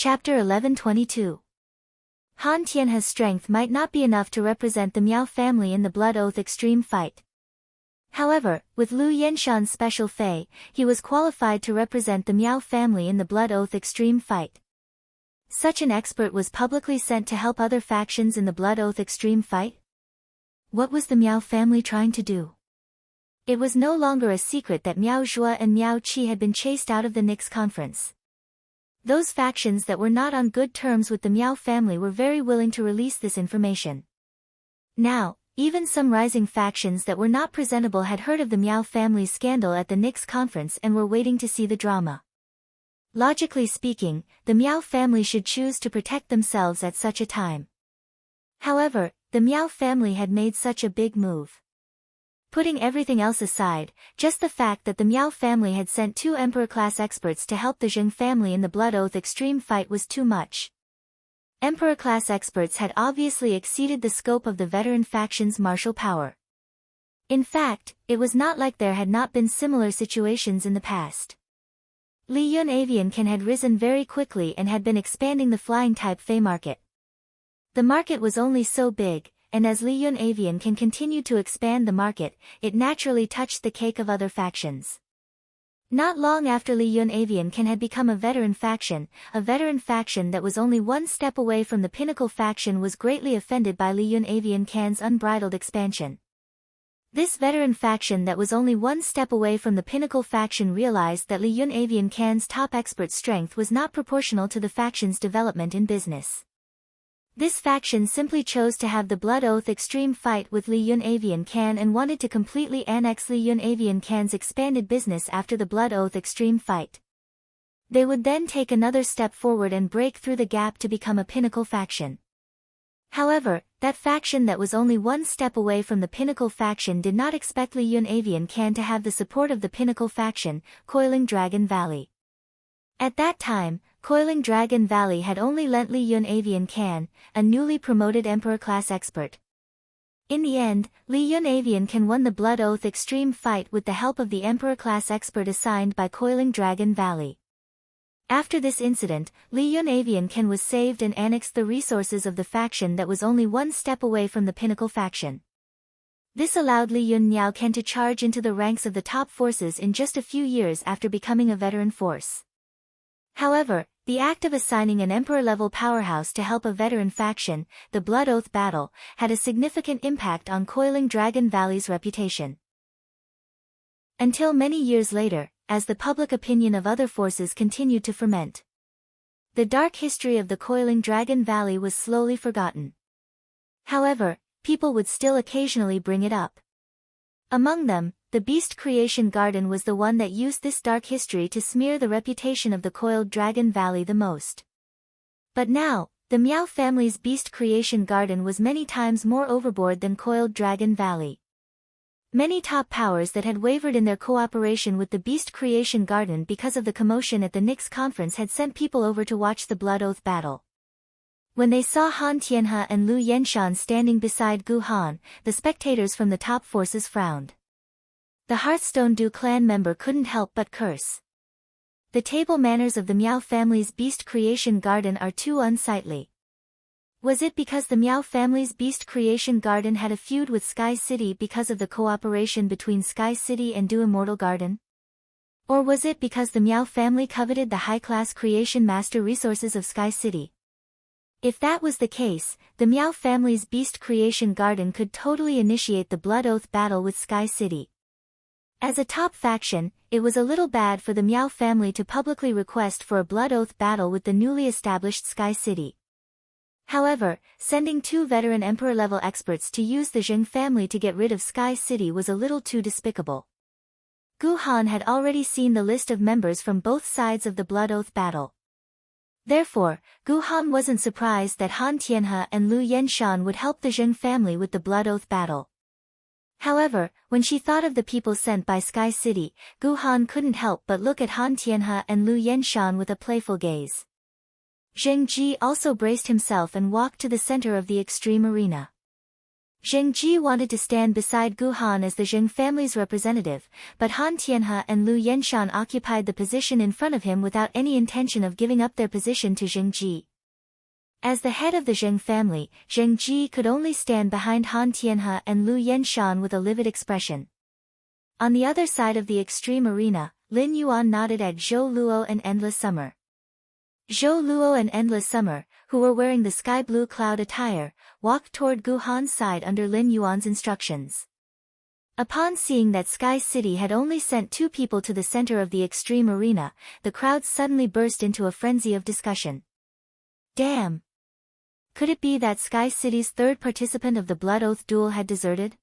Chapter 1122. Han Tianhe's strength might not be enough to represent the Miao family in the Blood Oath Extreme fight. However, with Lu Yenshan's special fei, he was qualified to represent the Miao family in the Blood Oath Extreme fight. Such an expert was publicly sent to help other factions in the Blood Oath Extreme fight? What was the Miao family trying to do? It was no longer a secret that Miao Zhuo and Miao Qi had been chased out of the Nix conference. Those factions that were not on good terms with the Miao family were very willing to release this information. Now, even some rising factions that were not presentable had heard of the Miao family's scandal at the Nix conference and were waiting to see the drama. Logically speaking, the Miao family should choose to protect themselves at such a time. However, the Miao family had made such a big move. Putting everything else aside, just the fact that the Miao family had sent 2 Emperor-class experts to help the Zheng family in the Blood Oath Extreme fight was too much. Emperor-class experts had obviously exceeded the scope of the veteran faction's martial power. In fact, it was not like there had not been similar situations in the past. Li Yun Avian Can had risen very quickly and had been expanding the flying-type Fei market. The market was only so big, and as Li Yun Avian Can continued to expand the market, it naturally touched the cake of other factions. Not long after Li Yun Avian Can had become a veteran faction that was only one step away from the pinnacle faction was greatly offended by Li Yun Avian Can's unbridled expansion. This veteran faction that was only one step away from the pinnacle faction realized that Li Yun Avian Can's top expert strength was not proportional to the faction's development in business. This faction simply chose to have the Blood Oath Extreme fight with Li Yun Avian Can and wanted to completely annex Li Yun Avian Can's expanded business after the Blood Oath Extreme fight. They would then take another step forward and break through the gap to become a pinnacle faction. However, that faction that was only one step away from the pinnacle faction did not expect Li Yun Avian Can to have the support of the pinnacle faction, Coiling Dragon Valley. At that time, Coiling Dragon Valley had only lent Li Yun Avian Can, a newly promoted Emperor-class expert. In the end, Li Yun Avian Can won the Blood Oath Extreme fight with the help of the Emperor-class expert assigned by Coiling Dragon Valley. After this incident, Li Yun Avian Can was saved and annexed the resources of the faction that was only one step away from the pinnacle faction. This allowed Li Yun Niao Can to charge into the ranks of the top forces in just a few years after becoming a veteran force. However, the act of assigning an Emperor-level powerhouse to help a veteran faction, the Blood Oath battle, had a significant impact on Coiling Dragon Valley's reputation. Until many years later, as the public opinion of other forces continued to ferment. The dark history of the Coiling Dragon Valley was slowly forgotten. However, people would still occasionally bring it up. Among them, the Beast Creation Garden was the one that used this dark history to smear the reputation of the Coiled Dragon Valley the most. But now, the Miao family's Beast Creation Garden was many times more overboard than Coiled Dragon Valley. Many top powers that had wavered in their cooperation with the Beast Creation Garden because of the commotion at the Nix conference had sent people over to watch the Blood Oath battle. When they saw Han Tianhe and Lu Yenshan standing beside Gu Han, the spectators from the top forces frowned. The Hearthstone Du clan member couldn't help but curse. The table manners of the Miao family's Beast Creation Garden are too unsightly. Was it because the Miao family's Beast Creation Garden had a feud with Sky City because of the cooperation between Sky City and Du Immortal Garden? Or was it because the Miao family coveted the high-class creation master resources of Sky City? If that was the case, the Miao family's Beast Creation Garden could totally initiate the Blood Oath battle with Sky City. As a top faction, it was a little bad for the Miao family to publicly request for a Blood Oath battle with the newly established Sky City. However, sending 2 veteran Emperor-level experts to use the Zheng family to get rid of Sky City was a little too despicable. Gu Han had already seen the list of members from both sides of the Blood Oath battle. Therefore, Gu Han wasn't surprised that Han Tianhe and Lu Yenshan would help the Zheng family with the Blood Oath battle. However, when she thought of the people sent by Sky City, Gu Han couldn't help but look at Han Tianhe and Lu Yenshan with a playful gaze. Zheng Ji also braced himself and walked to the center of the extreme arena. Zheng Ji wanted to stand beside Gu Han as the Zheng family's representative, but Han Tianhe and Lu Yenshan occupied the position in front of him without any intention of giving up their position to Zheng Ji. As the head of the Zheng family, Zheng Ji could only stand behind Han Tianhe and Lu Yenshan with a livid expression. On the other side of the extreme arena, Lin Yuan nodded at Zhou Luo and Endless Summer. Zhou Luo and Endless Summer, who were wearing the sky blue cloud attire, walked toward Gu Han's side under Lin Yuan's instructions. Upon seeing that Sky City had only sent 2 people to the center of the extreme arena, the crowd suddenly burst into a frenzy of discussion. Damn! Could it be that Sky City's 3rd participant of the Blood Oath duel had deserted?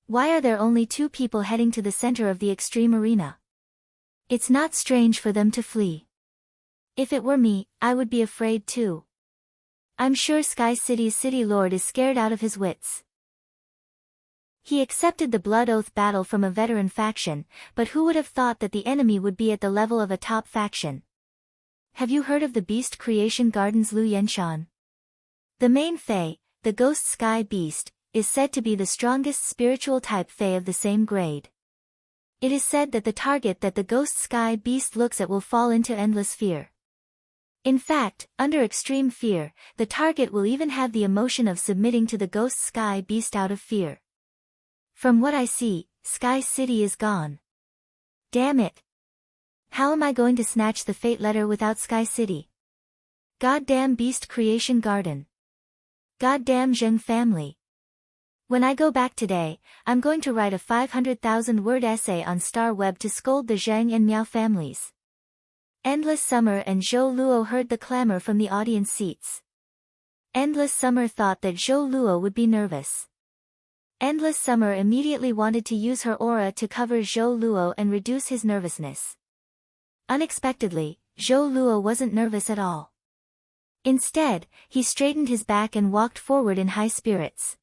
Why are there only 2 people heading to the center of the extreme arena? It's not strange for them to flee. If it were me, I would be afraid too. I'm sure Sky City's city lord is scared out of his wits. He accepted the Blood Oath battle from a veteran faction, but who would have thought that the enemy would be at the level of a top faction? Have you heard of the Beast Creation Garden's Lu Yenshan? The main Fae, the Ghost Sky Beast, is said to be the strongest spiritual type Fae of the same grade. It is said that the target that the Ghost Sky Beast looks at will fall into endless fear. In fact, under extreme fear, the target will even have the emotion of submitting to the Ghost Sky Beast out of fear. From what I see, Sky City is gone. Damn it! How am I going to snatch the fate letter without Sky City? Goddamn Beast Creation Garden. Goddamn Zheng family. When I go back today, I'm going to write a 500,000-word essay on Star Web to scold the Zheng and Miao families. Endless Summer and Zhou Luo heard the clamor from the audience seats. Endless Summer thought that Zhou Luo would be nervous. Endless Summer immediately wanted to use her aura to cover Zhou Luo and reduce his nervousness. Unexpectedly, Zhou Luo wasn't nervous at all. Instead, he straightened his back and walked forward in high spirits.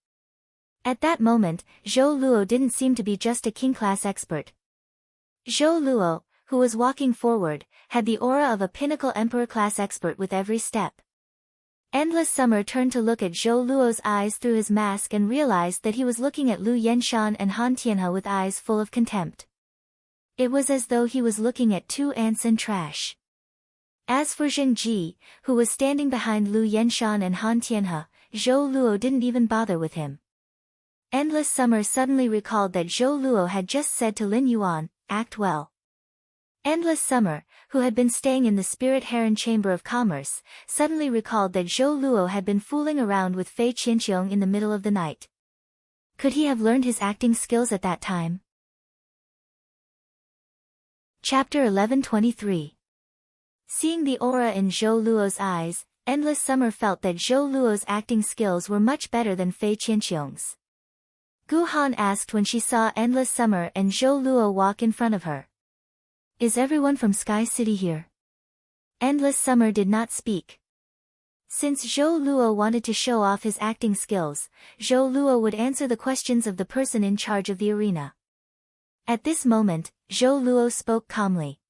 At that moment, Zhou Luo didn't seem to be just a king-class expert. Zhou Luo, who was walking forward, had the aura of a pinnacle emperor-class expert with every step. Endless Summer turned to look at Zhou Luo's eyes through his mask and realized that he was looking at Lu Yenshan and Han Tianhe with eyes full of contempt. It was as though he was looking at 2 ants and trash. As for Zheng Ji, who was standing behind Lu Yenshan and Han Tianhe, Zhou Luo didn't even bother with him. Endless Summer suddenly recalled that Zhou Luo had just said to Lin Yuan, "Act well." Endless Summer, who had been staying in the Spirit Heron Chamber of Commerce, suddenly recalled that Zhou Luo had been fooling around with Fei Qianqiong in the middle of the night. Could he have learned his acting skills at that time? Chapter 1123. Seeing the aura in Zhou Luo's eyes, Endless Summer felt that Zhou Luo's acting skills were much better than Fei Qianqiong's. Gu Han asked when she saw Endless Summer and Zhou Luo walk in front of her. Is everyone from Sky City here? Endless Summer did not speak. Since Zhou Luo wanted to show off his acting skills, Zhou Luo would answer the questions of the person in charge of the arena. At this moment, Zhou Luo spoke calmly.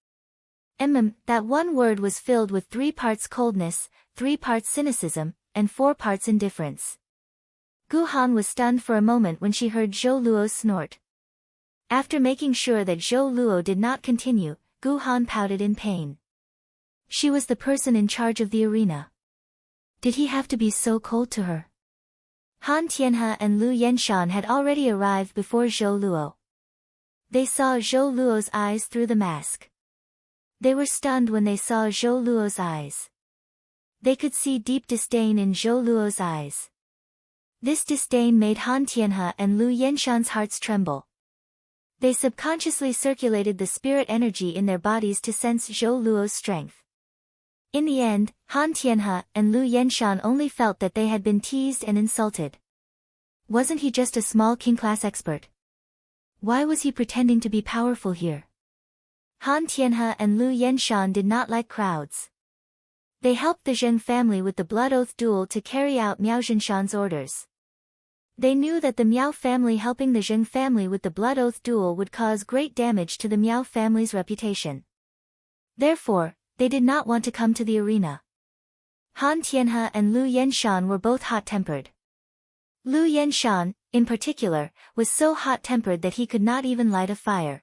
That one word was filled with 3 parts coldness, 3 parts cynicism, and 4 parts indifference. Gu Han was stunned for a moment when she heard Zhou Luo's snort. After making sure that Zhou Luo did not continue, Gu Han pouted in pain. She was the person in charge of the arena. Did he have to be so cold to her? Han Tianhe and Lu Yenshan had already arrived before Zhou Luo. They saw Zhou Luo's eyes through the mask. They were stunned when they saw Zhou Luo's eyes. They could see deep disdain in Zhou Luo's eyes. This disdain made Han Tianhe and Lu Yenshan's hearts tremble. They subconsciously circulated the spirit energy in their bodies to sense Zhou Luo's strength. In the end, Han Tianhe and Lu Yenshan only felt that they had been teased and insulted. Wasn't he just a small king-class expert? Why was he pretending to be powerful here? Han Tianhe and Lu Yenshan did not like crowds. They helped the Zheng family with the Blood Oath duel to carry out Miao Zhinshan's orders. They knew that the Miao family helping the Zheng family with the Blood Oath duel would cause great damage to the Miao family's reputation. Therefore, they did not want to come to the arena. Han Tianhe and Lu Yenshan were both hot-tempered. Lu Yenshan, in particular, was so hot-tempered that he could not even light a fire.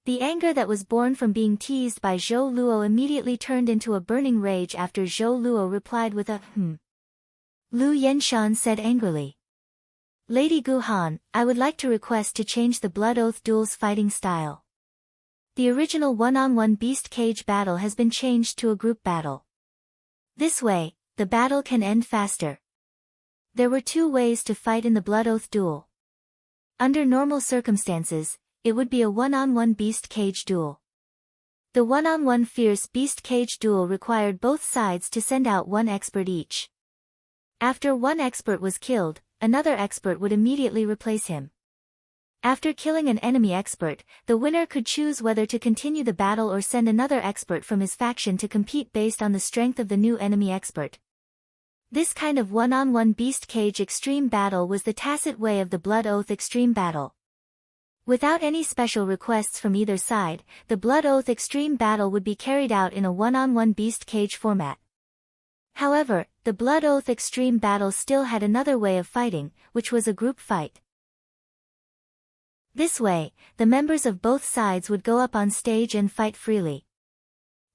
The anger that was born from being teased by Zhou Luo immediately turned into a burning rage after Zhou Luo replied with a Lu Yenshan said angrily. Lady Guhan, I would like to request to change the Blood Oath duel's fighting style. The original one-on-one beast cage battle has been changed to a group battle. This way, the battle can end faster. There were two ways to fight in the Blood Oath duel. Under normal circumstances, it would be a one-on-one beast cage duel. The one-on-one fierce beast cage duel required both sides to send out one expert each. After one expert was killed, another expert would immediately replace him. After killing an enemy expert, the winner could choose whether to continue the battle or send another expert from his faction to compete based on the strength of the new enemy expert. This kind of one-on-one beast cage extreme battle was the tacit way of the Blood Oath extreme battle. Without any special requests from either side, the Blood Oath extreme battle would be carried out in a one-on-one beast cage format. However, the Blood Oath extreme battle still had another way of fighting, which was a group fight. This way, the members of both sides would go up on stage and fight freely.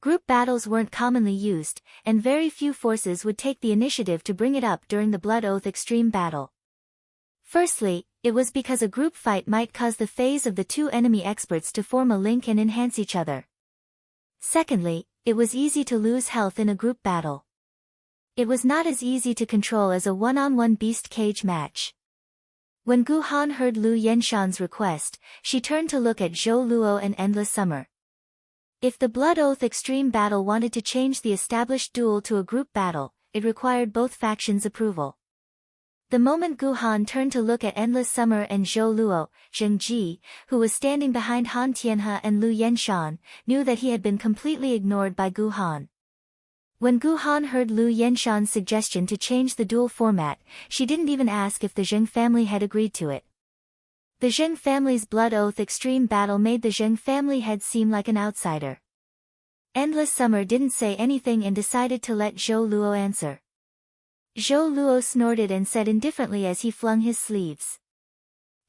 Group battles weren't commonly used, and very few forces would take the initiative to bring it up during the Blood Oath extreme battle. Firstly, it was because a group fight might cause the phase of the two enemy experts to form a link and enhance each other. Secondly, it was easy to lose health in a group battle. It was not as easy to control as a one-on-one beast cage match. When Gu Han heard Lu Yenshan's request, she turned to look at Zhou Luo and Endless Summer. If the Blood Oath extreme battle wanted to change the established duel to a group battle, it required both factions' approval. The moment Gu Han turned to look at Endless Summer and Zhou Luo, Zheng Ji, who was standing behind Han Tianhe and Lu Yenshan, knew that he had been completely ignored by Gu Han. When Gu Han heard Lu Yenshan's suggestion to change the duel format, she didn't even ask if the Zheng family had agreed to it. The Zheng family's Blood Oath extreme battle made the Zheng family head seem like an outsider. Endless Summer didn't say anything and decided to let Zhou Luo answer. Zhou Luo snorted and said indifferently as he flung his sleeves.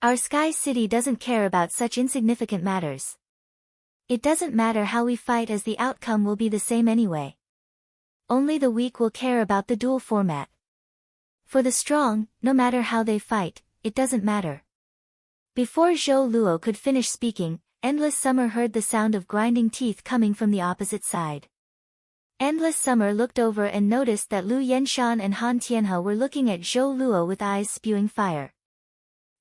Our Sky City doesn't care about such insignificant matters. It doesn't matter how we fight as the outcome will be the same anyway. Only the weak will care about the duel format. For the strong, no matter how they fight, it doesn't matter. Before Zhou Luo could finish speaking, Endless Summer heard the sound of grinding teeth coming from the opposite side. Endless Summer looked over and noticed that Lu Yenshan and Han Tianhe were looking at Zhou Luo with eyes spewing fire.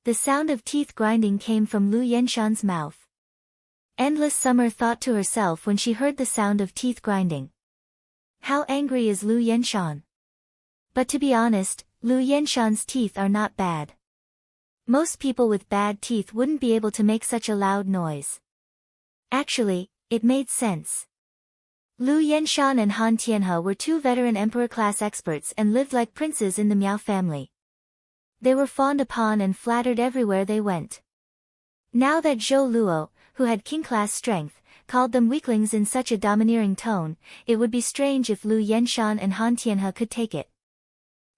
The sound of teeth grinding came from Lu Yenshan's mouth. Endless Summer thought to herself when she heard the sound of teeth grinding. How angry is Lu Yenshan? But to be honest, Lu Yenshan's teeth are not bad. Most people with bad teeth wouldn't be able to make such a loud noise. Actually, it made sense. Lu Yenshan and Han Tianhe were two veteran emperor-class experts and lived like princes in the Miao family. They were fawned upon and flattered everywhere they went. Now that Zhou Luo, who had king-class strength, called them weaklings in such a domineering tone, it would be strange if Lu Yenshan and Han Tianhe could take it.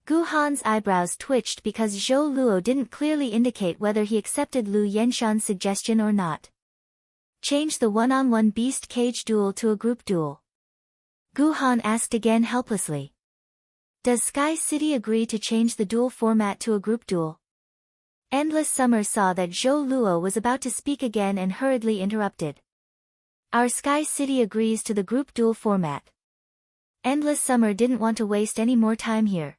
Gu Han's eyebrows twitched because Zhou Luo didn't clearly indicate whether he accepted Lu Yenshan's suggestion or not. Change the one-on-one beast cage duel to a group duel. Gu Han asked again helplessly. Does Sky City agree to change the duel format to a group duel? Endless Summer saw that Zhou Luo was about to speak again and hurriedly interrupted. Our Sky City agrees to the group duel format. Endless Summer didn't want to waste any more time here.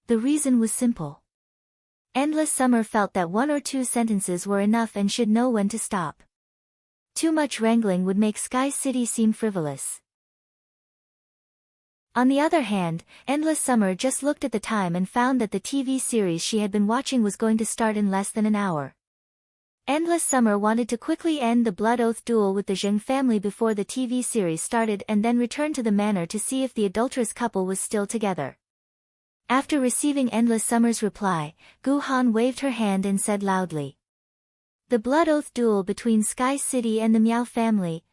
The reason was simple. Endless Summer felt that one or two sentences were enough and should know when to stop. Too much wrangling would make Sky City seem frivolous. On the other hand, Endless Summer just looked at the time and found that the TV series she had been watching was going to start in less than an hour. Endless Summer wanted to quickly end the Blood Oath duel with the Zheng family before the TV series started and then return to the manor to see if the adulterous couple was still together. After receiving Endless Summer's reply, Gu Han waved her hand and said loudly. The Blood Oath duel between Sky City and the Miao family,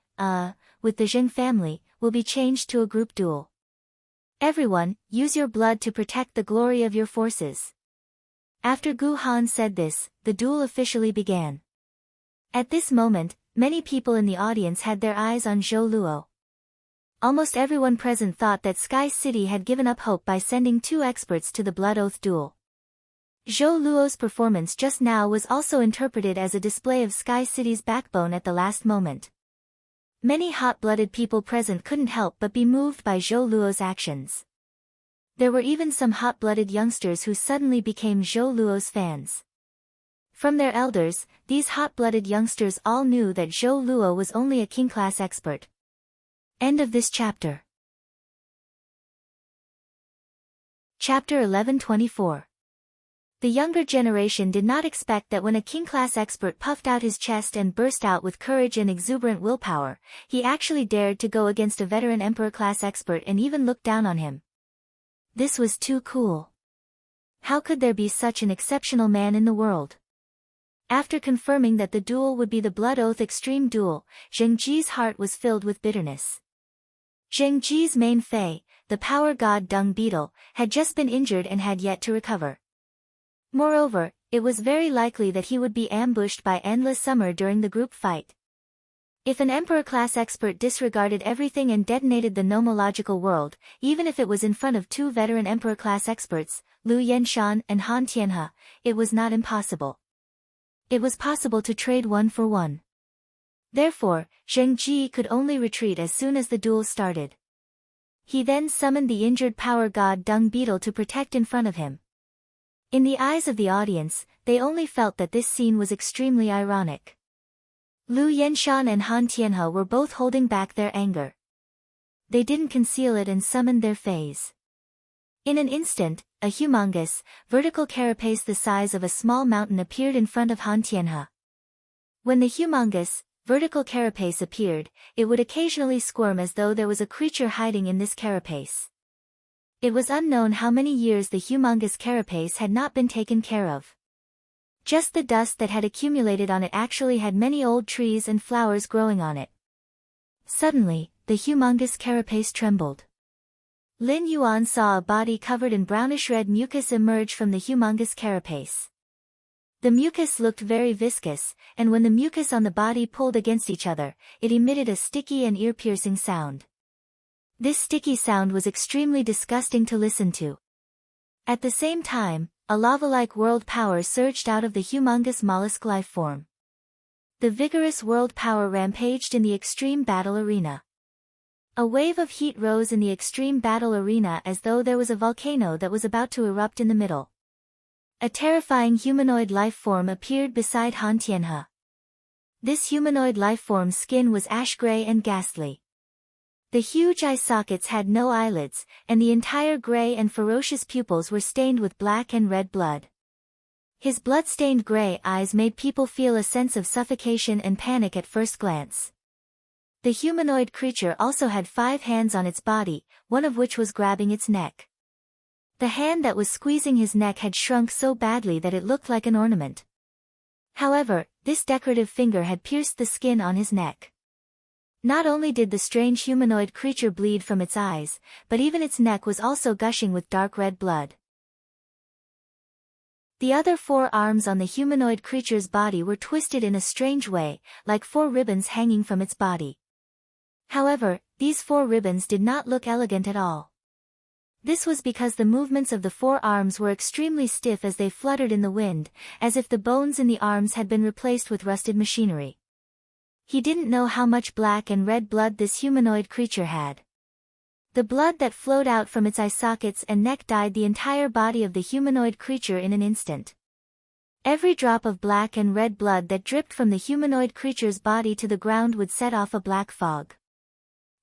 with the Zheng family, will be changed to a group duel. Everyone, use your blood to protect the glory of your forces. After Gu Han said this, the duel officially began. At this moment, many people in the audience had their eyes on Zhou Luo. Almost everyone present thought that Sky City had given up hope by sending 2 experts to the Blood Oath duel. Zhou Luo's performance just now was also interpreted as a display of Sky City's backbone at the last moment. Many hot-blooded people present couldn't help but be moved by Zhou Luo's actions. There were even some hot-blooded youngsters who suddenly became Zhou Luo's fans. From their elders, these hot-blooded youngsters all knew that Zhou Luo was only a king-class expert. End of this chapter. Chapter 1124. The younger generation did not expect that when a king-class expert puffed out his chest and burst out with courage and exuberant willpower, he actually dared to go against a veteran emperor-class expert and even look down on him. This was too cool. How could there be such an exceptional man in the world? After confirming that the duel would be the Blood Oath Extreme Duel, Zheng Ji's heart was filled with bitterness. Zheng Ji's main Fei, the power god Dung Beetle, had just been injured and had yet to recover. Moreover, it was very likely that he would be ambushed by Endless Summer during the group fight. If an Emperor-class expert disregarded everything and detonated the nomological world, even if it was in front of 2 veteran Emperor-class experts, Lu Yenshan and Han Tianhe, it was not impossible. It was possible to trade 1 for 1. Therefore, Zheng Ji could only retreat as soon as the duel started. He then summoned the injured power god Dung Beetle to protect in front of him. In the eyes of the audience, they only felt that this scene was extremely ironic. Lu Yenshan and Han Tianhe were both holding back their anger. They didn't conceal it and summoned their fays. In an instant, a humongous, vertical carapace the size of a small mountain appeared in front of Han Tianhe. When the humongous, vertical carapace appeared, it would occasionally squirm as though there was a creature hiding in this carapace. It was unknown how many years the humongous carapace had not been taken care of. Just the dust that had accumulated on it actually had many old trees and flowers growing on it. Suddenly, the humongous carapace trembled. Lin Yuan saw a body covered in brownish-red mucus emerge from the humongous carapace. The mucus looked very viscous, and when the mucus on the body pulled against each other, it emitted a sticky and ear-piercing sound. This sticky sound was extremely disgusting to listen to. At the same time, a lava-like world power surged out of the humongous mollusk life form. The vigorous world power rampaged in the extreme battle arena. A wave of heat rose in the extreme battle arena as though there was a volcano that was about to erupt in the middle. A terrifying humanoid life form appeared beside Han Tianhe. This humanoid life form's skin was ash-gray and ghastly. The huge eye sockets had no eyelids, and the entire gray and ferocious pupils were stained with black and red blood. His blood-stained gray eyes made people feel a sense of suffocation and panic at first glance. The humanoid creature also had 5 hands on its body, one of which was grabbing its neck. The hand that was squeezing his neck had shrunk so badly that it looked like an ornament. However, this decorative finger had pierced the skin on his neck. Not only did the strange humanoid creature bleed from its eyes, but even its neck was also gushing with dark red blood. The other 4 arms on the humanoid creature's body were twisted in a strange way, like 4 ribbons hanging from its body. However, these 4 ribbons did not look elegant at all. This was because the movements of the 4 arms were extremely stiff as they fluttered in the wind, as if the bones in the arms had been replaced with rusted machinery. He didn't know how much black and red blood this humanoid creature had. The blood that flowed out from its eye sockets and neck dyed the entire body of the humanoid creature in an instant. Every drop of black and red blood that dripped from the humanoid creature's body to the ground would set off a black fog.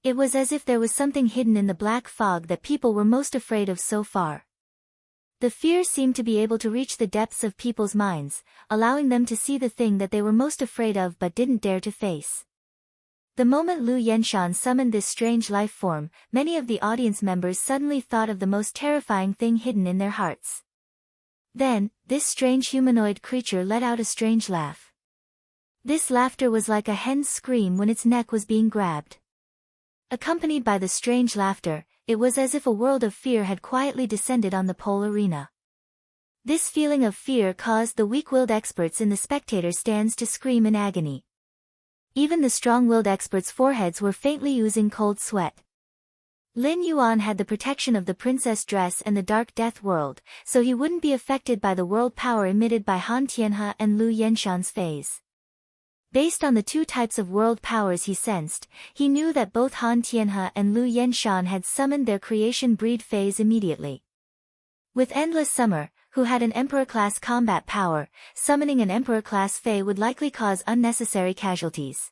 It was as if there was something hidden in the black fog that people were most afraid of so far. The fear seemed to be able to reach the depths of people's minds, allowing them to see the thing that they were most afraid of but didn't dare to face. The moment Lu Yenshan summoned this strange life form, many of the audience members suddenly thought of the most terrifying thing hidden in their hearts. Then, this strange humanoid creature let out a strange laugh. This laughter was like a hen's scream when its neck was being grabbed. Accompanied by the strange laughter, it was as if a world of fear had quietly descended on the pole arena. This feeling of fear caused the weak-willed experts in the spectator stands to scream in agony. Even the strong-willed experts' foreheads were faintly oozing cold sweat. Lin Yuan had the protection of the princess dress and the dark death world, so he wouldn't be affected by the world power emitted by Han Tianhe and Lu Yenshan's phase. Based on the two types of world powers he sensed, he knew that both Han Tianhe and Lu Yenshan had summoned their creation breed phase immediately. With Endless Summer, who had an Emperor-class combat power, summoning an Emperor-class Fei would likely cause unnecessary casualties.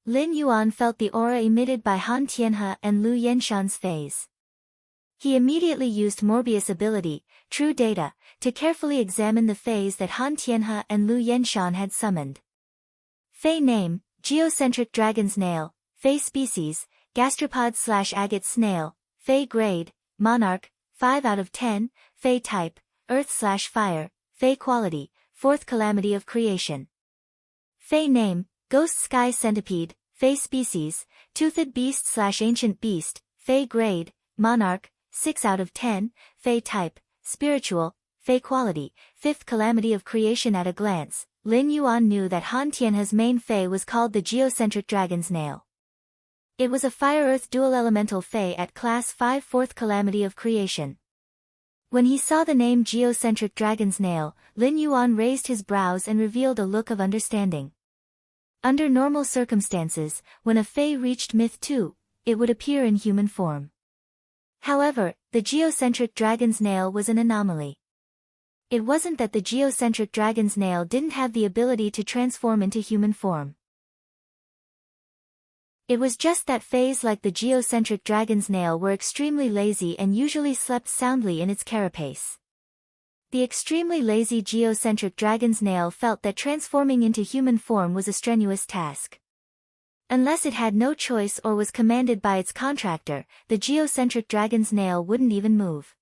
Lin Yuan felt the aura emitted by Han Tianhe and Lu Yenshan's phase. He immediately used Morbius ability, True Data, to carefully examine the phase that Han Tianhe and Lu Yenshan had summoned. Fei name, Geocentric Dragon's Nail, Fei species, Gastropod/agate snail, Fei grade, Monarch, 5 out of 10, Fei type, Earth/Fire, Fei quality, 4th calamity of creation. Fei name, Ghost Sky Centipede, Fei species, Toothed Beast/Ancient Beast, Fei grade, Monarch, 6 out of 10, Fei type, Spiritual, Fei quality, 5th calamity of creation. At a glance, Lin Yuan knew that Han Tianhe's main Fei was called the Geocentric Dragon's Nail. It was a Fire-Earth dual elemental Fei at class 5 4th calamity of creation. When he saw the name Geocentric Dragon's Nail, Lin Yuan raised his brows and revealed a look of understanding. Under normal circumstances, when a Fei reached Myth 2, it would appear in human form. However, the Geocentric Dragon's Nail was an anomaly. It wasn't that the Geocentric Dragon's Nail didn't have the ability to transform into human form. It was just that Feis like the Geocentric Dragon's Nail were extremely lazy and usually slept soundly in its carapace. The extremely lazy Geocentric Dragon's Nail felt that transforming into human form was a strenuous task. Unless it had no choice or was commanded by its contractor, the Geocentric Dragon's Nail wouldn't even move.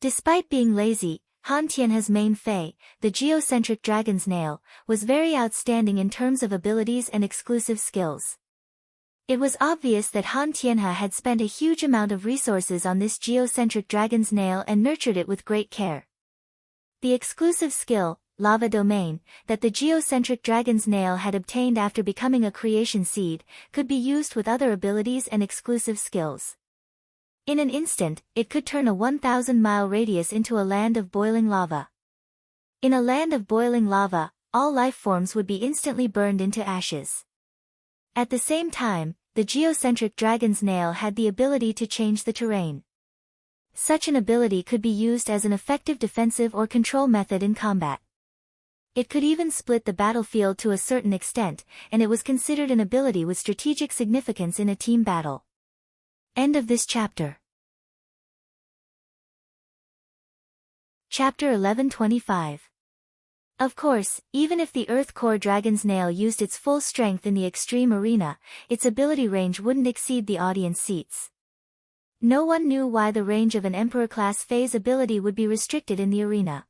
Despite being lazy, Han Tianhe's main Fei, the Geocentric Dragon's Nail, was very outstanding in terms of abilities and exclusive skills. It was obvious that Han Tianhe had spent a huge amount of resources on this Geocentric Dragon's Nail and nurtured it with great care. The exclusive skill, Lava Domain, that the Geocentric Dragon's Nail had obtained after becoming a creation seed, could be used with other abilities and exclusive skills. In an instant, it could turn a 1,000-mile radius into a land of boiling lava. In a land of boiling lava, all life forms would be instantly burned into ashes. At the same time, the Geocentric Dragon's Nail had the ability to change the terrain. Such an ability could be used as an effective defensive or control method in combat. It could even split the battlefield to a certain extent, and it was considered an ability with strategic significance in a team battle. End of this chapter. Chapter 1125. Of course, even if the Earth Core Dragon's Nail used its full strength in the extreme arena, its ability range wouldn't exceed the audience seats. No one knew why the range of an Emperor-class phase ability would be restricted in the arena.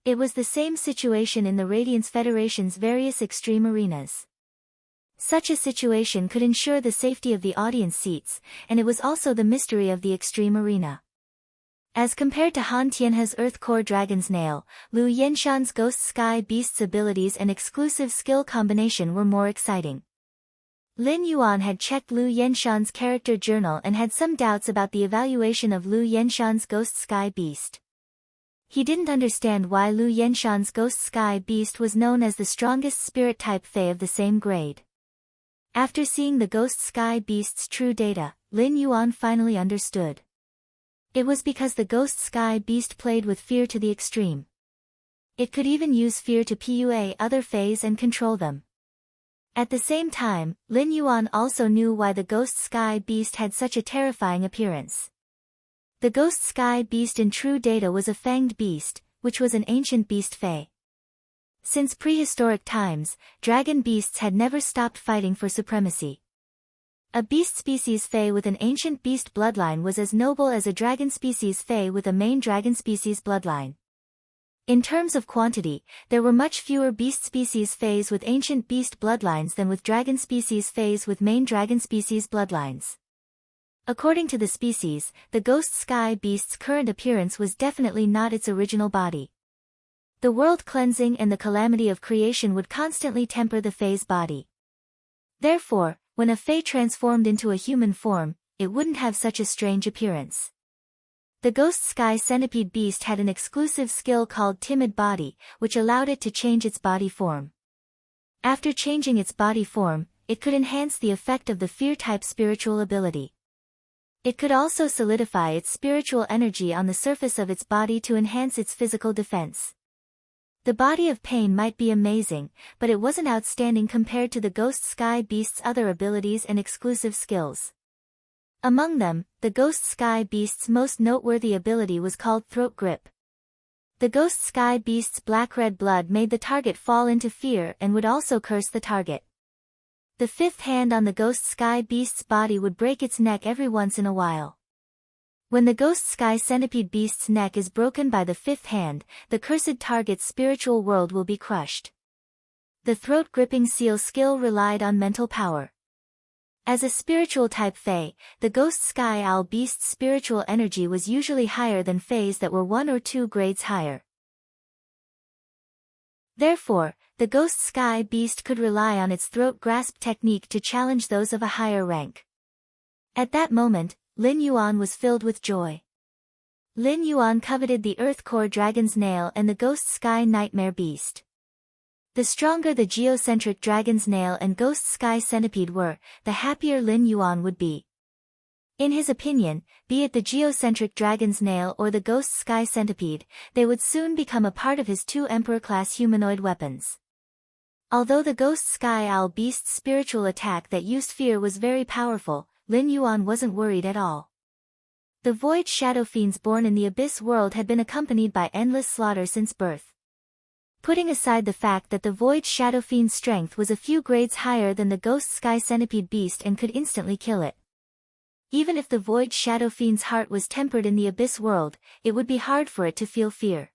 It was the same situation in the Radiance Federation's various extreme arenas. Such a situation could ensure the safety of the audience seats, and it was also the mystery of the extreme arena. As compared to Han Tianhe's Earth Core Dragon's Nail, Lu Yenshan's Ghost Sky Beast's abilities and exclusive skill combination were more exciting. Lin Yuan had checked Lu Yenshan's character journal and had some doubts about the evaluation of Lu Yenshan's Ghost Sky Beast. He didn't understand why Lu Yenshan's Ghost Sky Beast was known as the strongest spirit-type Fei of the same grade. After seeing the Ghost Sky Beast's true data, Lin Yuan finally understood. It was because the Ghost Sky Beast played with fear to the extreme. It could even use fear to PUA other Feis and control them. At the same time, Lin Yuan also knew why the Ghost Sky Beast had such a terrifying appearance. The Ghost Sky Beast in true data was a fanged beast, which was an ancient beast Fei. Since prehistoric times, dragon beasts had never stopped fighting for supremacy. A beast species Fei with an ancient beast bloodline was as noble as a dragon species Fei with a main dragon species bloodline. In terms of quantity, there were much fewer beast species Feis with ancient beast bloodlines than with dragon species Feis with main dragon species bloodlines. According to the species, the ghost sky beast's current appearance was definitely not its original body. The world cleansing and the calamity of creation would constantly temper the fae's body. Therefore, when a fae transformed into a human form, it wouldn't have such a strange appearance. The ghost sky centipede beast had an exclusive skill called timid body, which allowed it to change its body form. After changing its body form, it could enhance the effect of the fear-type spiritual ability. It could also solidify its spiritual energy on the surface of its body to enhance its physical defense. The body of pain might be amazing, but it wasn't outstanding compared to the ghost sky beast's other abilities and exclusive skills. Among them, the ghost sky beast's most noteworthy ability was called throat grip. The ghost sky beast's black-red blood made the target fall into fear and would also curse the target. The fifth hand on the ghost sky beast's body would break its neck every once in a while. When the ghost sky centipede beast's neck is broken by the fifth hand, the cursed target's spiritual world will be crushed. The throat-gripping seal skill relied on mental power. As a spiritual type fae, the ghost sky owl beast's spiritual energy was usually higher than faes that were 1 or 2 grades higher. Therefore, the ghost sky beast could rely on its throat grasp technique to challenge those of a higher rank. At that moment, Lin Yuan was filled with joy. Lin Yuan coveted the Earth Core Dragon's Nail and the Ghost Sky Nightmare Beast. The stronger the geocentric Dragon's Nail and Ghost Sky Centipede were, the happier Lin Yuan would be. In his opinion, be it the geocentric Dragon's Nail or the Ghost Sky Centipede, they would soon become a part of his 2 Emperor-class humanoid weapons. Although the Ghost Sky Owl Beast's spiritual attack that used fear was very powerful, Lin Yuan wasn't worried at all. The void shadow fiends born in the Abyss world had been accompanied by endless slaughter since birth. Putting aside the fact that the void shadow fiend's strength was a few grades higher than the Ghost Sky Centipede beast and could instantly kill it. Even if the void shadow fiend's heart was tempered in the Abyss world, it would be hard for it to feel fear.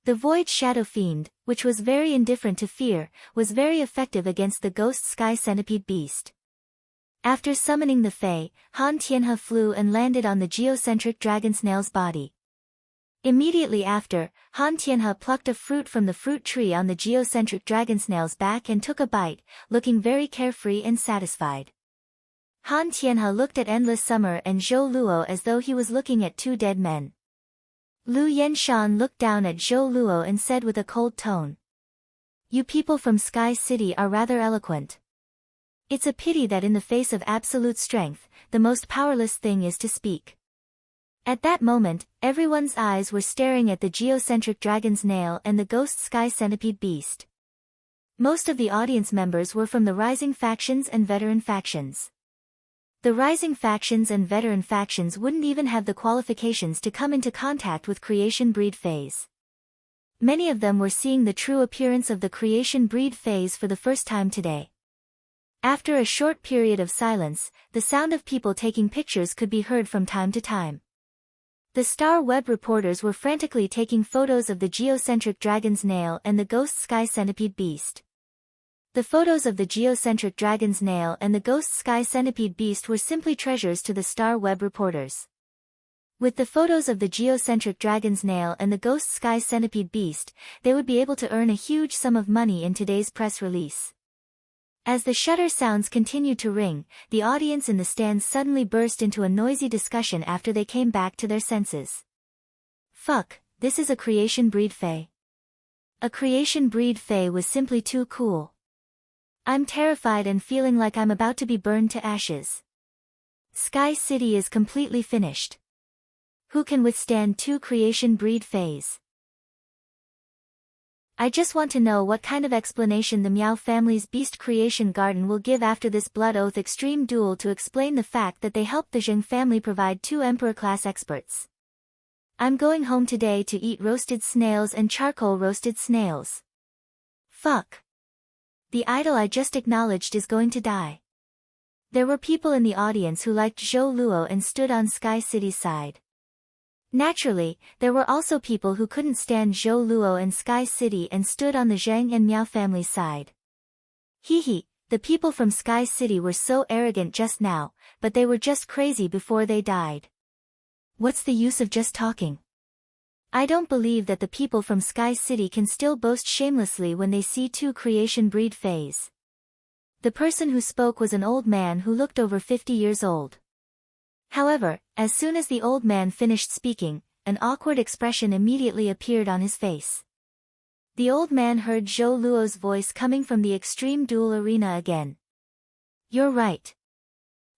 The void shadow fiend, which was very indifferent to fear, was very effective against the Ghost Sky Centipede beast. After summoning the fae, Han Tianhe flew and landed on the geocentric dragonsnail's body. Immediately after, Han Tianhe plucked a fruit from the fruit tree on the geocentric dragonsnail's back and took a bite, looking very carefree and satisfied. Han Tianhe looked at Endless Summer and Zhou Luo as though he was looking at 2 dead men. Lu Yenshan looked down at Zhou Luo and said with a cold tone, "You people from Sky City are rather eloquent. It's a pity that in the face of absolute strength, the most powerless thing is to speak." At that moment, everyone's eyes were staring at the geocentric dragon's nail and the ghost sky centipede beast. Most of the audience members were from the rising factions and veteran factions. The rising factions and veteran factions wouldn't even have the qualifications to come into contact with creation breed phase. Many of them were seeing the true appearance of the creation breed phase for the first time today. After a short period of silence, the sound of people taking pictures could be heard from time to time. The Star Web reporters were frantically taking photos of the geocentric dragon's nail and the ghost sky centipede beast. The photos of the geocentric dragon's nail and the ghost sky centipede beast were simply treasures to the Star Web reporters. With the photos of the geocentric dragon's nail and the ghost sky centipede beast, they would be able to earn a huge sum of money in today's press release. As the shutter sounds continued to ring, the audience in the stands suddenly burst into a noisy discussion after they came back to their senses. Fuck, this is a creation breed fae. A creation breed fae was simply too cool. I'm terrified and feeling like I'm about to be burned to ashes. Sky City is completely finished. Who can withstand 2 creation breed faes? I just want to know what kind of explanation the Meow family's Beast Creation Garden will give after this Blood Oath Extreme duel to explain the fact that they helped the Zheng family provide 2 Emperor-class experts. I'm going home today to eat roasted snails and charcoal roasted snails. Fuck. The idol I just acknowledged is going to die. There were people in the audience who liked Zhou Luo and stood on Sky City's side. Naturally, there were also people who couldn't stand Zhou Luo and Sky City and stood on the Zheng and Meow family's side. Hee hee, the people from Sky City were so arrogant just now, but they were just crazy before they died. What's the use of just talking? I don't believe that the people from Sky City can still boast shamelessly when they see two creation breed phase. The person who spoke was an old man who looked over 50 years old. However, as soon as the old man finished speaking, an awkward expression immediately appeared on his face. The old man heard Zhou Luo's voice coming from the extreme duel arena again. You're right.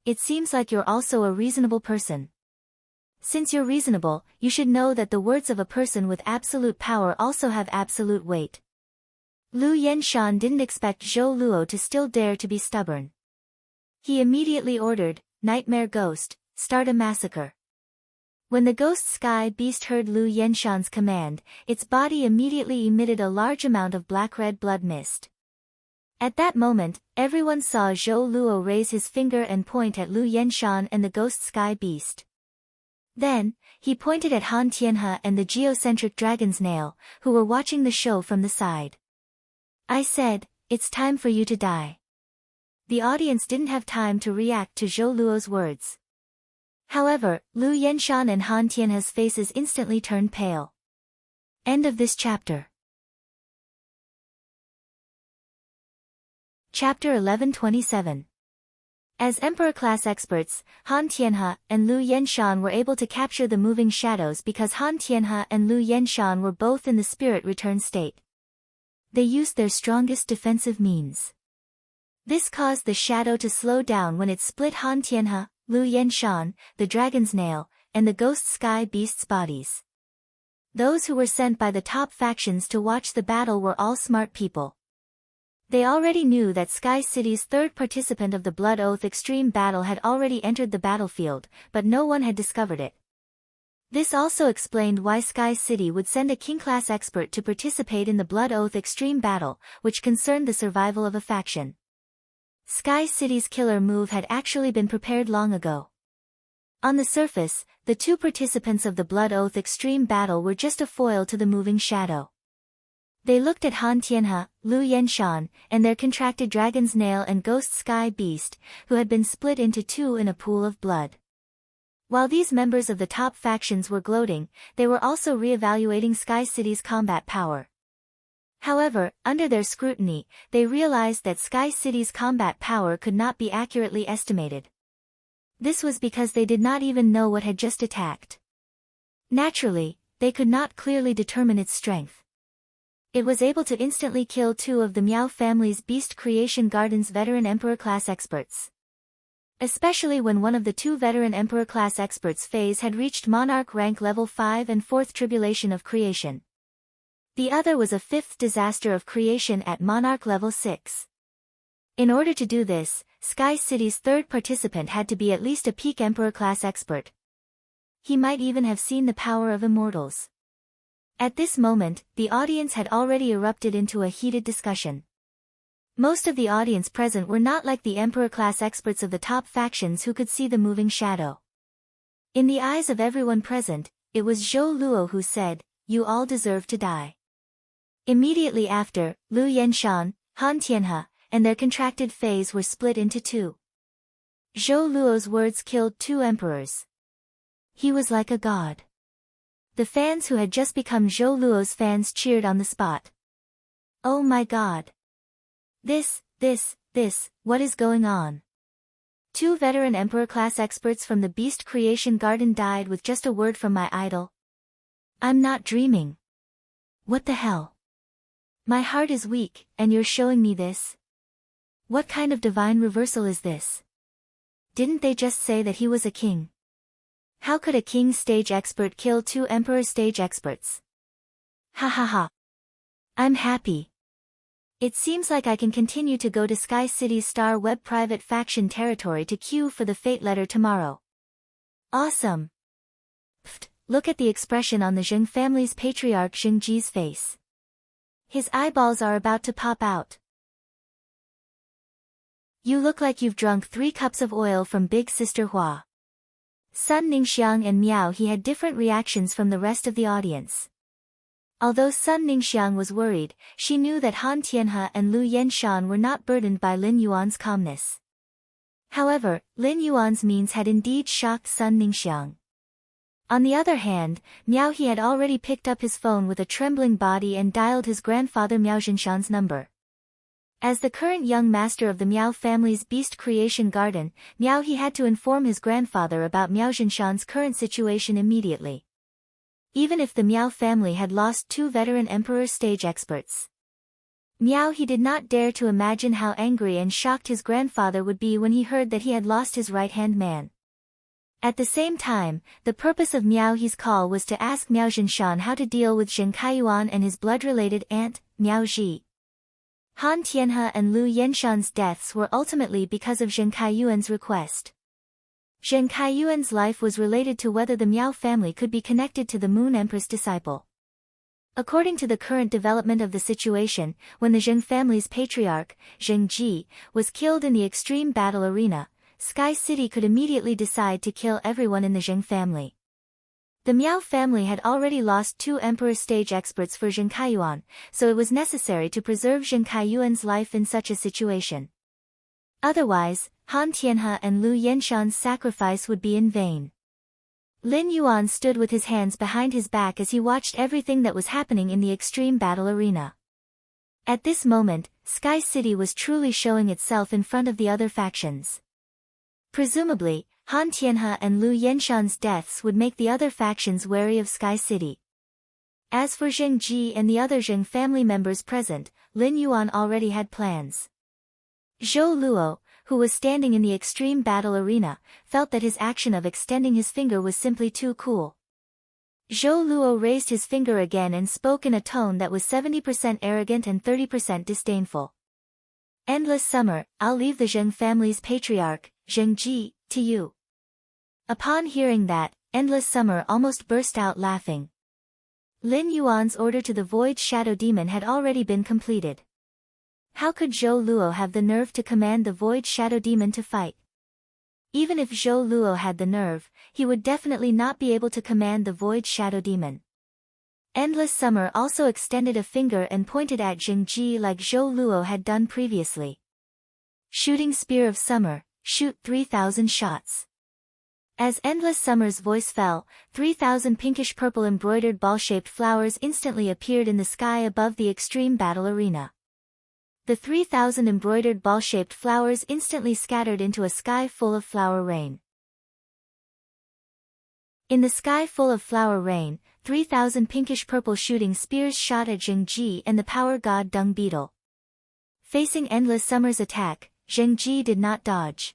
It seems like you're also a reasonable person. Since you're reasonable, you should know that the words of a person with absolute power also have absolute weight. Lu Yenshan didn't expect Zhou Luo to still dare to be stubborn. He immediately ordered, Nightmare Ghost, start a massacre. When the ghost sky beast heard Lu Yenshan's command, its body immediately emitted a large amount of black-red blood mist. At that moment, everyone saw Zhou Luo raise his finger and point at Lu Yenshan and the ghost sky beast. Then, he pointed at Han Tianhe and the geocentric dragon's nail, who were watching the show from the side. I said, it's time for you to die. The audience didn't have time to react to Zhou Luo's words. However, Lu Yenshan and Han Tianhe's faces instantly turned pale. End of this chapter. Chapter 1127. As Emperor-class experts, Han Tianhe and Lu Yenshan were able to capture the moving shadows because Han Tianhe and Lu Yenshan were both in the spirit return state. They used their strongest defensive means. This caused the shadow to slow down when it split Han Tianhe, Lu Yenshan, the dragon's nail, and the ghost sky beast's bodies. Those who were sent by the top factions to watch the battle were all smart people. They already knew that Sky City's third participant of the Blood Oath Extreme Battle had already entered the battlefield, but no one had discovered it. This also explained why Sky City would send a king-class expert to participate in the Blood Oath Extreme Battle, which concerned the survival of a faction. Sky City's killer move had actually been prepared long ago. On the surface, the two participants of the Blood Oath Extreme Battle were just a foil to the moving shadow. They looked at Han Tianhe, Lu Yenshan, and their contracted dragon's nail and ghost sky beast, who had been split into two in a pool of blood. While these members of the top factions were gloating, they were also re-evaluating Sky City's combat power. However, under their scrutiny, they realized that Sky City's combat power could not be accurately estimated. This was because they did not even know what had just attacked. Naturally, they could not clearly determine its strength. It was able to instantly kill two of the Miao family's Beast Creation Garden's veteran Emperor-class experts. Especially when one of the two veteran Emperor-class experts' phase had reached Monarch rank level 5 and 4th Tribulation of Creation. The other was a 5th Disaster of Creation at Monarch level 6. In order to do this, Sky City's third participant had to be at least a peak Emperor-class expert. He might even have seen the power of immortals. At this moment, the audience had already erupted into a heated discussion. Most of the audience present were not like the Emperor-class experts of the top factions who could see the moving shadow. In the eyes of everyone present, it was Zhou Luo who said, "You all deserve to die." Immediately after, Lu Yenshan, Han Tianhe, and their contracted phase were split into two. Zhou Luo's words killed two emperors. He was like a god. The fans who had just become Zhou Luo's fans cheered on the spot. Oh my god. This, what is going on? Two veteran Emperor-class experts from the Beast Creation Garden died with just a word from my idol. I'm not dreaming. What the hell? My heart is weak, and you're showing me this? What kind of divine reversal is this? Didn't they just say that he was a king? How could a king stage expert kill two emperor stage experts? Ha ha ha. I'm happy. It seems like I can continue to go to Sky City's Star Web private faction territory to queue for the fate letter tomorrow. Awesome. Pfft, look at the expression on the Zheng family's patriarch Zheng Ji's face. His eyeballs are about to pop out. You look like you've drunk 3 cups of oil from Big Sister Hua. Sun Ningxiang and Miao He had different reactions from the rest of the audience. Although Sun Ningxiang was worried, she knew that Han Tianhe and Lu Yenshan were not burdened by Lin Yuan's calmness. However, Lin Yuan's means had indeed shocked Sun Ningxiang. On the other hand, Miao He had already picked up his phone with a trembling body and dialed his grandfather Miao Jinshan's number. As the current young master of the Miao family's beast creation garden, Miao He had to inform his grandfather about Miao Jinshan's current situation immediately. Even if the Miao family had lost two veteran emperor stage experts, Miao He did not dare to imagine how angry and shocked his grandfather would be when he heard that he had lost his right-hand man. At the same time, the purpose of Miao He's call was to ask Miao Jinshan how to deal with Zheng Kaiyuan and his blood-related aunt, Miao Ji. Han Tianhe and Lu Yenshan's deaths were ultimately because of Zheng Kaiyuan's request. Zheng Kaiyuan's life was related to whether the Miao family could be connected to the Moon Empress disciple. According to the current development of the situation, when the Zheng family's patriarch, Zheng Ji, was killed in the extreme battle arena, Sky City could immediately decide to kill everyone in the Zheng family. The Miao family had already lost two emperor stage experts for Zheng Kaiyuan, so it was necessary to preserve Zheng Kaiyuan's life in such a situation. Otherwise, Han Tianhe and Lu Yenshan's sacrifice would be in vain. Lin Yuan stood with his hands behind his back as he watched everything that was happening in the extreme battle arena. At this moment, Sky City was truly showing itself in front of the other factions. Presumably, Han Tianhe and Lu Yenshan's deaths would make the other factions wary of Sky City. As for Zheng Ji and the other Zheng family members present, Lin Yuan already had plans. Zhou Luo, who was standing in the extreme battle arena, felt that his action of extending his finger was simply too cool. Zhou Luo raised his finger again and spoke in a tone that was 70% arrogant and 30% disdainful. Endless summer, I'll leave the Zheng family's patriarch, Zheng Ji, to you. Upon hearing that, Endless Summer almost burst out laughing. Lin Yuan's order to the Void Shadow Demon had already been completed. How could Zhou Luo have the nerve to command the Void Shadow Demon to fight? Even if Zhou Luo had the nerve, he would definitely not be able to command the Void Shadow Demon. Endless Summer also extended a finger and pointed at Zheng Ji like Zhou Luo had done previously. Shooting Spear of Summer, shoot 3,000 shots. As Endless Summer's voice fell, 3,000 pinkish-purple embroidered ball-shaped flowers instantly appeared in the sky above the extreme battle arena. The 3,000 embroidered ball-shaped flowers instantly scattered into a sky full of flower rain. In the sky full of flower rain, 3,000 pinkish-purple shooting spears shot at Zheng Ji and the power god Dung Beetle. Facing Endless Summer's attack, Zheng Ji did not dodge.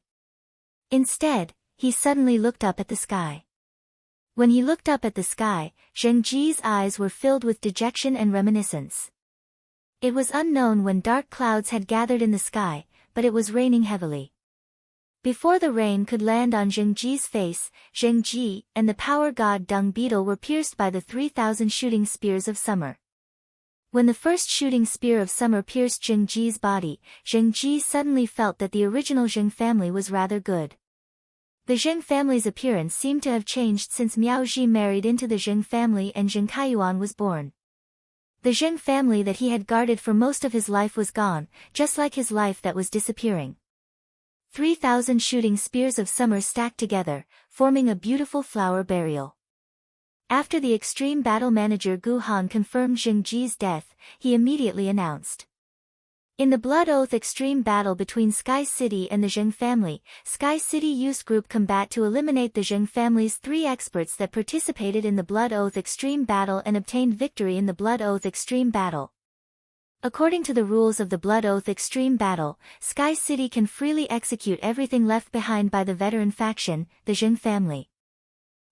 Instead, he suddenly looked up at the sky. When he looked up at the sky, Zheng Ji's eyes were filled with dejection and reminiscence. It was unknown when dark clouds had gathered in the sky, but it was raining heavily. Before the rain could land on Zheng Ji's face, Zheng Ji and the power god Dung Beetle were pierced by the 3,000 shooting spears of summer. When the first shooting spear of summer pierced Zheng Ji's body, Zheng Ji suddenly felt that the original Zheng family was rather good. The Zheng family's appearance seemed to have changed since Miao Ji married into the Zheng family and Zheng Kaiyuan was born. The Zheng family that he had guarded for most of his life was gone, just like his life that was disappearing. 3,000 shooting spears of summer stacked together, forming a beautiful flower burial. After the extreme battle manager Gu Han confirmed Zheng Ji's death, he immediately announced. In the Blood Oath extreme battle between Sky City and the Zheng family, Sky City used group combat to eliminate the Zheng family's 3 experts that participated in the Blood Oath extreme battle and obtained victory in the Blood Oath extreme battle. According to the rules of the Blood Oath extreme battle, Sky City can freely execute everything left behind by the veteran faction, the Zheng family.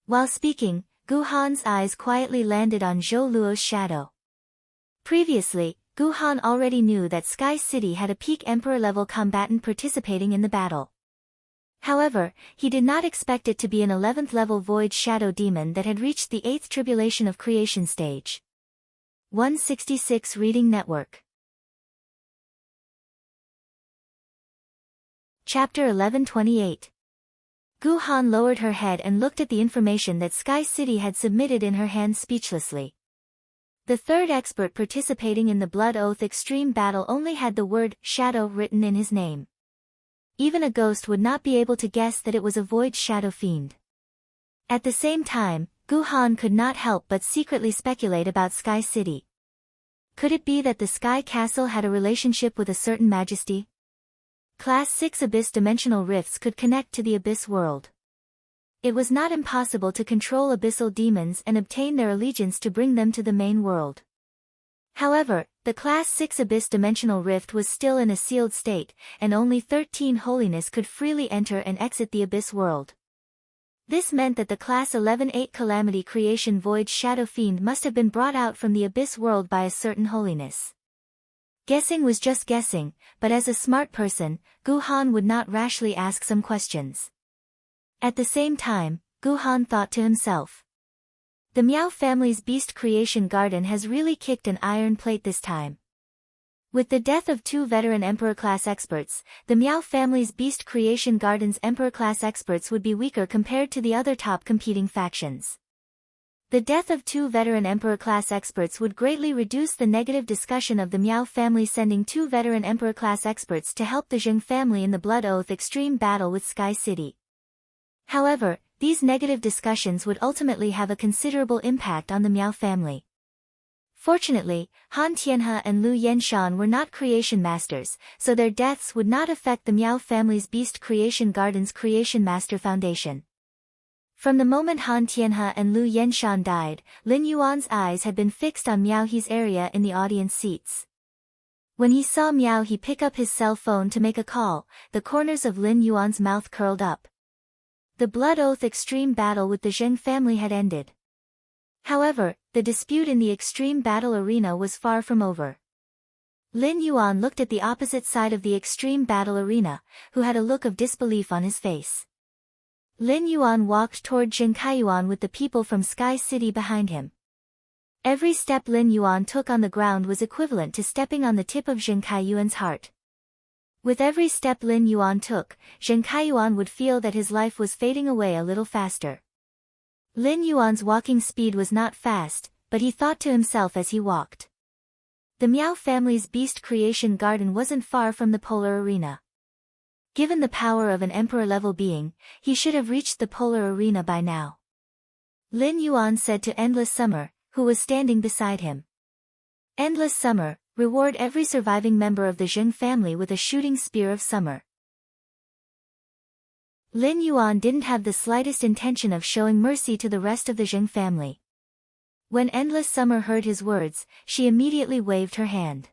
While speaking, Gu Han's eyes quietly landed on Zhou Luo's shadow. Previously, Gu Han already knew that Sky City had a peak Emperor-level combatant participating in the battle. However, he did not expect it to be an 11th-level Void Shadow Demon that had reached the 8th Tribulation of Creation stage. 166 Reading Network. Chapter 1128. Gu Han lowered her head and looked at the information that Sky City had submitted in her hand speechlessly. The third expert participating in the Blood Oath Extreme battle only had the word shadow written in his name. Even a ghost would not be able to guess that it was a void shadow fiend. At the same time, Gu Han could not help but secretly speculate about Sky City. Could it be that the Sky Castle had a relationship with a certain majesty? Class 6 Abyss dimensional rifts could connect to the Abyss world. It was not impossible to control abyssal demons and obtain their allegiance to bring them to the main world. However, the Class 6 Abyss dimensional rift was still in a sealed state, and only 13 holiness could freely enter and exit the Abyss world. This meant that the Class 11-8 Calamity Creation Void Shadow Fiend must have been brought out from the Abyss world by a certain holiness. Guessing was just guessing, but as a smart person, Gu Han would not rashly ask some questions. At the same time, Gu Han thought to himself, the Miao family's beast creation garden has really kicked an iron plate this time. With the death of 2 veteran Emperor-class experts, the Miao family's beast creation garden's Emperor-class experts would be weaker compared to the other top competing factions. The death of 2 veteran Emperor-class experts would greatly reduce the negative discussion of the Miao family sending 2 veteran Emperor-class experts to help the Zheng family in the Blood Oath Extreme battle with Sky City. However, these negative discussions would ultimately have a considerable impact on the Miao family. Fortunately, Han Tianhe and Lu Yenshan were not creation masters, so their deaths would not affect the Miao family's Beast Creation Garden's Creation Master Foundation. From the moment Han Tianhe and Lu Yenshan died, Lin Yuan's eyes had been fixed on Miao He's area in the audience seats. When he saw Miao He pick up his cell phone to make a call, the corners of Lin Yuan's mouth curled up. The Blood Oath Extreme battle with the Zheng family had ended. However, the dispute in the extreme battle arena was far from over. Lin Yuan looked at the opposite side of the extreme battle arena, who had a look of disbelief on his face. Lin Yuan walked toward Jin Kaiyuan with the people from Sky City behind him. Every step Lin Yuan took on the ground was equivalent to stepping on the tip of Jin Kaiyuan's heart. With every step Lin Yuan took, Jin Kaiyuan would feel that his life was fading away a little faster. Lin Yuan's walking speed was not fast, but he thought to himself as he walked. The Miao family's beast creation garden wasn't far from the polar arena. Given the power of an emperor-level being, he should have reached the polar arena by now. Lin Yuan said to Endless Summer, who was standing beside him. Endless Summer, reward every surviving member of the Zheng family with a shooting spear of summer. Lin Yuan didn't have the slightest intention of showing mercy to the rest of the Zheng family. When Endless Summer heard his words, she immediately waved her hand.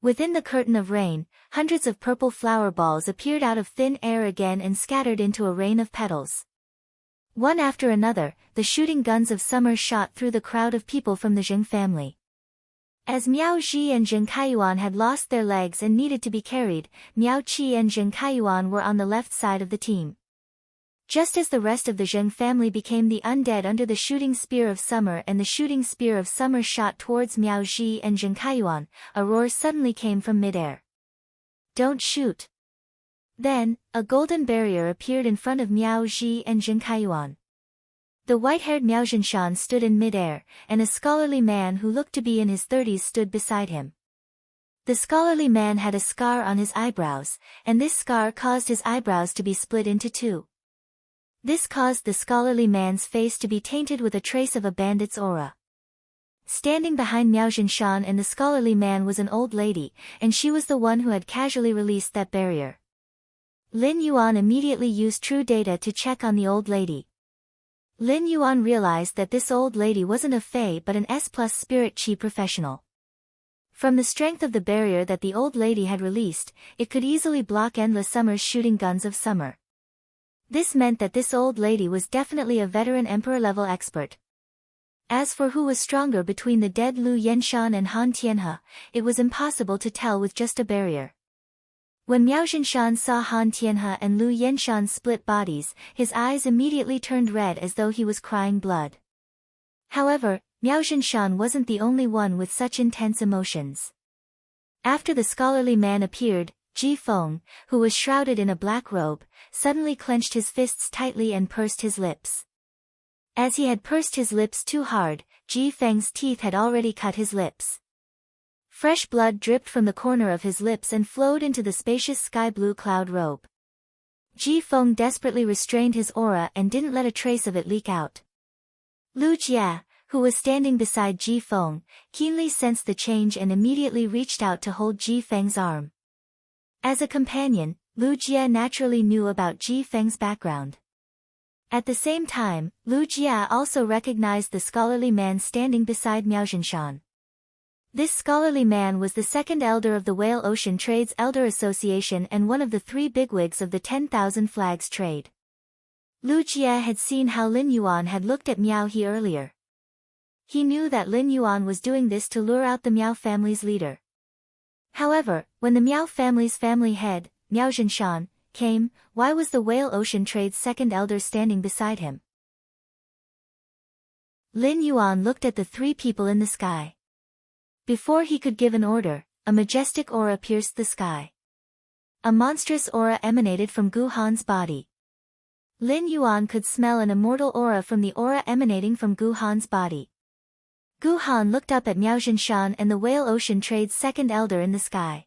Within the curtain of rain, hundreds of purple flower balls appeared out of thin air again and scattered into a rain of petals. One after another, the shooting guns of summer shot through the crowd of people from the Zheng family. As Miao Ji and Jin Kaiyuan had lost their legs and needed to be carried, Miao Qi and Jin Kaiyuan were on the left side of the team. Just as the rest of the Zheng family became the undead under the shooting spear of summer and the shooting spear of summer shot towards Miao Ji and Jin Kaiyuan, a roar suddenly came from midair. Don't shoot. Then, a golden barrier appeared in front of Miao Ji and Jin Kaiyuan. The white-haired Miao Zhinshan stood in midair, and a scholarly man who looked to be in his 30s stood beside him. The scholarly man had a scar on his eyebrows, and this scar caused his eyebrows to be split into 2. This caused the scholarly man's face to be tainted with a trace of a bandit's aura. Standing behind Miao Zhinshan and the scholarly man was an old lady, and she was the one who had casually released that barrier. Lin Yuan immediately used true data to check on the old lady. Lin Yuan realized that this old lady wasn't a fae but an S+ spirit chi professional. From the strength of the barrier that the old lady had released, it could easily block Endless Summer's shooting guns of summer. This meant that this old lady was definitely a veteran emperor-level expert. As for who was stronger between the dead Lu Yenshan and Han Tianhe, it was impossible to tell with just a barrier. When Miao Zhinshan saw Han Tianhe and Lu Yenshan's split bodies, his eyes immediately turned red as though he was crying blood. However, Miao Zhinshan wasn't the only one with such intense emotions. After the scholarly man appeared, Ji Feng, who was shrouded in a black robe, suddenly clenched his fists tightly and pursed his lips. As he had pursed his lips too hard, Ji Feng's teeth had already cut his lips. Fresh blood dripped from the corner of his lips and flowed into the spacious sky-blue cloud robe. Ji Feng desperately restrained his aura and didn't let a trace of it leak out. Lu Jia, who was standing beside Ji Feng, keenly sensed the change and immediately reached out to hold Ji Feng's arm. As a companion, Lu Jia naturally knew about Ji Feng's background. At the same time, Lu Jia also recognized the scholarly man standing beside Miao Zhinshan. This scholarly man was the second elder of the Whale Ocean Trade's Elder Association and one of the 3 bigwigs of the 10,000 Flags trade. Lu Jia had seen how Lin Yuan had looked at Miao He earlier. He knew that Lin Yuan was doing this to lure out the Miao family's leader. However, when the Miao family's family head, Miao Zhinshan, came, why was the Whale Ocean Trade's second elder standing beside him? Lin Yuan looked at the 3 people in the sky. Before he could give an order, a majestic aura pierced the sky. A monstrous aura emanated from Gu Han's body. Lin Yuan could smell an immortal aura from the aura emanating from Gu Han's body. Gu Han looked up at Miao Zhinshan and the Whale Ocean Trade's second elder in the sky.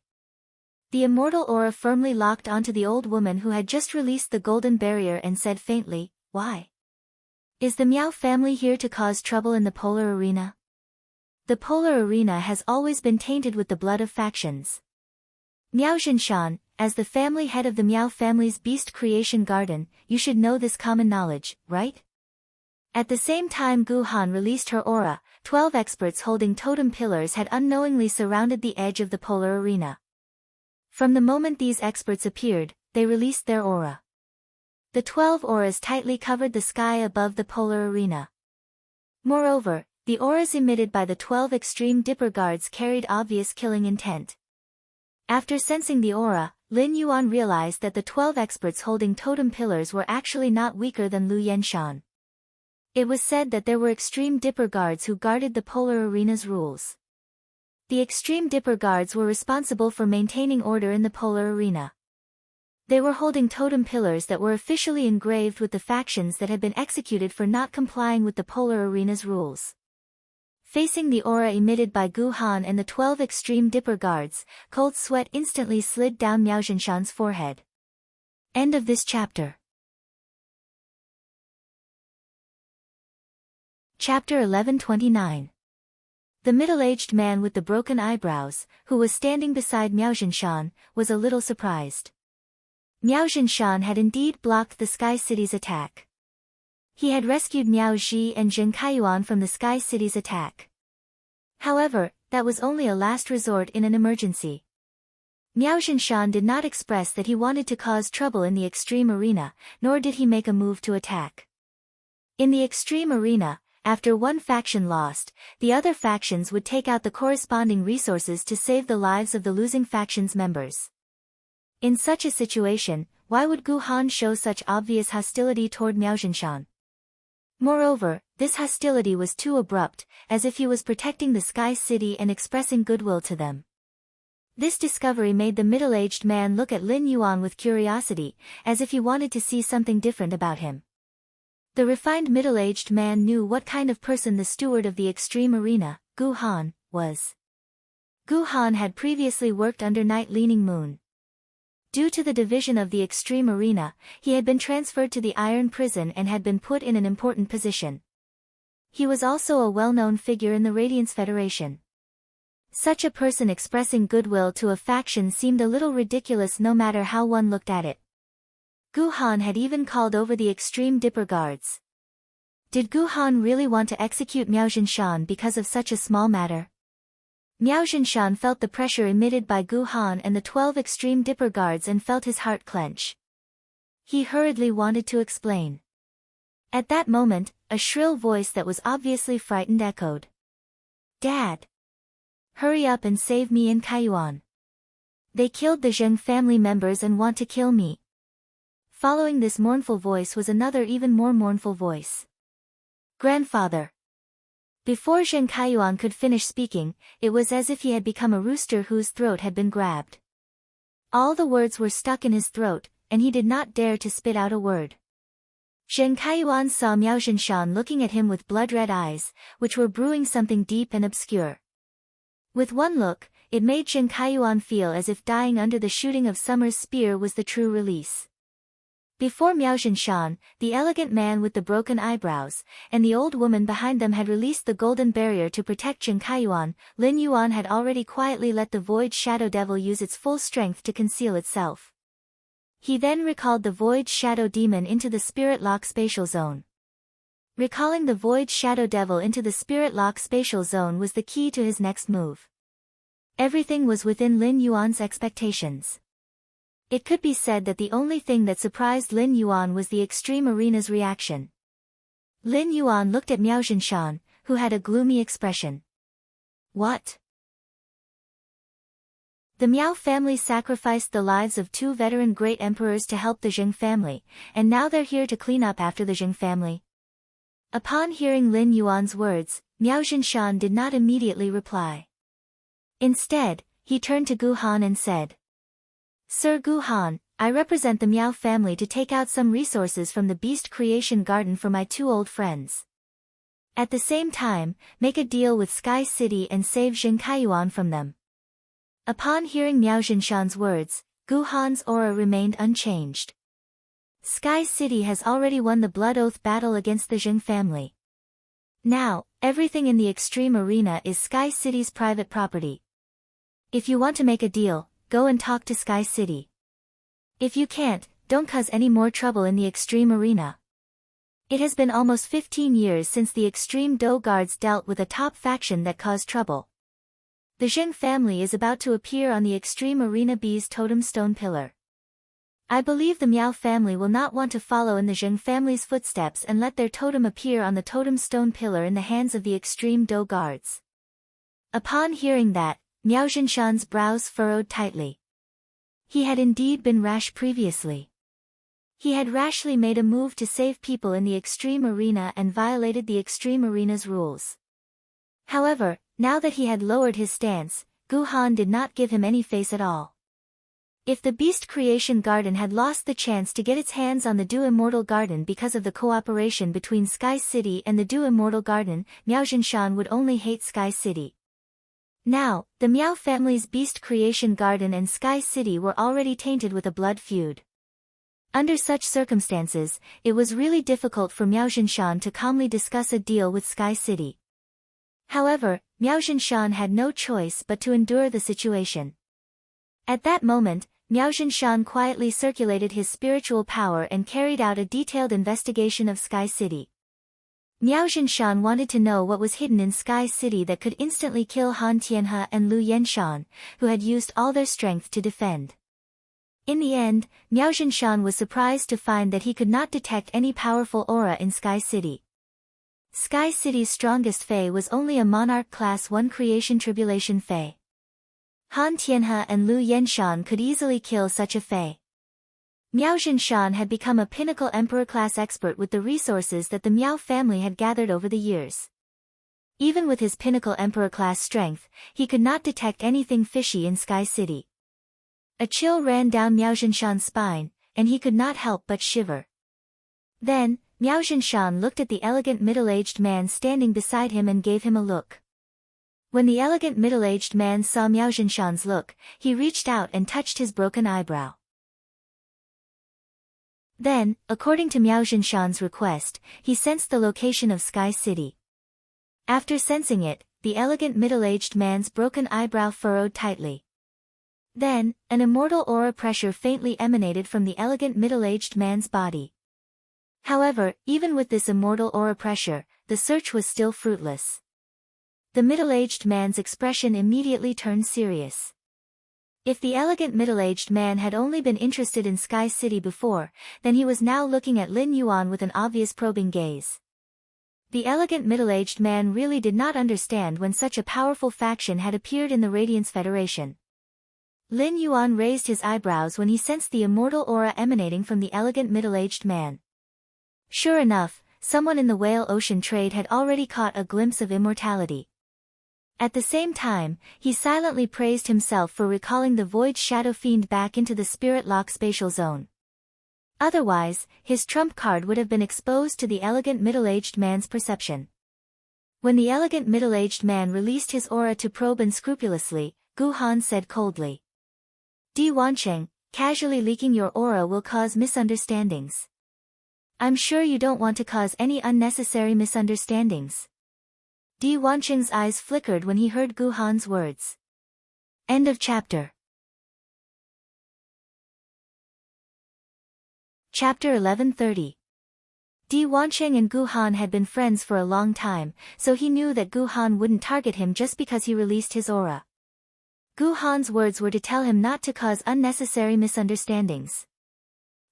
The immortal aura firmly locked onto the old woman who had just released the golden barrier and said faintly, "Why? Is the Miao family here to cause trouble in the polar arena?" The polar arena has always been tainted with the blood of factions. Miao Zhinshan, as the family head of the Miao family's beast creation garden, you should know this common knowledge, right? At the same time Gu Han released her aura, 12 experts holding totem pillars had unknowingly surrounded the edge of the polar arena. From the moment these experts appeared, they released their aura. The 12 auras tightly covered the sky above the polar arena. Moreover, the auras emitted by the 12 extreme dipper guards carried obvious killing intent. After sensing the aura, Lin Yuan realized that the 12 experts holding totem pillars were actually not weaker than Lu Yenshan. It was said that there were extreme dipper guards who guarded the polar arena's rules. The extreme dipper guards were responsible for maintaining order in the polar arena. They were holding totem pillars that were officially engraved with the factions that had been executed for not complying with the polar arena's rules. Facing the aura emitted by Gu Han and the 12 extreme dipper guards, cold sweat instantly slid down Miao Zhinshan's forehead. End of this chapter. Chapter 1129. The middle-aged man with the broken eyebrows, who was standing beside Miao Zhinshan, was a little surprised. Miao Zhinshan had indeed blocked the Sky City's attack. He had rescued Miao Ji and Zheng Kaiyuan from the Sky City's attack. However, that was only a last resort in an emergency. Miao Zhinshan did not express that he wanted to cause trouble in the extreme arena, nor did he make a move to attack. In the extreme arena, after one faction lost, the other factions would take out the corresponding resources to save the lives of the losing faction's members. In such a situation, why would Gu Han show such obvious hostility toward Miao Zhinshan? Moreover, this hostility was too abrupt, as if he was protecting the Sky City and expressing goodwill to them. This discovery made the middle-aged man look at Lin Yuan with curiosity, as if he wanted to see something different about him. The refined middle-aged man knew what kind of person the steward of the extreme arena, Gu Han, was. Gu Han had previously worked under Night Leaning Moon. Due to the division of the extreme arena, he had been transferred to the Iron Prison and had been put in an important position. He was also a well-known figure in the Radiance Federation. Such a person expressing goodwill to a faction seemed a little ridiculous no matter how one looked at it. Gu Han had even called over the extreme dipper guards. Did Gu Han really want to execute Miao Zhinshan because of such a small matter? Miao Zhinshan felt the pressure emitted by Gu Han and the 12 extreme dipper guards and felt his heart clench. He hurriedly wanted to explain. At that moment, a shrill voice that was obviously frightened echoed. "Dad! Hurry up and save me and Kaiyuan. They killed the Zheng family members and want to kill me." Following this mournful voice was another even more mournful voice. "Grandfather." Before Zheng Kaiyuan could finish speaking, it was as if he had become a rooster whose throat had been grabbed. All the words were stuck in his throat, and he did not dare to spit out a word. Zheng Kaiyuan saw Miao Zhinshan looking at him with blood-red eyes, which were brewing something deep and obscure. With one look, it made Zheng Kaiyuan feel as if dying under the shooting of Summer's spear was the true release. Before Miao Zhinshan, the elegant man with the broken eyebrows, and the old woman behind them had released the golden barrier to protect Zheng Kaiyuan, Lin Yuan had already quietly let the Void Shadow Devil use its full strength to conceal itself. He then recalled the Void Shadow Demon into the Spirit Lock Spatial Zone. Recalling the Void Shadow Devil into the Spirit Lock Spatial Zone was the key to his next move. Everything was within Lin Yuan's expectations. It could be said that the only thing that surprised Lin Yuan was the Extreme Arena's reaction. Lin Yuan looked at Miao Zhinshan, who had a gloomy expression. What? The Miao family sacrificed the lives of 2 veteran great emperors to help the Zheng family, and now they're here to clean up after the Zheng family. Upon hearing Lin Yuan's words, Miao Zhinshan did not immediately reply. Instead, he turned to Gu Han and said, Sir Gu Han, I represent the Miao family to take out some resources from the Beast Creation Garden for my 2 old friends. At the same time, make a deal with Sky City and save Zheng Kaiyuan from them. Upon hearing Miao Zhinshan's words, Gu Han's aura remained unchanged. Sky City has already won the Blood Oath battle against the Zheng family. Now, everything in the Extreme Arena is Sky City's private property. If you want to make a deal, go and talk to Sky City. If you can't, don't cause any more trouble in the Extreme Arena. It has been almost 15 years since the Extreme Do guards dealt with a top faction that caused trouble. The Zheng family is about to appear on the Extreme Arena B's totem stone pillar. I believe the Miao family will not want to follow in the Zheng family's footsteps and let their totem appear on the totem stone pillar in the hands of the Extreme Do guards. Upon hearing that, Miao Zhinshan's brows furrowed tightly. He had indeed been rash previously. He had rashly made a move to save people in the Extreme Arena and violated the Extreme Arena's rules. However, now that he had lowered his stance, Gu Han did not give him any face at all. If the Beast Creation Garden had lost the chance to get its hands on the Do Immortal Garden because of the cooperation between Sky City and the Do Immortal Garden, Miao Zhinshan would only hate Sky City. Now, the Miao family's Beast Creation Garden and Sky City were already tainted with a blood feud. Under such circumstances, it was really difficult for Miao Zhinshan to calmly discuss a deal with Sky City. However, Miao Zhinshan had no choice but to endure the situation. At that moment, Miao Zhinshan quietly circulated his spiritual power and carried out a detailed investigation of Sky City. Miao Zhinshan wanted to know what was hidden in Sky City that could instantly kill Han Tianhe and Lu Yenshan, who had used all their strength to defend. In the end, Miao Zhinshan was surprised to find that he could not detect any powerful aura in Sky City. Sky City's strongest Fae was only a Monarch Class 1 Creation Tribulation Fae. Han Tianhe and Lu Yenshan could easily kill such a Fae. Miao Zhinshan had become a pinnacle Emperor-class expert with the resources that the Miao family had gathered over the years. Even with his pinnacle Emperor-class strength, he could not detect anything fishy in Sky City. A chill ran down Miao Zhinshan's spine, and he could not help but shiver. Then, Miao Zhinshan looked at the elegant middle-aged man standing beside him and gave him a look. When the elegant middle-aged man saw Miao Zhinshan's look, he reached out and touched his broken eyebrow. Then, according to Miao Zhinshan's request, he sensed the location of Sky City. After sensing it, the elegant middle-aged man's broken eyebrow furrowed tightly. Then, an immortal aura pressure faintly emanated from the elegant middle-aged man's body. However, even with this immortal aura pressure, the search was still fruitless. The middle-aged man's expression immediately turned serious. If the elegant middle-aged man had only been interested in Sky City before, then he was now looking at Lin Yuan with an obvious probing gaze. The elegant middle-aged man really did not understand when such a powerful faction had appeared in the Radiance Federation. Lin Yuan raised his eyebrows when he sensed the immortal aura emanating from the elegant middle-aged man. Sure enough, someone in the Whale Ocean trade had already caught a glimpse of immortality. At the same time, he silently praised himself for recalling the Void Shadow Fiend back into the Spirit Lock Spatial Zone. Otherwise, his trump card would have been exposed to the elegant middle-aged man's perception. When the elegant middle-aged man released his aura to probe unscrupulously, Gu Han said coldly. Di Wancheng, casually leaking your aura will cause misunderstandings. I'm sure you don't want to cause any unnecessary misunderstandings. Di Wancheng's eyes flickered when he heard Gu Han's words. End of chapter. Chapter 1130. Di Wancheng and Gu Han had been friends for a long time, so he knew that Gu Han wouldn't target him just because he released his aura. Gu Han's words were to tell him not to cause unnecessary misunderstandings.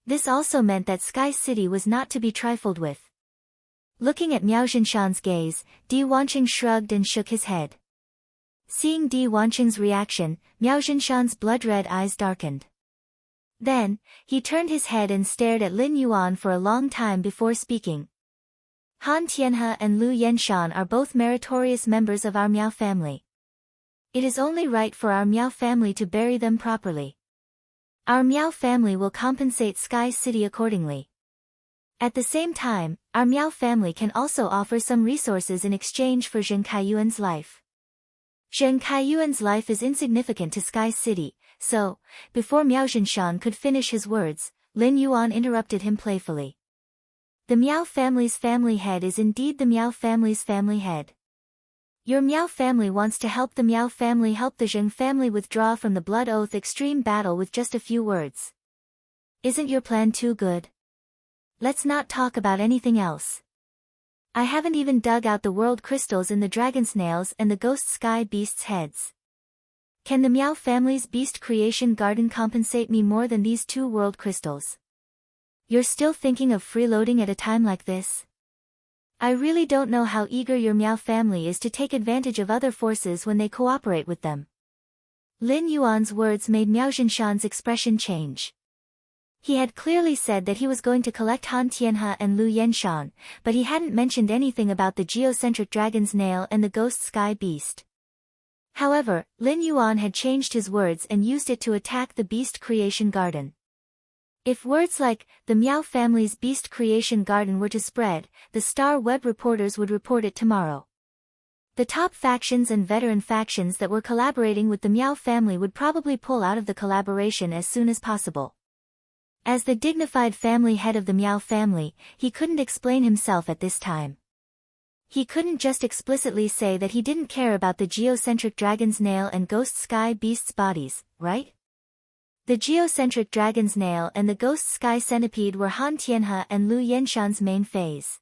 This also meant that Sky City was not to be trifled with. Looking at Miao Zhinshan's gaze, Di Wancheng shrugged and shook his head. Seeing Di Wancheng's reaction, Miao Zhinshan's blood-red eyes darkened. Then, he turned his head and stared at Lin Yuan for a long time before speaking. Han Tianhe and Lu Yenshan are both meritorious members of our Miao family. It is only right for our Miao family to bury them properly. Our Miao family will compensate Sky City accordingly. At the same time, our Miao family can also offer some resources in exchange for Zheng Kaiyuan's life. Zheng Kaiyuan's life is insignificant to Sky City, so, before Miao Zhinshan could finish his words, Lin Yuan interrupted him playfully. The Miao family's family head is indeed the Miao family's family head. Your Miao family wants to help the Miao family help the Zheng family withdraw from the Blood Oath extreme battle with just a few words. Isn't your plan too good? Let's not talk about anything else. I haven't even dug out the world crystals in the dragon snails and the ghost sky beasts' heads. Can the Miao family's beast creation garden compensate me more than these 2 world crystals? You're still thinking of freeloading at a time like this? I really don't know how eager your Miao family is to take advantage of other forces when they cooperate with them. Lin Yuan's words made Miao Zhinshan's expression change. He had clearly said that he was going to collect Han Tianhe and Lu Yenshan, but he hadn't mentioned anything about the geocentric dragon's nail and the ghost sky beast. However, Lin Yuan had changed his words and used it to attack the beast creation garden. If words like, the Miao family's beast creation garden were to spread, the Star Web reporters would report it tomorrow. The top factions and veteran factions that were collaborating with the Miao family would probably pull out of the collaboration as soon as possible. As the dignified family head of the Miao family, he couldn't explain himself at this time. He couldn't just explicitly say that he didn't care about the geocentric dragon's nail and ghost sky beast's bodies, right? The geocentric dragon's nail and the ghost sky centipede were Han Tianhe and Lu Yenshan's main phase.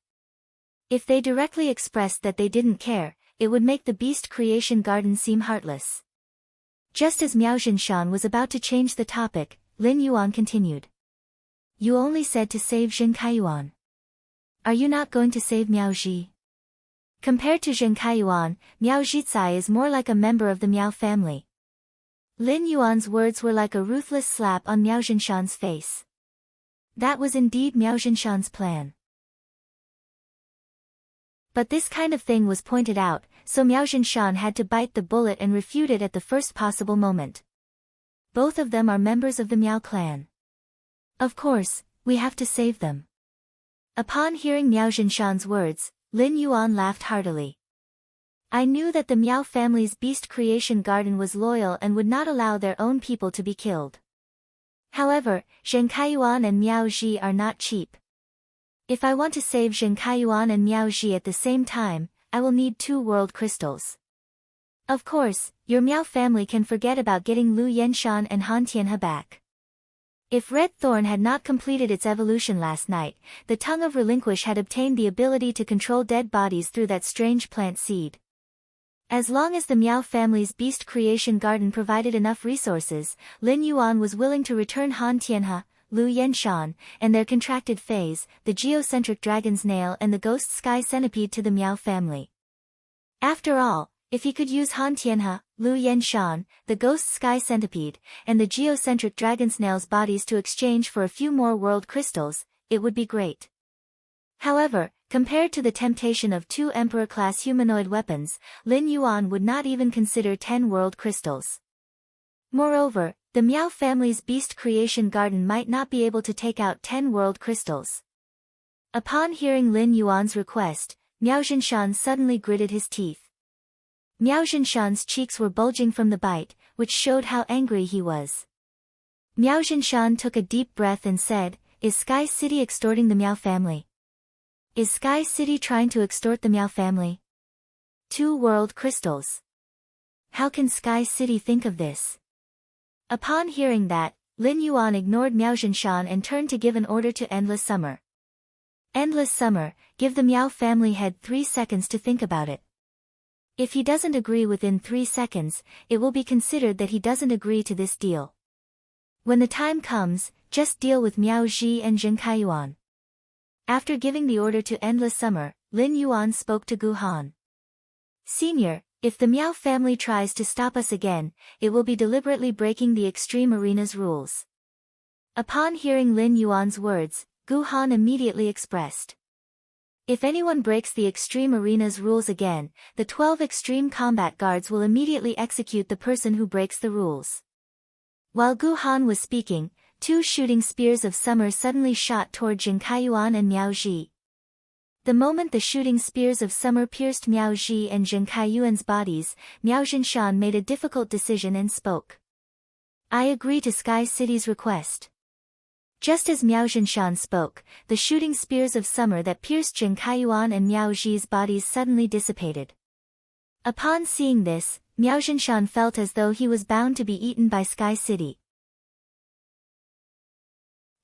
If they directly expressed that they didn't care, it would make the beast creation garden seem heartless. Just as Miao Zhinshan was about to change the topic, Lin Yuan continued. You only said to save Zheng Kaiyuan. Are you not going to save Miao Zhi? Compared to Zheng Kaiyuan, Miao Zhicai is more like a member of the Miao family. Lin Yuan's words were like a ruthless slap on Miao Zhinshan's face. That was indeed Miao Zhinshan's plan. But this kind of thing was pointed out, so Miao Zhinshan had to bite the bullet and refute it at the first possible moment. Both of them are members of the Miao clan. Of course, we have to save them. Upon hearing Miao Zhinshan's words, Lin Yuan laughed heartily. I knew that the Miao family's beast creation garden was loyal and would not allow their own people to be killed. However, Zheng Kaiyuan and Miao Zhi are not cheap. If I want to save Zheng Kaiyuan and Miao Zhi at the same time, I will need 2 world crystals. Of course, your Miao family can forget about getting Lu Yenshan and Han Tianhe back. If Red Thorn had not completed its evolution last night, the Tongue of Relinquish had obtained the ability to control dead bodies through that strange plant seed. As long as the Miao family's beast creation garden provided enough resources, Lin Yuan was willing to return Han Tianhe, Lu Yenshan, and their contracted phase, the geocentric dragon's nail and the ghost sky centipede to the Miao family. After all, if he could use Han Tianhe, Lu Yenshan, the ghost sky centipede, and the geocentric dragon snail's bodies to exchange for a few more world crystals, it would be great. However, compared to the temptation of 2 Emperor-class humanoid weapons, Lin Yuan would not even consider 10 world crystals. Moreover, The Miao family's beast creation garden might not be able to take out 10 world crystals. Upon hearing Lin Yuan's request, Miao Zhinshan suddenly gritted his teeth. Miao Zhinshan's cheeks were bulging from the bite, which showed how angry he was. Miao Zhinshan took a deep breath and said, "Is Sky City extorting the Miao family? Is Sky City trying to extort the Miao family? 2 world crystals. How can Sky City think of this?" Upon hearing that, Lin Yuan ignored Miao Zhinshan and turned to give an order to Endless Summer. "Endless Summer, give the Miao family head 3 seconds to think about it. If he doesn't agree within 3 seconds, it will be considered that he doesn't agree to this deal. When the time comes, just deal with Miao Ji and Jin Kaiyuan." After giving the order to Endless Summer, Lin Yuan spoke to Gu Han. "Senior, if the Miao family tries to stop us again, it will be deliberately breaking the Extreme Arena's rules." Upon hearing Lin Yuan's words, Gu Han immediately expressed, "If anyone breaks the Extreme Arena's rules again, the 12 Extreme Combat Guards will immediately execute the person who breaks the rules." While Gu Han was speaking, 2 shooting spears of summer suddenly shot toward Jin Kaiyuan and Miao Ji. The moment the shooting spears of summer pierced Miao Ji and Jin Kaiyuan's bodies, Miao Zhinshan made a difficult decision and spoke. "I agree to Sky City's request." Just as Miao Zhinshan spoke, the shooting spears of summer that pierced Jin Kaiyuan and Miao Ji's bodies suddenly dissipated. Upon seeing this, Miao Zhinshan felt as though he was bound to be eaten by Sky City.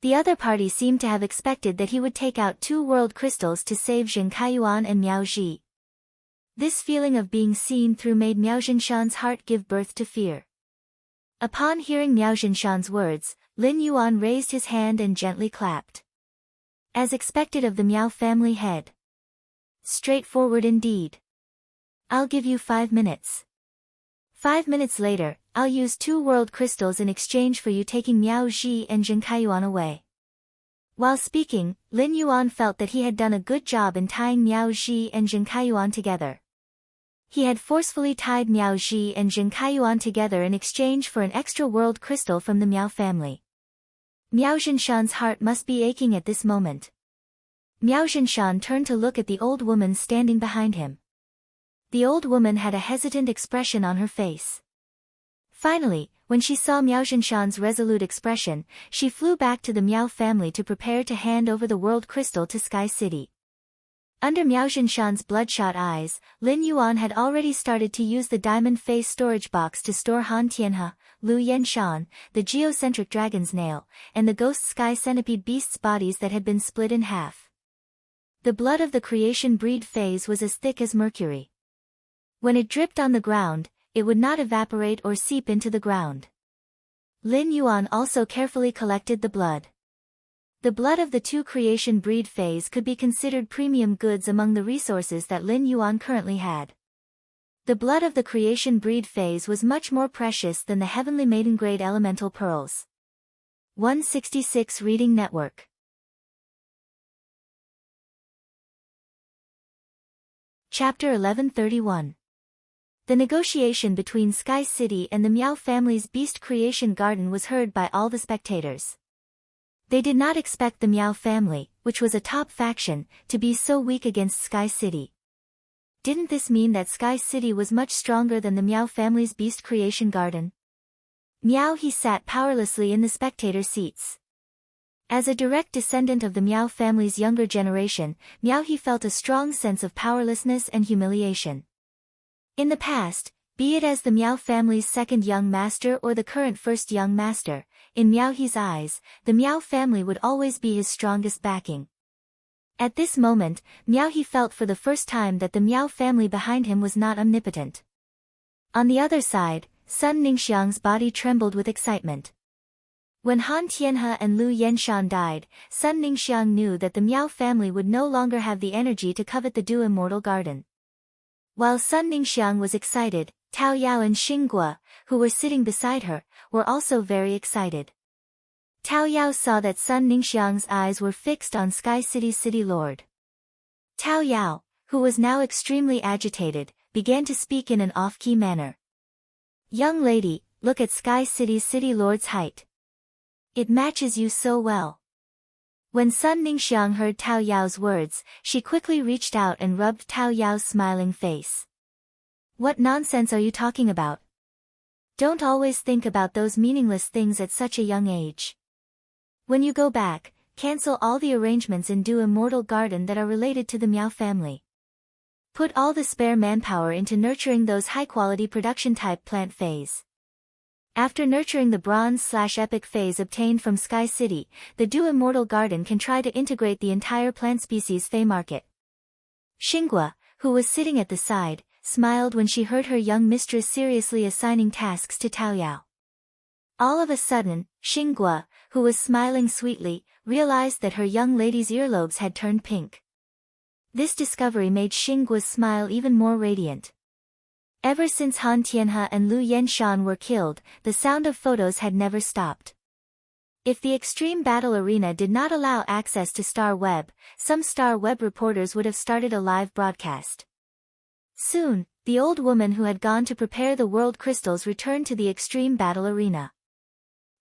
The other party seemed to have expected that he would take out 2 world crystals to save Jin Kaiyuan and Miao Ji. This feeling of being seen through made Miao Zhinshan's heart give birth to fear. Upon hearing Miao Zhinshan's words, Lin Yuan raised his hand and gently clapped. As expected of the Miao family head. Straightforward indeed. "I'll give you 5 minutes. 5 minutes later, I'll use 2 world crystals in exchange for you taking Miao Ji and Jin Kaiyuan away." While speaking, Lin Yuan felt that he had done a good job in tying Miao Ji and Jin Kaiyuan together. He had forcefully tied Miao Ji and Jin Kaiyuan together in exchange for an extra world crystal from the Miao family. Miao Zhinshan's heart must be aching at this moment. Miao Zhinshan turned to look at the old woman standing behind him. The old woman had a hesitant expression on her face. Finally, when she saw Miao Zhinshan's resolute expression, she flew back to the Miao family to prepare to hand over the world crystal to Sky City. Under Miao Zhinshan's bloodshot eyes, Lin Yuan had already started to use the diamond face storage box to store Han Tianhe, Lu Yenshan, the geocentric dragon's nail, and the ghost sky centipede beasts' bodies that had been split in half. The blood of the creation breed phase was as thick as mercury. When it dripped on the ground, it would not evaporate or seep into the ground. Lin Yuan also carefully collected the blood. The blood of the 2 creation breed phase could be considered premium goods among the resources that Lin Yuan currently had. The blood of the creation breed phase was much more precious than the heavenly maiden grade elemental pearls. 166 Reading Network. Chapter 1131. The negotiation between Sky City and the Miao family's beast creation garden was heard by all the spectators. They did not expect the Miao family, which was a top faction, to be so weak against Sky City. Didn't this mean that Sky City was much stronger than the Miao family's beast creation garden? Miao He sat powerlessly in the spectator seats. As a direct descendant of the Miao family's younger generation, Miao He felt a strong sense of powerlessness and humiliation. In the past, be it as the Miao family's second young master or the current first young master, in Miao He's eyes, the Miao family would always be his strongest backing. At this moment, Miao He felt for the first time that the Miao family behind him was not omnipotent. On the other side, Sun Ningxiang's body trembled with excitement. When Han Tianhe and Lu Yenshan died, Sun Ningxiang knew that the Miao family would no longer have the energy to covet the Du Immortal Garden. While Sun Ningxiang was excited, Tao Yao and Xingguo, who were sitting beside her, were also very excited. Tao Yao saw that Sun Ningxiang's eyes were fixed on Sky City's city lord. Tao Yao, who was now extremely agitated, began to speak in an off-key manner. "Young lady, look at Sky City's City Lord's height. It matches you so well. When Sun Ningxiang heard Tao Yao's words, she quickly reached out and rubbed Tao Yao's smiling face. What nonsense are you talking about? Don't always think about those meaningless things at such a young age. When you go back, cancel all the arrangements in Du Immortal Garden that are related to the Miao family. Put all the spare manpower into nurturing those high-quality production-type plant phase. After nurturing the bronze/epic phase obtained from Sky City, the Du Immortal Garden can try to integrate the entire plant species Fey market. Xinghua, who was sitting at the side, smiled when she heard her young mistress seriously assigning tasks to Tao Yao. All of a sudden, Xinghua, who was smiling sweetly, realized that her young lady's earlobes had turned pink. This discovery made Xinggua's smile even more radiant. Ever since Han Tianhe and Lu Yenshan were killed, the sound of photos had never stopped. If the Extreme Battle Arena did not allow access to Star Web, some Star Web reporters would have started a live broadcast. Soon, the old woman who had gone to prepare the world crystals returned to the Extreme Battle Arena.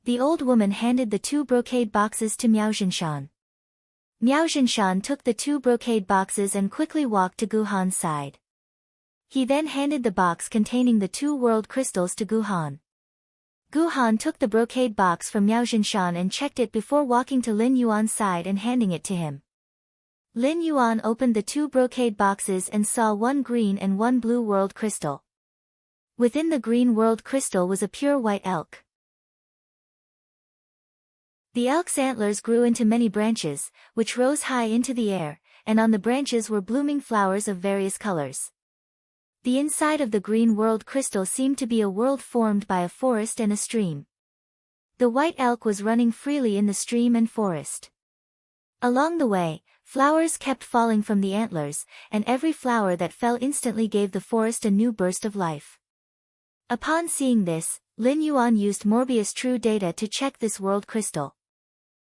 The old woman handed the 2 brocade boxes to Miao Zhinshan. Miao Zhinshan took the 2 brocade boxes and quickly walked to Guhan's side. He then handed the box containing the 2 world crystals to Guhan. Guhan took the brocade box from Miao Zhinshan and checked it before walking to Lin Yuan's side and handing it to him. Lin Yuan opened the 2 brocade boxes and saw 1 green and 1 blue world crystal. Within the green world crystal was a pure white elk. The elk's antlers grew into many branches, which rose high into the air, and on the branches were blooming flowers of various colors. The inside of the green world crystal seemed to be a world formed by a forest and a stream. The white elk was running freely in the stream and forest. Along the way, flowers kept falling from the antlers, and every flower that fell instantly gave the forest a new burst of life. Upon seeing this, Lin Yuan used Morbius True Data to check this world crystal.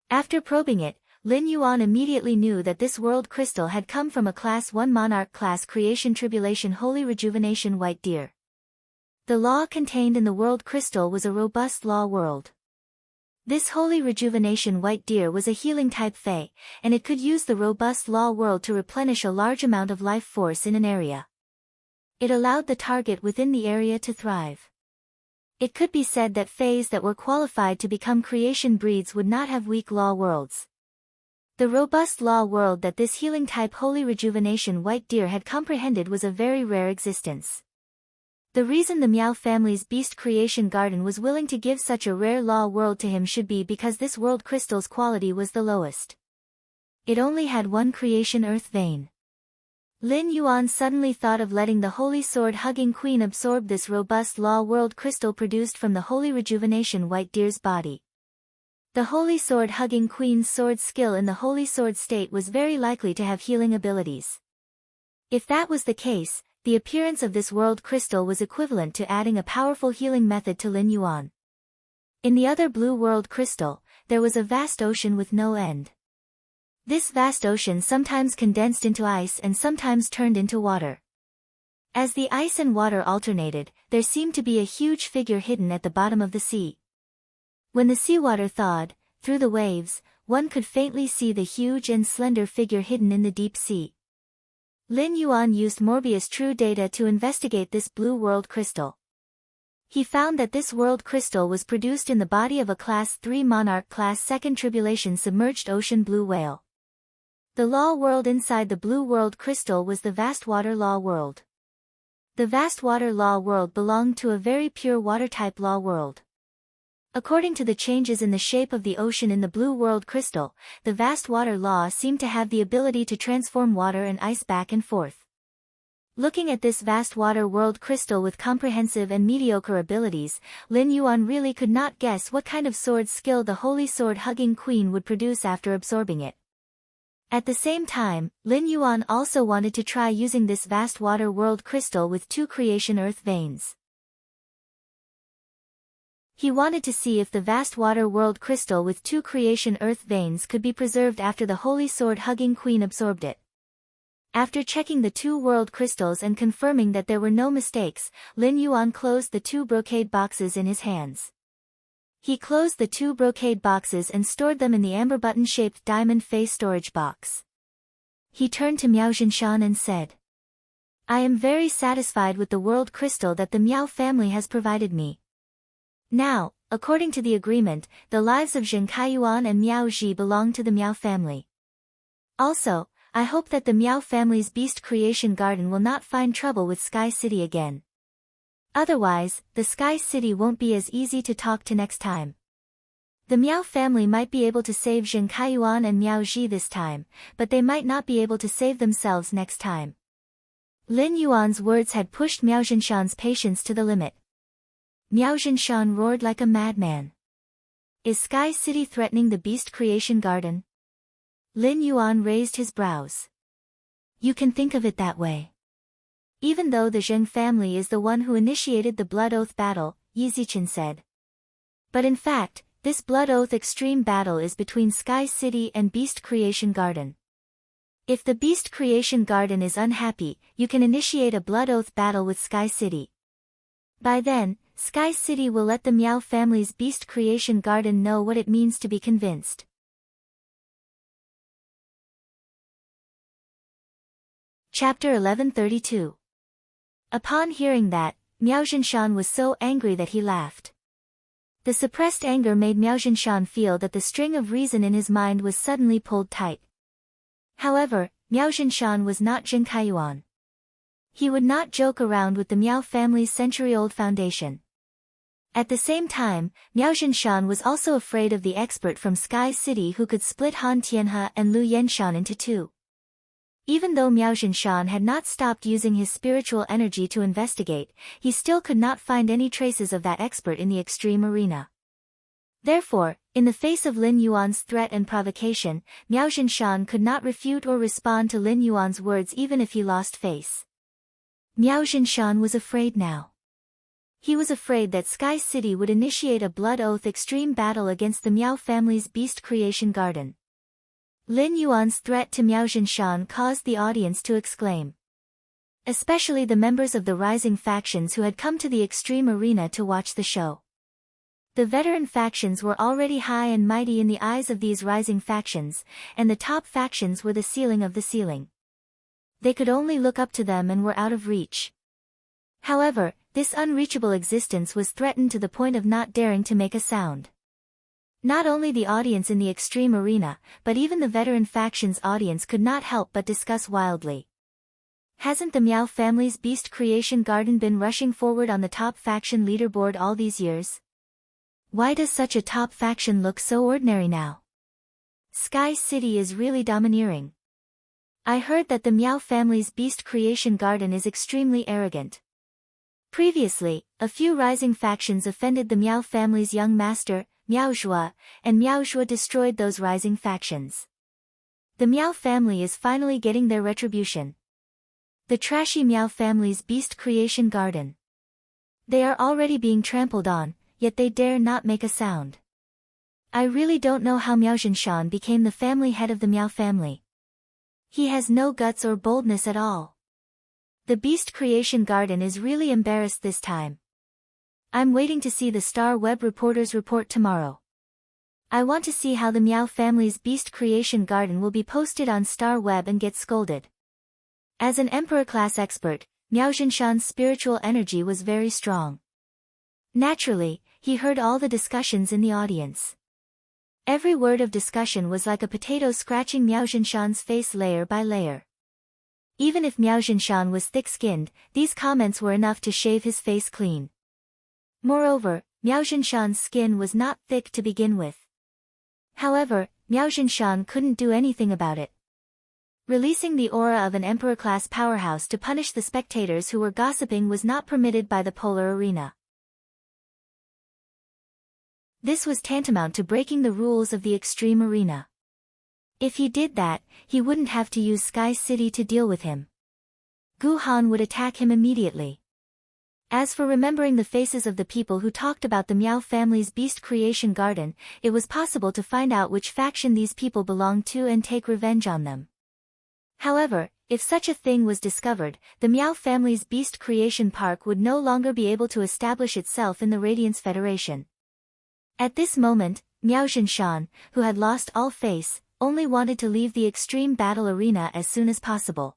After probing it, Lin Yuan immediately knew that this world crystal had come from a Class 1 Monarch Class Creation Tribulation Holy Rejuvenation White Deer. The law contained in the world crystal was a robust law world. This Holy Rejuvenation White Deer was a healing type Fey, and it could use the robust law world to replenish a large amount of life force in an area. It allowed the target within the area to thrive. It could be said that Fays that were qualified to become creation breeds would not have weak law worlds. The robust law world that this healing type Holy Rejuvenation White Deer had comprehended was a very rare existence. The reason the Miao family's beast creation garden was willing to give such a rare law world to him should be because this world crystal's quality was the lowest. It only had 1 creation earth vein. Lin Yuan suddenly thought of letting the Holy Sword-hugging Queen absorb this robust law world crystal produced from the Holy Rejuvenation White Deer's body. The Holy Sword-hugging Queen's sword skill in the Holy Sword state was very likely to have healing abilities. If that was the case, the appearance of this world crystal was equivalent to adding a powerful healing method to Lin Yuan. In the other blue world crystal, there was a vast ocean with no end. This vast ocean sometimes condensed into ice and sometimes turned into water. As the ice and water alternated, there seemed to be a huge figure hidden at the bottom of the sea. When the seawater thawed, through the waves, one could faintly see the huge and slender figure hidden in the deep sea. Lin Yuan used Morbius True Data to investigate this blue world crystal. He found that this world crystal was produced in the body of a Class 3 Monarch Class 2nd Tribulation submerged ocean blue whale. The law world inside the blue world crystal was the vast water law world. The vast water law world belonged to a very pure water-type law world. According to the changes in the shape of the ocean in the blue world crystal, the vast water law seemed to have the ability to transform water and ice back and forth. Looking at this vast water world crystal with comprehensive and mediocre abilities, Lin Yuan really could not guess what kind of sword skill the Holy Sword-hugging Queen would produce after absorbing it. At the same time, Lin Yuan also wanted to try using this vast water world crystal with 2 creation earth veins. He wanted to see if the vast water world crystal with 2 creation earth veins could be preserved after the Holy Sword-hugging Queen absorbed it. After checking the 2 world crystals and confirming that there were no mistakes, Lin Yuan closed the 2 brocade boxes in his hands. He closed the 2 brocade boxes and stored them in the amber button-shaped diamond face storage box. He turned to Miao Zhinshan and said, I am very satisfied with the world crystal that the Miao family has provided me. Now, according to the agreement, the lives of Zheng Kaiyuan and Miao Zhi belong to the Miao family. Also, I hope that the Miao family's beast creation garden will not find trouble with Sky City again. Otherwise, the Sky City won't be as easy to talk to next time. The Miao family might be able to save Zheng Kaiyuan and Miao Zhi this time, but they might not be able to save themselves next time. Lin Yuan's words had pushed Miao Zhinshan's patience to the limit. Miao Zhinshan roared like a madman. Is Sky City threatening the beast creation garden? Lin Yuan raised his brows. You can think of it that way. Even though the Zheng family is the one who initiated the Blood Oath battle, Yi Zichen said. But in fact, this Blood Oath extreme battle is between Sky City and Beast Creation Garden. If the Beast Creation Garden is unhappy, you can initiate a Blood Oath battle with Sky City. By then, Sky City will let the Miao family's Beast Creation Garden know what it means to be convinced. Chapter 1132. Upon hearing that, Miao Zhinshan was so angry that he laughed. The suppressed anger made Miao Zhinshan feel that the string of reason in his mind was suddenly pulled tight. However, Miao Zhinshan was not Zheng Kaiyuan. He would not joke around with the Miao family's century-old foundation. At the same time, Miao Zhinshan was also afraid of the expert from Sky City who could split Han Tianhe and Lu Yenshan into 2. Even though Miao Zhinshan had not stopped using his spiritual energy to investigate, he still could not find any traces of that expert in the extreme arena. Therefore, in the face of Lin Yuan's threat and provocation, Miao Zhinshan could not refute or respond to Lin Yuan's words even if he lost face. Miao Zhinshan was afraid now. He was afraid that Sky City would initiate a Blood Oath extreme battle against the Miao family's Beast Creation Garden. Lin Yuan's threat to Miao Zhinshan caused the audience to exclaim. Especially the members of the rising factions who had come to the extreme arena to watch the show. The veteran factions were already high and mighty in the eyes of these rising factions, and the top factions were the ceiling of the ceiling. They could only look up to them and were out of reach. However, this unreachable existence was threatened to the point of not daring to make a sound. Not only the audience in the extreme arena, but even the veteran faction's audience could not help but discuss wildly. Hasn't the Miao family's Beast Creation Garden been rushing forward on the top faction leaderboard all these years? Why does such a top faction look so ordinary now? Sky City is really domineering. I heard that the Miao family's Beast Creation Garden is extremely arrogant. Previously, a few rising factions offended the Miao family's young master, Miao Zhuo, and Miao Zhuo destroyed those rising factions. The Miao family is finally getting their retribution. The trashy Miao family's Beast Creation Garden. They are already being trampled on, yet they dare not make a sound. I really don't know how Miao Zhinshan became the family head of the Miao family. He has no guts or boldness at all. The Beast Creation Garden is really embarrassed this time. I'm waiting to see the Star Web reporter's report tomorrow. I want to see how the Miao family's Beast Creation Garden will be posted on Star Web and get scolded. As an Emperor-class expert, Miao Zhinshan's spiritual energy was very strong. Naturally, he heard all the discussions in the audience. Every word of discussion was like a potato scratching Miao Zhinshan's face layer by layer. Even if Miao Zhinshan was thick-skinned, these comments were enough to shave his face clean. Moreover, Miao Zhinshan's skin was not thick to begin with. However, Miao Zhinshan couldn't do anything about it. Releasing the aura of an Emperor-class powerhouse to punish the spectators who were gossiping was not permitted by the polar arena. This was tantamount to breaking the rules of the extreme arena. If he did that, he wouldn't have to use Sky City to deal with him. Gu Han would attack him immediately. As for remembering the faces of the people who talked about the Miao family's Beast Creation Garden, it was possible to find out which faction these people belonged to and take revenge on them. However, if such a thing was discovered, the Miao family's beast creation park would no longer be able to establish itself in the Radiance Federation. At this moment, Miao Zhinshan, who had lost all face, only wanted to leave the extreme battle arena as soon as possible.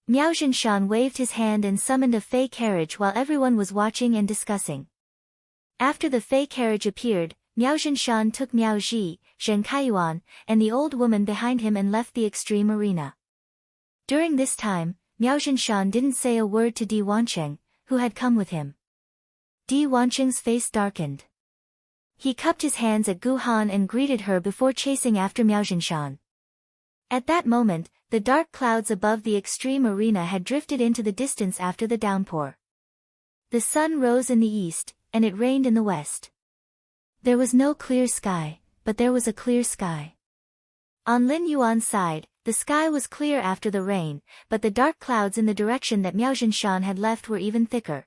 Miao Zhinshan waved his hand and summoned a fey carriage while everyone was watching and discussing. After the fey carriage appeared, Miao Zhinshan took Miao Ji, Zheng Kaiyuan, and the old woman behind him and left the extreme arena. During this time, Miao Zhinshan didn't say a word to Di Wancheng, who had come with him. Di Wancheng's face darkened. He cupped his hands at Gu Han and greeted her before chasing after Miao Zhinshan. At that moment, the dark clouds above the extreme arena had drifted into the distance after the downpour. The sun rose in the east, and it rained in the west. There was no clear sky, but there was a clear sky. On Lin Yuan's side, the sky was clear after the rain, but the dark clouds in the direction that Miao Zhinshan had left were even thicker.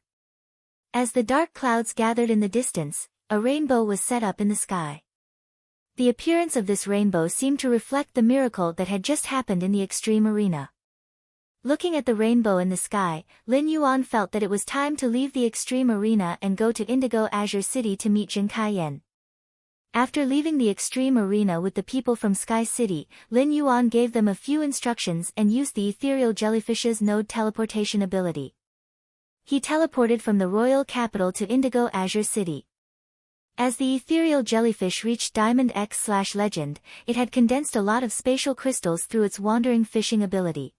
As the dark clouds gathered in the distance, a rainbow was set up in the sky. The appearance of this rainbow seemed to reflect the miracle that had just happened in the extreme arena. Looking at the rainbow in the sky, Lin Yuan felt that it was time to leave the extreme arena and go to Indigo Azure City to meet Jin Kaiyan. After leaving the extreme arena with the people from Sky City, Lin Yuan gave them a few instructions and used the ethereal jellyfish's node teleportation ability. He teleported from the royal capital to Indigo Azure City. As the ethereal jellyfish reached Diamond X/Legend, it had condensed a lot of spatial crystals through its wandering fishing ability.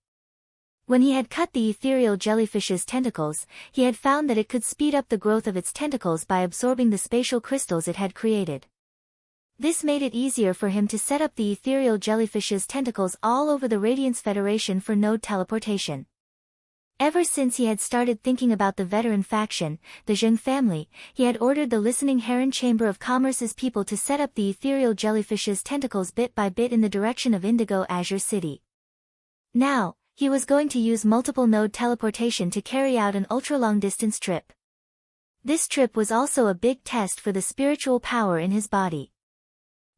When he had cut the ethereal jellyfish's tentacles, he had found that it could speed up the growth of its tentacles by absorbing the spatial crystals it had created. This made it easier for him to set up the ethereal jellyfish's tentacles all over the Radiance Federation for node teleportation. Ever since he had started thinking about the veteran faction, the Zheng family, he had ordered the Listening Heron Chamber of Commerce's people to set up the ethereal jellyfish's tentacles bit by bit in the direction of Indigo Azure City. Now, he was going to use multiple node teleportation to carry out an ultra-long-distance trip. This trip was also a big test for the spiritual power in his body.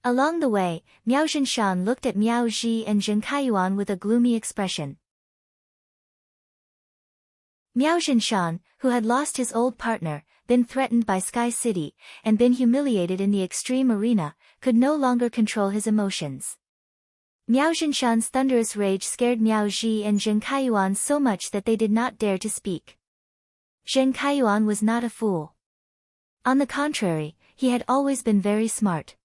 Along the way, Miao Zhinshan looked at Miao Ji and Zheng Kaiyuan with a gloomy expression. Miao Zhinshan, who had lost his old partner, been threatened by Sky City, and been humiliated in the extreme arena, could no longer control his emotions. Miao Zhinshan's thunderous rage scared Miao Ji and Zheng Kaiyuan so much that they did not dare to speak. Zheng Kaiyuan was not a fool. On the contrary, he had always been very smart.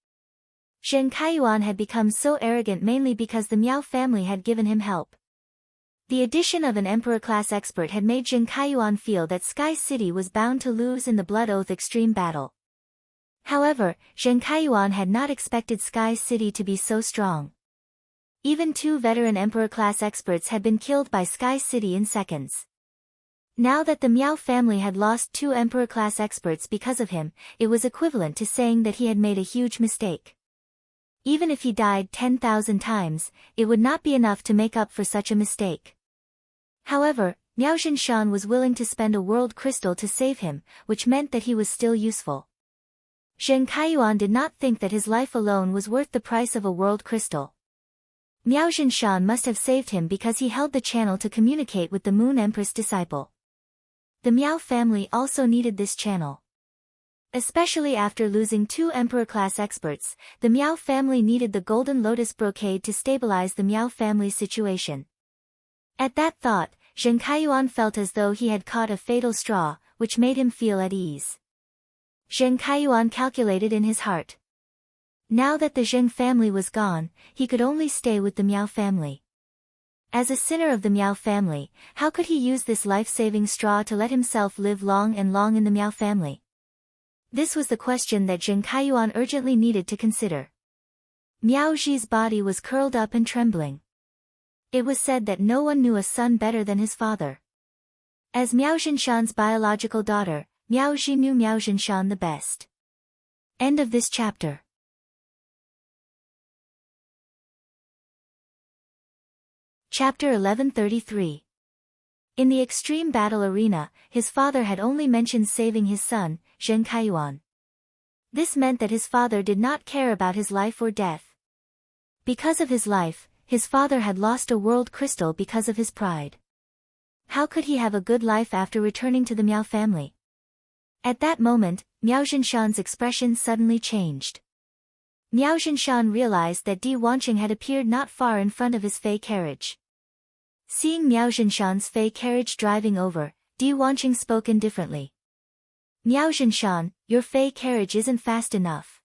Zheng Kaiyuan had become so arrogant mainly because the Miao family had given him help. The addition of an Emperor-class expert had made Zheng Kaiyuan feel that Sky City was bound to lose in the Blood Oath extreme battle. However, Zheng Kaiyuan had not expected Sky City to be so strong. Even 2 veteran Emperor-class experts had been killed by Sky City in seconds. Now that the Miao family had lost 2 Emperor-class experts because of him, it was equivalent to saying that he had made a huge mistake. Even if he died 10,000 times, it would not be enough to make up for such a mistake. However, Miao Zhinshan was willing to spend a world crystal to save him, which meant that he was still useful. Zheng Kaiyuan did not think that his life alone was worth the price of a world crystal. Miao Zhinshan must have saved him because he held the channel to communicate with the Moon Empress disciple. The Miao family also needed this channel. Especially after losing 2 Emperor-class experts, the Miao family needed the Golden Lotus brocade to stabilize the Miao family's situation. At that thought, Zheng Kaiyuan felt as though he had caught a fatal straw, which made him feel at ease. Zheng Kaiyuan calculated in his heart. Now that the Zheng family was gone, he could only stay with the Miao family. As a sinner of the Miao family, how could he use this life-saving straw to let himself live long and long in the Miao family? This was the question that Zheng Kaiyuan urgently needed to consider. Miao Ji's body was curled up and trembling. It was said that no one knew a son better than his father. As Miao Zhinshan's biological daughter, Miao Ji knew Miao Zhinshan the best. End of this chapter. Chapter 1133. In the extreme battle arena, his father had only mentioned saving his son, Zheng Kaiyuan. This meant that his father did not care about his life or death. Because of his life, his father had lost a world crystal because of his pride. How could he have a good life after returning to the Miao family? At that moment, Miao Zhinshan's expression suddenly changed. Miao Zhinshan realized that Di Wanqing had appeared not far in front of his fei carriage. Seeing Miao Zhinshan's fei carriage driving over, Di Wanqing spoke indifferently. Miao Zhinshan, your fei carriage isn't fast enough.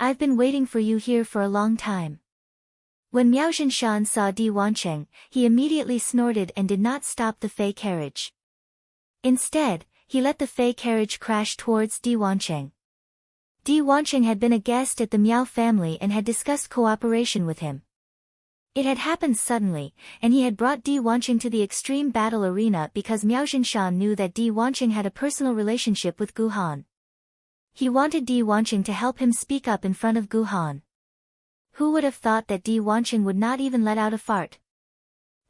I've been waiting for you here for a long time. When Miao Zhinshan saw Di Wanqing, he immediately snorted and did not stop the fei carriage. Instead, he let the fei carriage crash towards Di Wanqing. Di Wanqing had been a guest at the Miao family and had discussed cooperation with him. It had happened suddenly, and he had brought Di Wanqing to the extreme battle arena because Miao Zhinshan knew that Di Wanqing had a personal relationship with Gu Han. He wanted Di Wanqing to help him speak up in front of Gu Han. Who would have thought that Di Wanqing would not even let out a fart?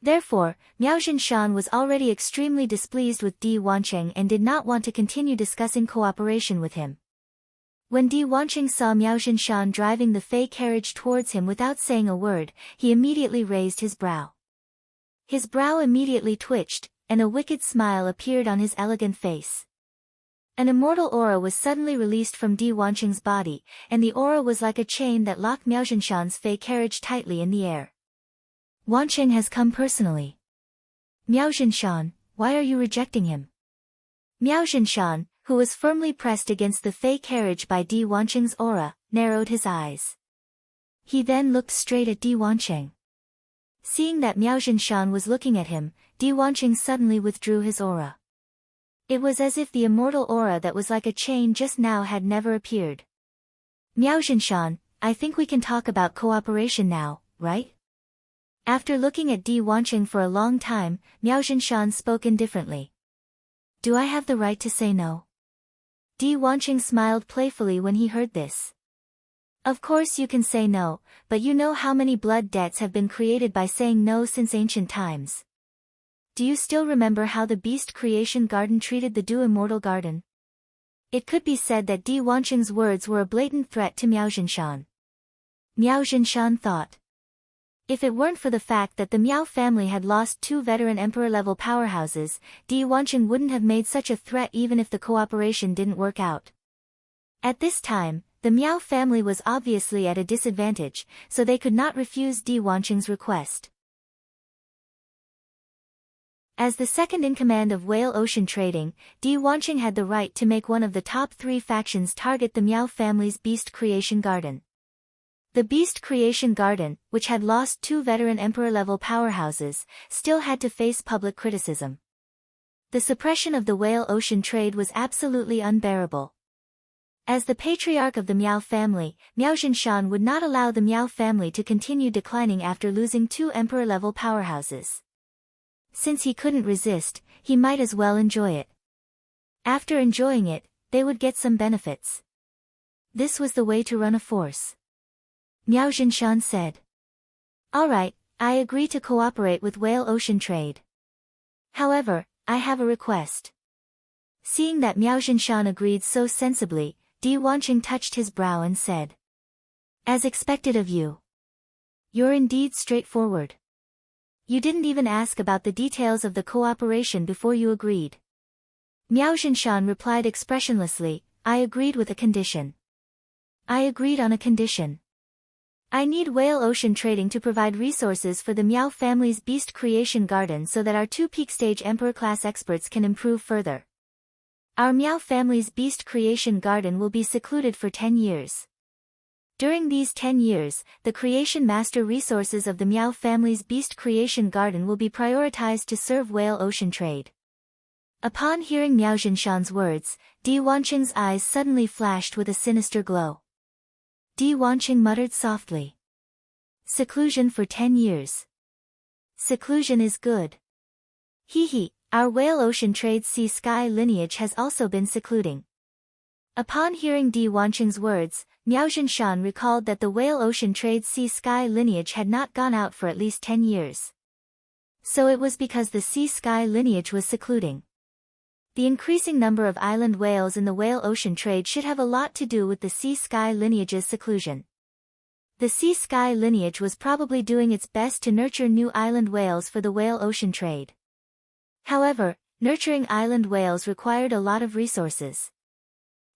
Therefore, Miao Zhinshan was already extremely displeased with Di Wanqing and did not want to continue discussing cooperation with him. When Di Wanqing saw Miao Zhinshan driving the fei carriage towards him without saying a word, he immediately raised his brow. His brow immediately twitched, and a wicked smile appeared on his elegant face. An immortal aura was suddenly released from Di Wanqing's body, and the aura was like a chain that locked Miao Zhinshan's fei carriage tightly in the air. Wanqing has come personally. Miao Zhinshan, why are you rejecting him? Miao Zhinshan, who was firmly pressed against the fei carriage by Di Wanqing's aura, narrowed his eyes. He then looked straight at Di Wanqing. Seeing that Miao Zhinshan was looking at him, Di Wanqing suddenly withdrew his aura. It was as if the immortal aura that was like a chain just now had never appeared. Miao Zhinshan, I think we can talk about cooperation now, right? After looking at Di Wanqing for a long time, Miao Zhinshan spoke indifferently. Do I have the right to say no? Di Wanqing smiled playfully when he heard this. Of course you can say no, but you know how many blood debts have been created by saying no since ancient times. Do you still remember how the Beast Creation Garden treated the Du Immortal Garden? It could be said that Di Wanqing's words were a blatant threat to Miao Zhinshan. Miao Zhinshan thought. If it weren't for the fact that the Miao family had lost 2 veteran emperor-level powerhouses, Di Wanqing wouldn't have made such a threat even if the cooperation didn't work out. At this time, the Miao family was obviously at a disadvantage, so they could not refuse Di Wanqing's request. As the second-in-command of Whale Ocean Trading, Di Wanqing had the right to make one of the top 3 factions target the Miao family's Beast Creation Garden. The Beast Creation Garden, which had lost 2 veteran emperor-level powerhouses, still had to face public criticism. The suppression of the Whale Ocean trade was absolutely unbearable. As the patriarch of the Miao family, Miao Zhinshan would not allow the Miao family to continue declining after losing 2 emperor-level powerhouses. Since he couldn't resist, he might as well enjoy it. After enjoying it, they would get some benefits. This was the way to run a force. Miao Zhinshan said. All right, I agree to cooperate with Whale Ocean Trade. However, I have a request. Seeing that Miao Zhinshan agreed so sensibly, Di Wanqing touched his brow and said. As expected of you. You're indeed straightforward. You didn't even ask about the details of the cooperation before you agreed. Miao Zhinshan replied expressionlessly, I agreed with a condition. I agreed on a condition. I need Whale Ocean Trading to provide resources for the Miao family's Beast Creation Garden so that our 2 peak-stage Emperor-class experts can improve further. Our Miao family's Beast Creation Garden will be secluded for 10 years. During these 10 years, the Creation Master resources of the Miao family's Beast Creation Garden will be prioritized to serve Whale Ocean Trade. Upon hearing Miao Zhinshan's words, Di Wanqing's eyes suddenly flashed with a sinister glow. Di Wanqing muttered softly. Seclusion for 10 years. Seclusion is good. Hee, our Whale Ocean Trade Sea Sky lineage has also been secluding. Upon hearing Di Wanqing's words, Miao Zhinshan recalled that the Whale Ocean Trade Sea Sky lineage had not gone out for at least 10 years. So it was because the Sea Sky lineage was secluding. The increasing number of island whales in the Whale Ocean trade should have a lot to do with the Sea Sky lineage's seclusion. The sea-sky lineage was probably doing its best to nurture new island whales for the whale-ocean trade. However, nurturing island whales required a lot of resources.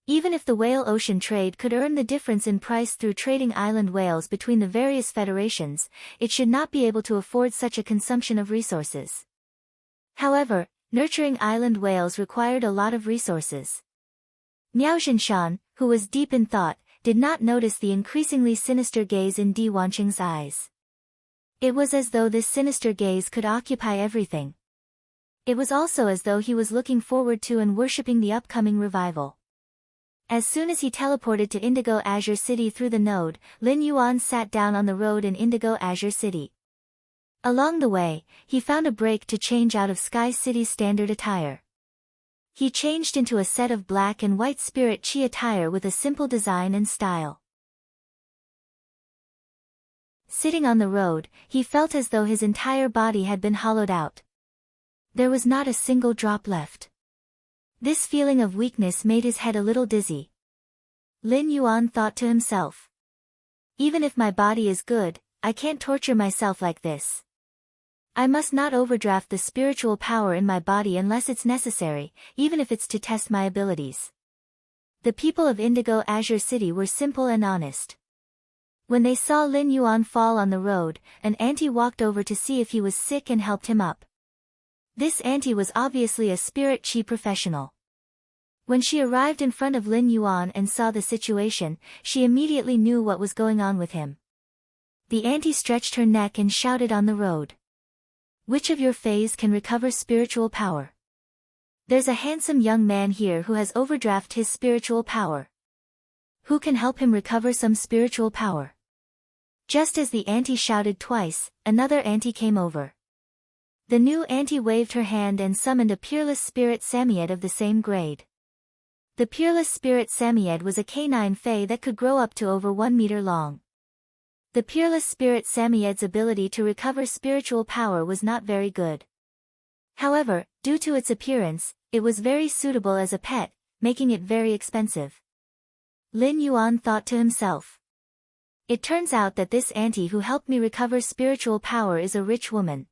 Even if the whale-ocean trade could earn the difference in price through trading island whales between the various federations, it should not be able to afford such a consumption of resources. However, nurturing island whales required a lot of resources. Miao Zhinshan, who was deep in thought, did not notice the increasingly sinister gaze in Di Wanqing's eyes. It was as though this sinister gaze could occupy everything. It was also as though he was looking forward to and worshipping the upcoming revival. As soon as he teleported to Indigo Azure City through the node, Lin Yuan sat down on the road in Indigo Azure City. Along the way, he found a break to change out of Sky City's standard attire. He changed into a set of black and white spirit chi attire with a simple design and style. Sitting on the road, he felt as though his entire body had been hollowed out. There was not a single drop left. This feeling of weakness made his head a little dizzy. Lin Yuan thought to himself. Even if my body is good, I can't torture myself like this. I must not overdraft the spiritual power in my body unless it's necessary, even if it's to test my abilities. The people of Indigo Azure City were simple and honest. When they saw Lin Yuan fall on the road, an auntie walked over to see if he was sick and helped him up. This auntie was obviously a spirit chi professional. When she arrived in front of Lin Yuan and saw the situation, she immediately knew what was going on with him. The auntie stretched her neck and shouted on the road. Which of your fays can recover spiritual power? There's a handsome young man here who has overdrafted his spiritual power. Who can help him recover some spiritual power? Just as the auntie shouted twice, another auntie came over. The new auntie waved her hand and summoned a peerless spirit Samiad of the same grade. The peerless spirit Samiad was a canine fae that could grow up to over 1 meter long. The peerless spirit Samiad's ability to recover spiritual power was not very good. However, due to its appearance, it was very suitable as a pet, making it very expensive. Lin Yuan thought to himself. It turns out that this auntie who helped me recover spiritual power is a rich woman.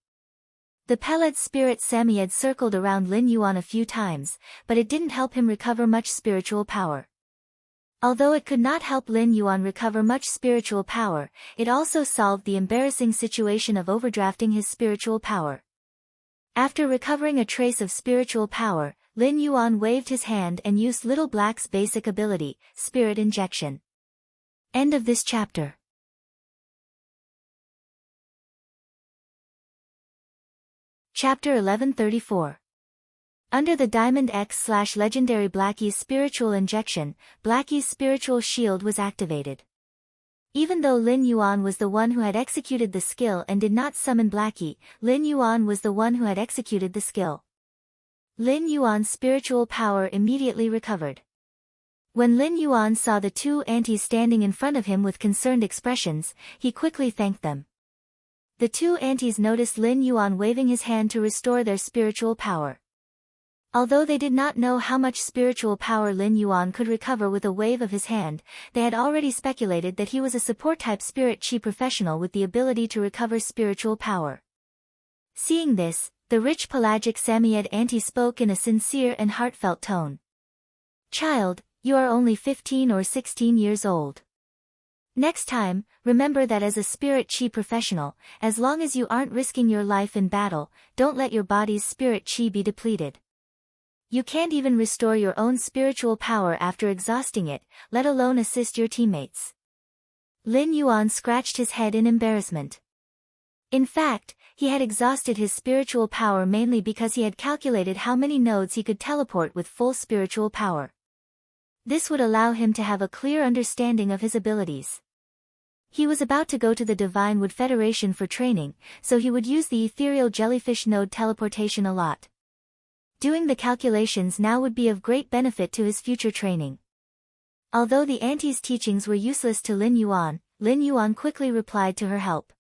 The pellet spirit Samiad circled around Lin Yuan a few times, but it didn't help him recover much spiritual power. Although it could not help Lin Yuan recover much spiritual power, it also solved the embarrassing situation of overdrafting his spiritual power. After recovering a trace of spiritual power, Lin Yuan waved his hand and used Little Black's basic ability, Spirit Injection. End of this chapter. Chapter 1134. Under the Diamond X/Legendary Blackie's spiritual injection, Blackie's spiritual shield was activated. Even though Lin Yuan was the one who had executed the skill and did not summon Blackie, Lin Yuan was the one who had executed the skill. Lin Yuan's spiritual power immediately recovered. When Lin Yuan saw the two aunties standing in front of him with concerned expressions, he quickly thanked them. The two aunties noticed Lin Yuan waving his hand to restore their spiritual power. Although they did not know how much spiritual power Lin Yuan could recover with a wave of his hand, they had already speculated that he was a support-type spirit chi professional with the ability to recover spiritual power. Seeing this, the rich pelagic Samiad auntie spoke in a sincere and heartfelt tone. Child, you are only 15 or 16 years old. Next time, remember that as a spirit chi professional, as long as you aren't risking your life in battle, don't let your body's spirit chi be depleted. You can't even restore your own spiritual power after exhausting it, let alone assist your teammates. Lin Yuan scratched his head in embarrassment. In fact, he had exhausted his spiritual power mainly because he had calculated how many nodes he could teleport with full spiritual power. This would allow him to have a clear understanding of his abilities. He was about to go to the Divine Wood Federation for training, so he would use the ethereal jellyfish node teleportation a lot. Doing the calculations now would be of great benefit to his future training. Although the auntie's teachings were useless to Lin Yuan quickly replied to her help.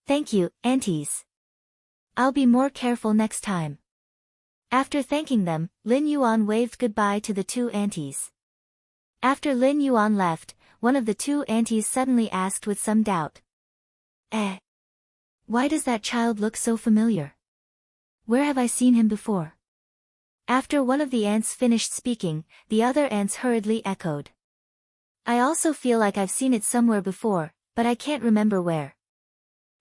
Thank you, aunties. I'll be more careful next time. After thanking them, Lin Yuan waved goodbye to the two aunties. After Lin Yuan left, one of the two aunties suddenly asked with some doubt. Why does that child look so familiar? Where have I seen him before? After one of the aunts finished speaking, the other aunts hurriedly echoed. I also feel like I've seen it somewhere before, but I can't remember where.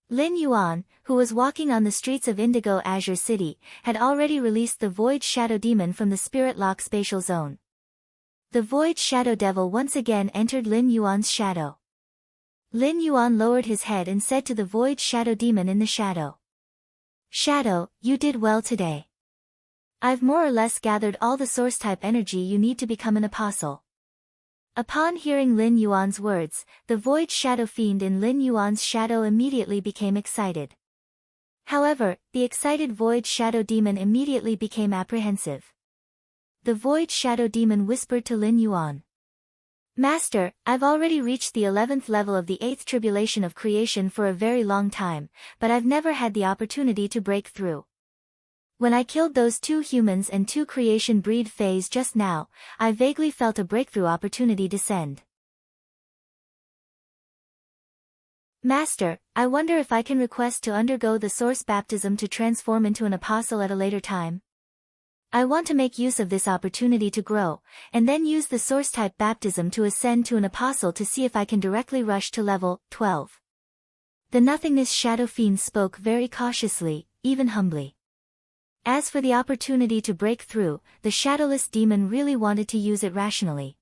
Lin Yuan, who was walking on the streets of Indigo Azure City, had already released the Void Shadow Demon from the Spirit Lock spatial zone. The Void Shadow Devil once again entered Lin Yuan's shadow. Lin Yuan lowered his head and said to the Void Shadow Demon in the shadow. Shadow, you did well today. I've more or less gathered all the source-type energy you need to become an apostle. Upon hearing Lin Yuan's words, the Void Shadow Fiend in Lin Yuan's shadow immediately became excited. However, the excited Void Shadow Demon immediately became apprehensive. The Void Shadow Demon whispered to Lin Yuan. Master, I've already reached the 11th level of the 8th tribulation of creation for a very long time, but I've never had the opportunity to break through. When I killed those 2 humans and 2 creation breed fays just now, I vaguely felt a breakthrough opportunity descend. Master, I wonder if I can request to undergo the source baptism to transform into an apostle at a later time. I want to make use of this opportunity to grow, and then use the source-type baptism to ascend to an apostle to see if I can directly rush to level 12. The Nothingness Shadow Fiend spoke very cautiously, even humbly. As for the opportunity to break through, the Shadowless Demon really wanted to use it rationally.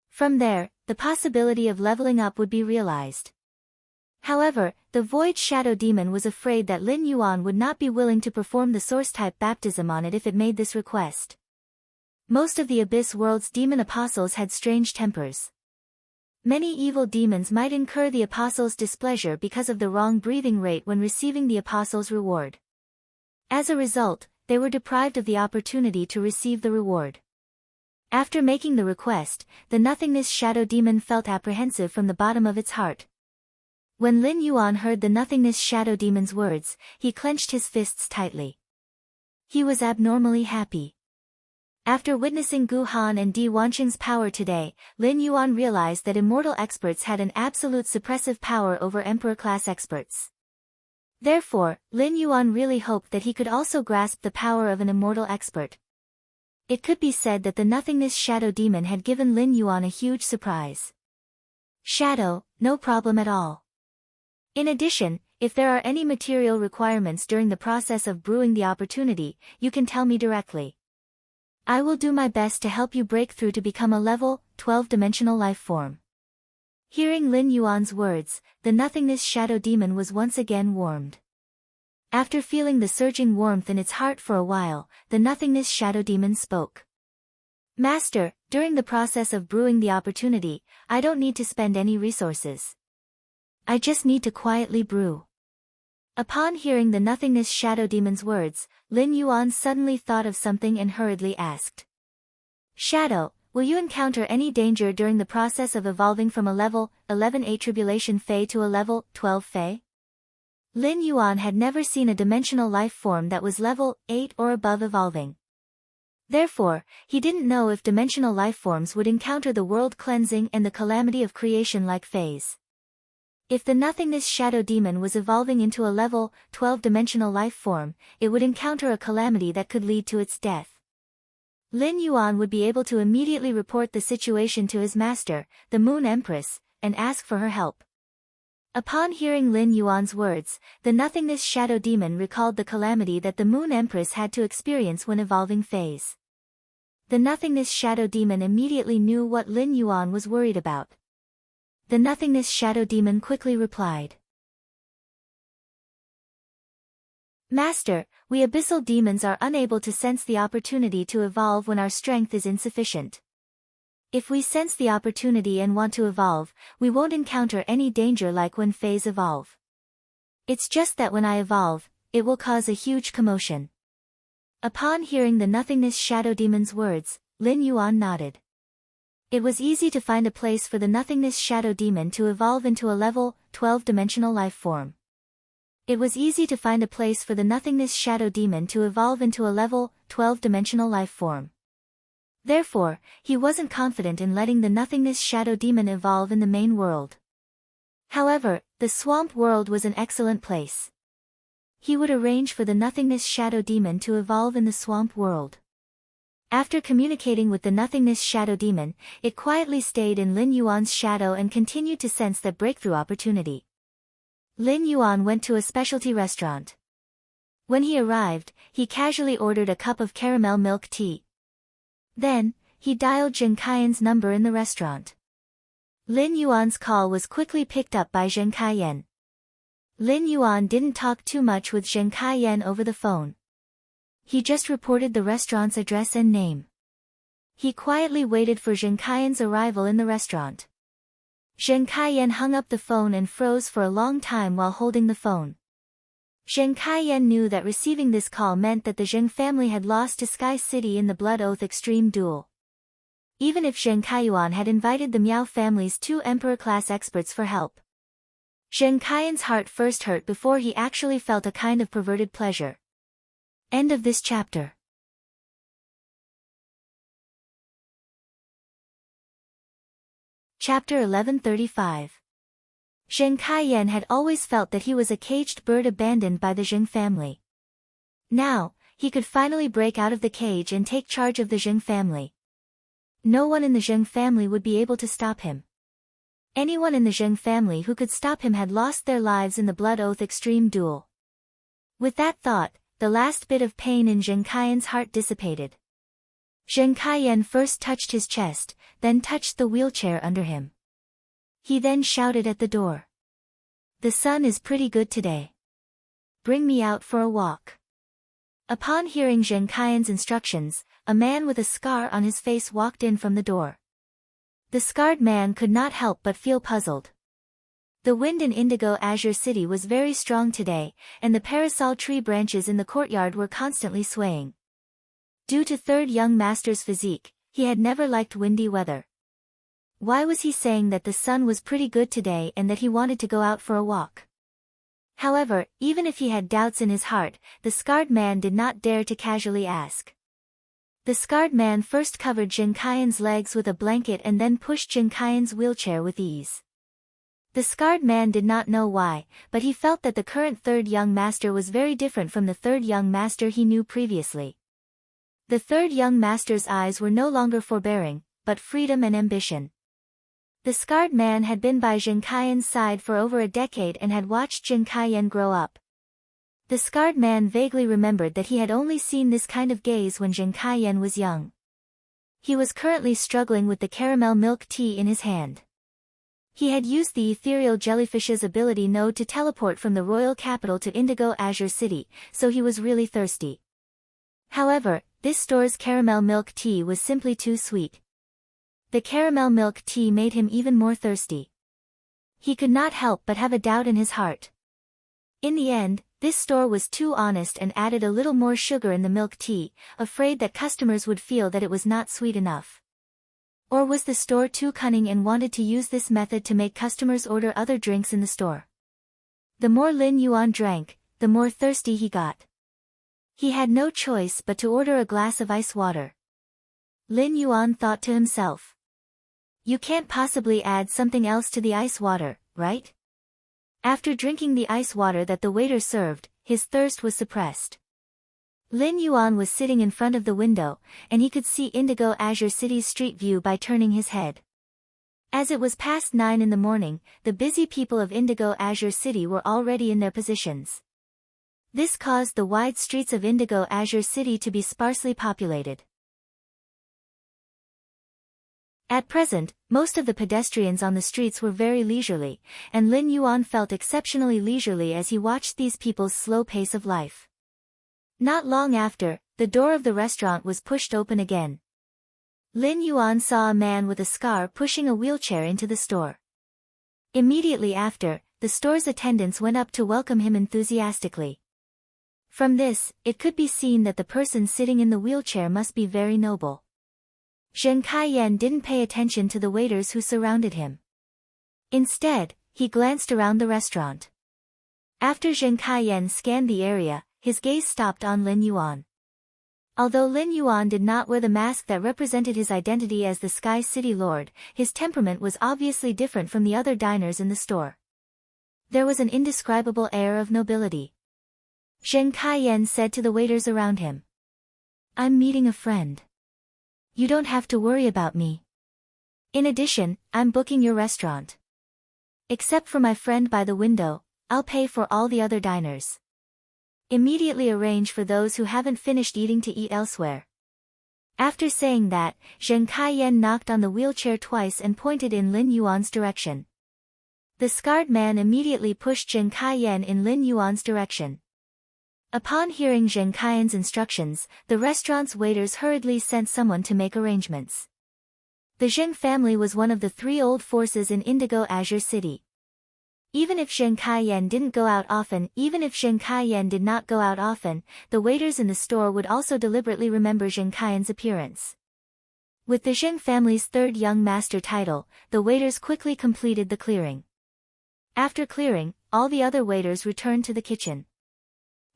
From there, the possibility of leveling up would be realized. However, the Void Shadow Demon was afraid that Lin Yuan would not be willing to perform the source-type baptism on it if it made this request. Most of the Abyss World's demon apostles had strange tempers. Many evil demons might incur the apostle's displeasure because of the wrong breathing rate when receiving the apostle's reward. As a result, they were deprived of the opportunity to receive the reward. After making the request, the Nothingness Shadow Demon felt apprehensive from the bottom of its heart. When Lin Yuan heard the Nothingness Shadow Demon's words, he clenched his fists tightly. He was abnormally happy. After witnessing Gu Han and Di Wanqing's power today, Lin Yuan realized that immortal experts had an absolute suppressive power over Emperor-class experts. Therefore, Lin Yuan really hoped that he could also grasp the power of an immortal expert. It could be said that the Nothingness Shadow Demon had given Lin Yuan a huge surprise. Shadow, no problem at all. In addition, if there are any material requirements during the process of brewing the opportunity, you can tell me directly. I will do my best to help you break through to become a level 12-dimensional life form. Hearing Lin Yuan's words, the Nothingness Shadow Demon was once again warmed. After feeling the surging warmth in its heart for a while, the Nothingness Shadow Demon spoke. Master, during the process of brewing the opportunity, I don't need to spend any resources. I just need to quietly brew. Upon hearing the Nothingness Shadow Demon's words, Lin Yuan suddenly thought of something and hurriedly asked. Shadow, will you encounter any danger during the process of evolving from a level 11A tribulation Fey to a level 12 Fey? Lin Yuan had never seen a dimensional life form that was level 8 or above evolving. Therefore, he didn't know if dimensional life forms would encounter the world cleansing and the calamity of creation like Feys. If the Nothingness Shadow Demon was evolving into a level 12-dimensional life form, it would encounter a calamity that could lead to its death. Lin Yuan would be able to immediately report the situation to his master, the Moon Empress, and ask for her help. Upon hearing Lin Yuan's words, the Nothingness Shadow Demon recalled the calamity that the Moon Empress had to experience when evolving Feys. The Nothingness Shadow Demon immediately knew what Lin Yuan was worried about. The Nothingness Shadow Demon quickly replied. Master, we abyssal demons are unable to sense the opportunity to evolve when our strength is insufficient. If we sense the opportunity and want to evolve, we won't encounter any danger like when Feys evolve. It's just that when I evolve, it will cause a huge commotion. Upon hearing the Nothingness Shadow Demon's words, Lin Yuan nodded. It was easy to find a place for the Nothingness Shadow Demon to evolve into a level 12-dimensional life form. It was easy to find a place for the Nothingness Shadow Demon to evolve into a level 12-dimensional life form. Therefore, he wasn't confident in letting the nothingness shadow demon evolve in the main world. However, the swamp world was an excellent place. He would arrange for the nothingness shadow demon to evolve in the swamp world. After communicating with the nothingness shadow demon, it quietly stayed in Lin Yuan's shadow and continued to sense that breakthrough opportunity. Lin Yuan went to a specialty restaurant. When he arrived, he casually ordered a cup of caramel milk tea. Then, he dialed Zheng Kaiyan's number in the restaurant. Lin Yuan's call was quickly picked up by Zheng Kaiyan. Lin Yuan didn't talk too much with Zheng Kaiyan over the phone. He just reported the restaurant's address and name. He quietly waited for Zheng Kaiyan's arrival in the restaurant. Zheng Kaiyan hung up the phone and froze for a long time while holding the phone. Zheng Kaiyan knew that receiving this call meant that the Zheng family had lost to Sky City in the Blood Oath Extreme Duel. Even if Zheng Kaiyuan had invited the Miao family's 2 Emperor-class experts for help. Zheng Kaiyan's heart first hurt before he actually felt a kind of perverted pleasure. End of this chapter. Chapter 1135. Zheng Kaiyan had always felt that he was a caged bird abandoned by the Zheng family. Now, he could finally break out of the cage and take charge of the Zheng family. No one in the Zheng family would be able to stop him. Anyone in the Zheng family who could stop him had lost their lives in the Blood Oath Extreme Duel. With that thought, the last bit of pain in Zheng Kaiyan's heart dissipated. Zheng Kaiyan first touched his chest, then touched the wheelchair under him. He then shouted at the door. "The sun is pretty good today. Bring me out for a walk." Upon hearing Zheng Kaiyan's instructions, a man with a scar on his face walked in from the door. The scarred man could not help but feel puzzled. The wind in Indigo Azure City was very strong today, and the parasol tree branches in the courtyard were constantly swaying. Due to Third Young Master's physique, he had never liked windy weather. Why was he saying that the sun was pretty good today and that he wanted to go out for a walk? However, even if he had doubts in his heart, the scarred man did not dare to casually ask. The scarred man first covered Zheng Kaiyan's legs with a blanket and then pushed Zheng Kaiyan's wheelchair with ease. The scarred man did not know why, but he felt that the current Third Young Master was very different from the Third Young Master he knew previously. The Third Young Master's eyes were no longer forbearing, but freedom and ambition. The scarred man had been by Zheng Kaiyan's side for over a decade and had watched Zheng Kaiyan grow up. The scarred man vaguely remembered that he had only seen this kind of gaze when Zheng Kaiyan was young. He was currently struggling with the caramel milk tea in his hand. He had used the ethereal jellyfish's ability node to teleport from the royal capital to Indigo Azure City, so he was really thirsty. However, this store's caramel milk tea was simply too sweet. The caramel milk tea made him even more thirsty. He could not help but have a doubt in his heart. In the end, this store was too honest and added a little more sugar in the milk tea, afraid that customers would feel that it was not sweet enough. Or was the store too cunning and wanted to use this method to make customers order other drinks in the store? The more Lin Yuan drank, the more thirsty he got. He had no choice but to order a glass of ice water. Lin Yuan thought to himself. You can't possibly add something else to the ice water, right? After drinking the ice water that the waiter served, his thirst was suppressed. Lin Yuan was sitting in front of the window, and he could see Indigo Azure City's street view by turning his head. As it was past 9 in the morning, the busy people of Indigo Azure City were already in their positions. This caused the wide streets of Indigo Azure City to be sparsely populated. At present, most of the pedestrians on the streets were very leisurely, and Lin Yuan felt exceptionally leisurely as he watched these people's slow pace of life. Not long after, the door of the restaurant was pushed open again. Lin Yuan saw a man with a scar pushing a wheelchair into the store. Immediately after, the store's attendants went up to welcome him enthusiastically. From this, it could be seen that the person sitting in the wheelchair must be very noble. Zheng Kaiyan didn't pay attention to the waiters who surrounded him. Instead, he glanced around the restaurant. After Zheng Kaiyan scanned the area, his gaze stopped on Lin Yuan. Although Lin Yuan did not wear the mask that represented his identity as the Sky City Lord, his temperament was obviously different from the other diners in the store. There was an indescribable air of nobility. Zheng Kaiyan said to the waiters around him. I'm meeting a friend. You don't have to worry about me. In addition, I'm booking your restaurant. Except for my friend by the window, I'll pay for all the other diners. Immediately arrange for those who haven't finished eating to eat elsewhere. After saying that, Zheng Kaiyan knocked on the wheelchair twice and pointed in Lin Yuan's direction. The scarred man immediately pushed Zheng Kaiyan in Lin Yuan's direction. Upon hearing Zheng Kaiyan's instructions, the restaurant's waiters hurriedly sent someone to make arrangements. The Zheng family was one of the 3 old forces in Indigo Azure City. Even if Zheng Kaiyan did not go out often, the waiters in the store would also deliberately remember Zheng Kaiyan's appearance. With the Zheng family's 3rd young master title, the waiters quickly completed the clearing. After clearing, all the other waiters returned to the kitchen.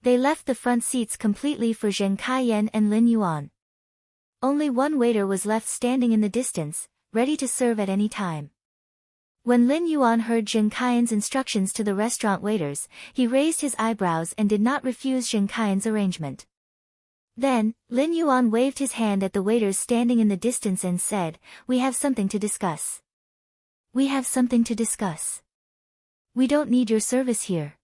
They left the front seats completely for Zheng Kaiyan and Lin Yuan. Only one waiter was left standing in the distance, ready to serve at any time. When Lin Yuan heard Zheng Kaiyan's instructions to the restaurant waiters, he raised his eyebrows and did not refuse Zheng Kaiyan's arrangement. Then, Lin Yuan waved his hand at the waiters standing in the distance and said, "We have something to discuss." "We have something to discuss. We don't need your service here."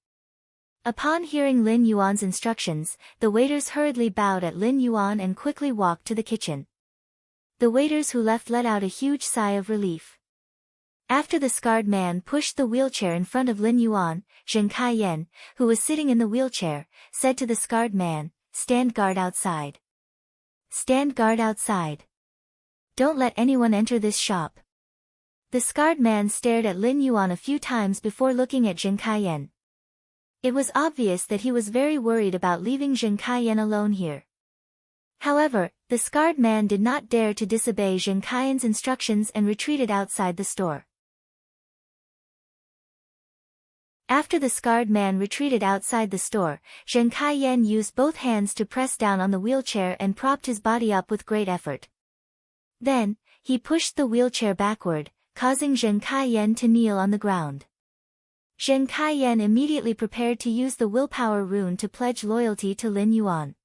Upon hearing Lin Yuan's instructions, the waiters hurriedly bowed at Lin Yuan and quickly walked to the kitchen. The waiters who left let out a huge sigh of relief. After the scarred man pushed the wheelchair in front of Lin Yuan, Zheng Kaiyan, who was sitting in the wheelchair, said to the scarred man, "Stand guard outside. Stand guard outside. Don't let anyone enter this shop." The scarred man stared at Lin Yuan a few times before looking at Zheng Kaiyan. It was obvious that he was very worried about leaving Zheng Kaiyan alone here. However, the scarred man did not dare to disobey Zheng Kaiyan's instructions and retreated outside the store. After the scarred man retreated outside the store, Zheng Kaiyan used both hands to press down on the wheelchair and propped his body up with great effort. Then, he pushed the wheelchair backward, causing Zheng Kaiyan to kneel on the ground. Zheng Kaiyan immediately prepared to use the willpower rune to pledge loyalty to Lin Yuan.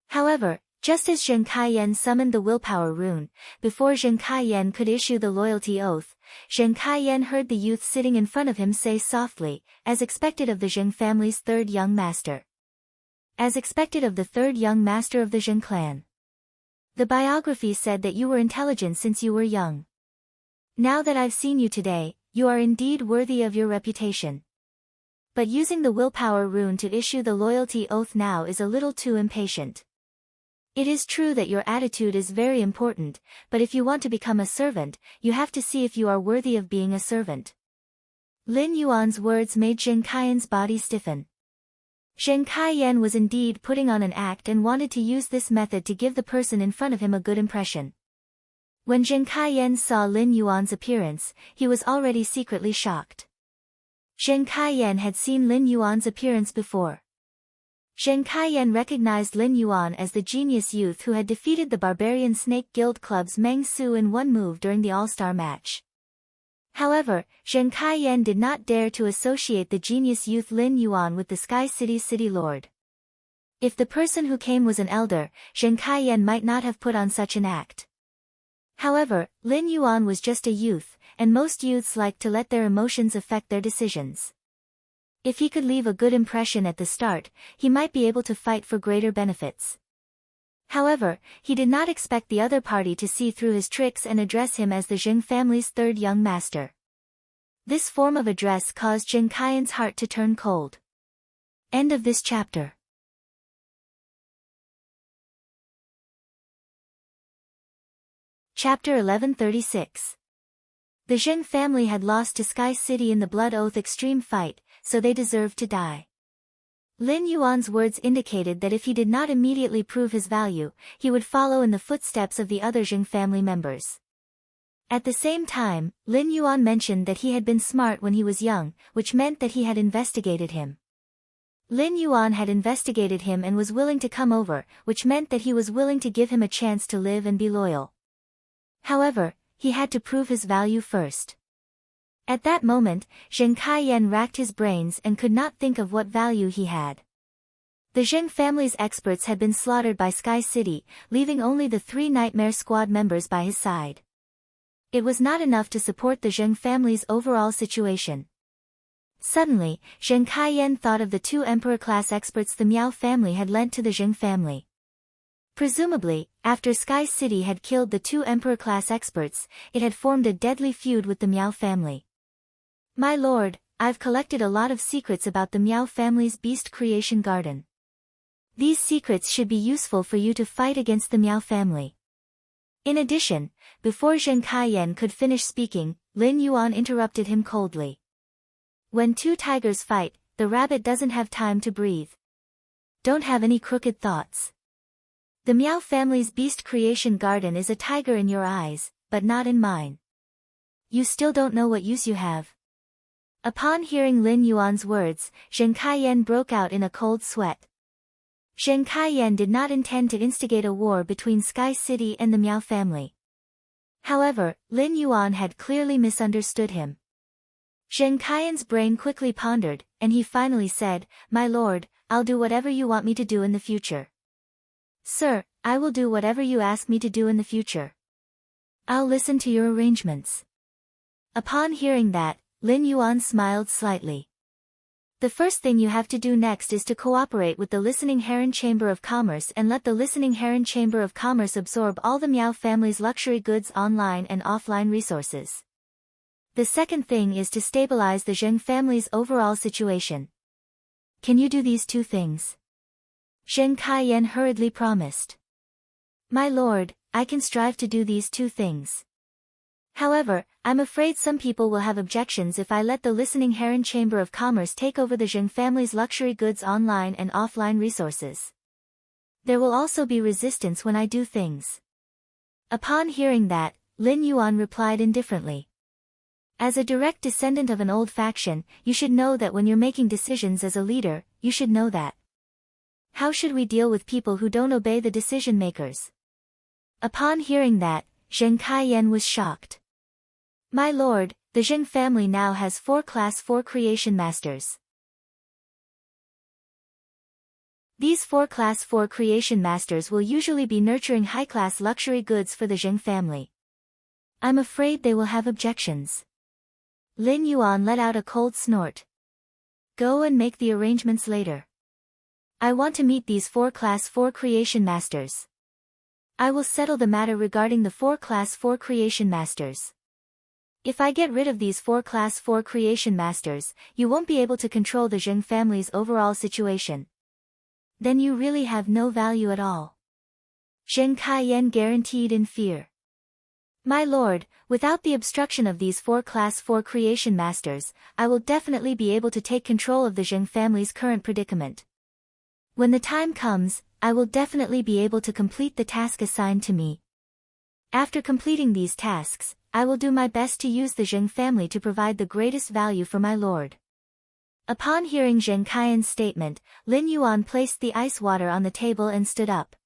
However, just as Zheng Kaiyan summoned the willpower rune, before Zheng Kaiyan could issue the loyalty oath, Zheng Kaiyan heard the youth sitting in front of him say softly, as expected of the Zheng family's 3rd young master. As expected of the 3rd young master of the Zheng clan. The biography said that you were intelligent since you were young. Now that I've seen you today, you are indeed worthy of your reputation. But using the willpower rune to issue the loyalty oath now is a little too impatient. It is true that your attitude is very important, but if you want to become a servant, you have to see if you are worthy of being a servant. Lin Yuan's words made Zheng Kaiyan's body stiffen. Zheng Kaiyan was indeed putting on an act and wanted to use this method to give the person in front of him a good impression. When Zheng Kaiyan saw Lin Yuan's appearance, he was already secretly shocked. Zheng Kaiyan had seen Lin Yuan's appearance before. Zheng Kaiyan recognized Lin Yuan as the genius youth who had defeated the Barbarian Snake Guild Club's Meng Su in one move during the All-Star match. However, Zheng Kaiyan did not dare to associate the genius youth Lin Yuan with the Sky City's City Lord. If the person who came was an elder, Zheng Kaiyan might not have put on such an act. However, Lin Yuan was just a youth, and most youths like to let their emotions affect their decisions. If he could leave a good impression at the start, he might be able to fight for greater benefits. However, he did not expect the other party to see through his tricks and address him as the Zheng family's 3rd young master. This form of address caused Zheng Kaiyan's heart to turn cold. End of this chapter. Chapter 1136. The Zheng family had lost to Sky City in the Blood Oath Extreme fight, so they deserved to die. Lin Yuan's words indicated that if he did not immediately prove his value, he would follow in the footsteps of the other Zheng family members. At the same time, Lin Yuan mentioned that he had been smart when he was young, which meant that he had investigated him. Lin Yuan had investigated him and was willing to come over, which meant that he was willing to give him a chance to live and be loyal. However, he had to prove his value first. At that moment, Zheng Kaiyan racked his brains and could not think of what value he had. The Zheng family's experts had been slaughtered by Sky City, leaving only the 3 Nightmare Squad members by his side. It was not enough to support the Zheng family's overall situation. Suddenly, Zheng Kaiyan thought of the 2 Emperor-class experts the Miao family had lent to the Zheng family. Presumably, after Sky City had killed the 2 Emperor-class experts, it had formed a deadly feud with the Miao family. My lord, I've collected a lot of secrets about the Miao family's beast creation garden. These secrets should be useful for you to fight against the Miao family. In addition, before Zheng Kaiyan could finish speaking, Lin Yuan interrupted him coldly. When 2 tigers fight, the rabbit doesn't have time to breathe. Don't have any crooked thoughts. The Miao family's beast creation garden is a tiger in your eyes, but not in mine. You still don't know what use you have. Upon hearing Lin Yuan's words, Zheng Kaiyan broke out in a cold sweat. Zheng Kaiyan did not intend to instigate a war between Sky City and the Miao family. However, Lin Yuan had clearly misunderstood him. Zheng Kaiyan's brain quickly pondered, and he finally said, My lord, I'll do whatever you want me to do in the future. Sir, I will do whatever you ask me to do in the future. I'll listen to your arrangements. Upon hearing that, Lin Yuan smiled slightly. The first thing you have to do next is to cooperate with the Listening Heron Chamber of Commerce and let the Listening Heron Chamber of Commerce absorb all the Miao family's luxury goods online and offline resources. The second thing is to stabilize the Zheng family's overall situation. Can you do these 2 things? Zheng Kaiyan hurriedly promised. My lord, I can strive to do these 2 things. However, I'm afraid some people will have objections if I let the Listening Heron Chamber of Commerce take over the Zheng family's luxury goods online and offline resources. There will also be resistance when I do things. Upon hearing that, Lin Yuan replied indifferently. As a direct descendant of an old faction, you should know that when you're making decisions as a leader, you should know that. How should we deal with people who don't obey the decision makers? Upon hearing that, Zheng Kaiyan was shocked. My lord, the Zheng family now has 4 Class 4 creation masters. These 4 Class 4 creation masters will usually be nurturing high-class luxury goods for the Zheng family. I'm afraid they will have objections. Lin Yuan let out a cold snort. Go and make the arrangements later. I want to meet these 4 Class 4 creation masters. I will settle the matter regarding the 4 Class 4 creation masters. If I get rid of these 4 Class 4 creation masters, you won't be able to control the Zheng family's overall situation. Then you really have no value at all. Zheng Kaiyan guaranteed in fear. My lord, without the obstruction of these 4 Class 4 creation masters, I will definitely be able to take control of the Zheng family's current predicament. When the time comes, I will definitely be able to complete the task assigned to me. After completing these tasks, I will do my best to use the Zheng family to provide the greatest value for my lord. Upon hearing Zheng Kaiyan's statement, Lin Yuan placed the ice water on the table and stood up.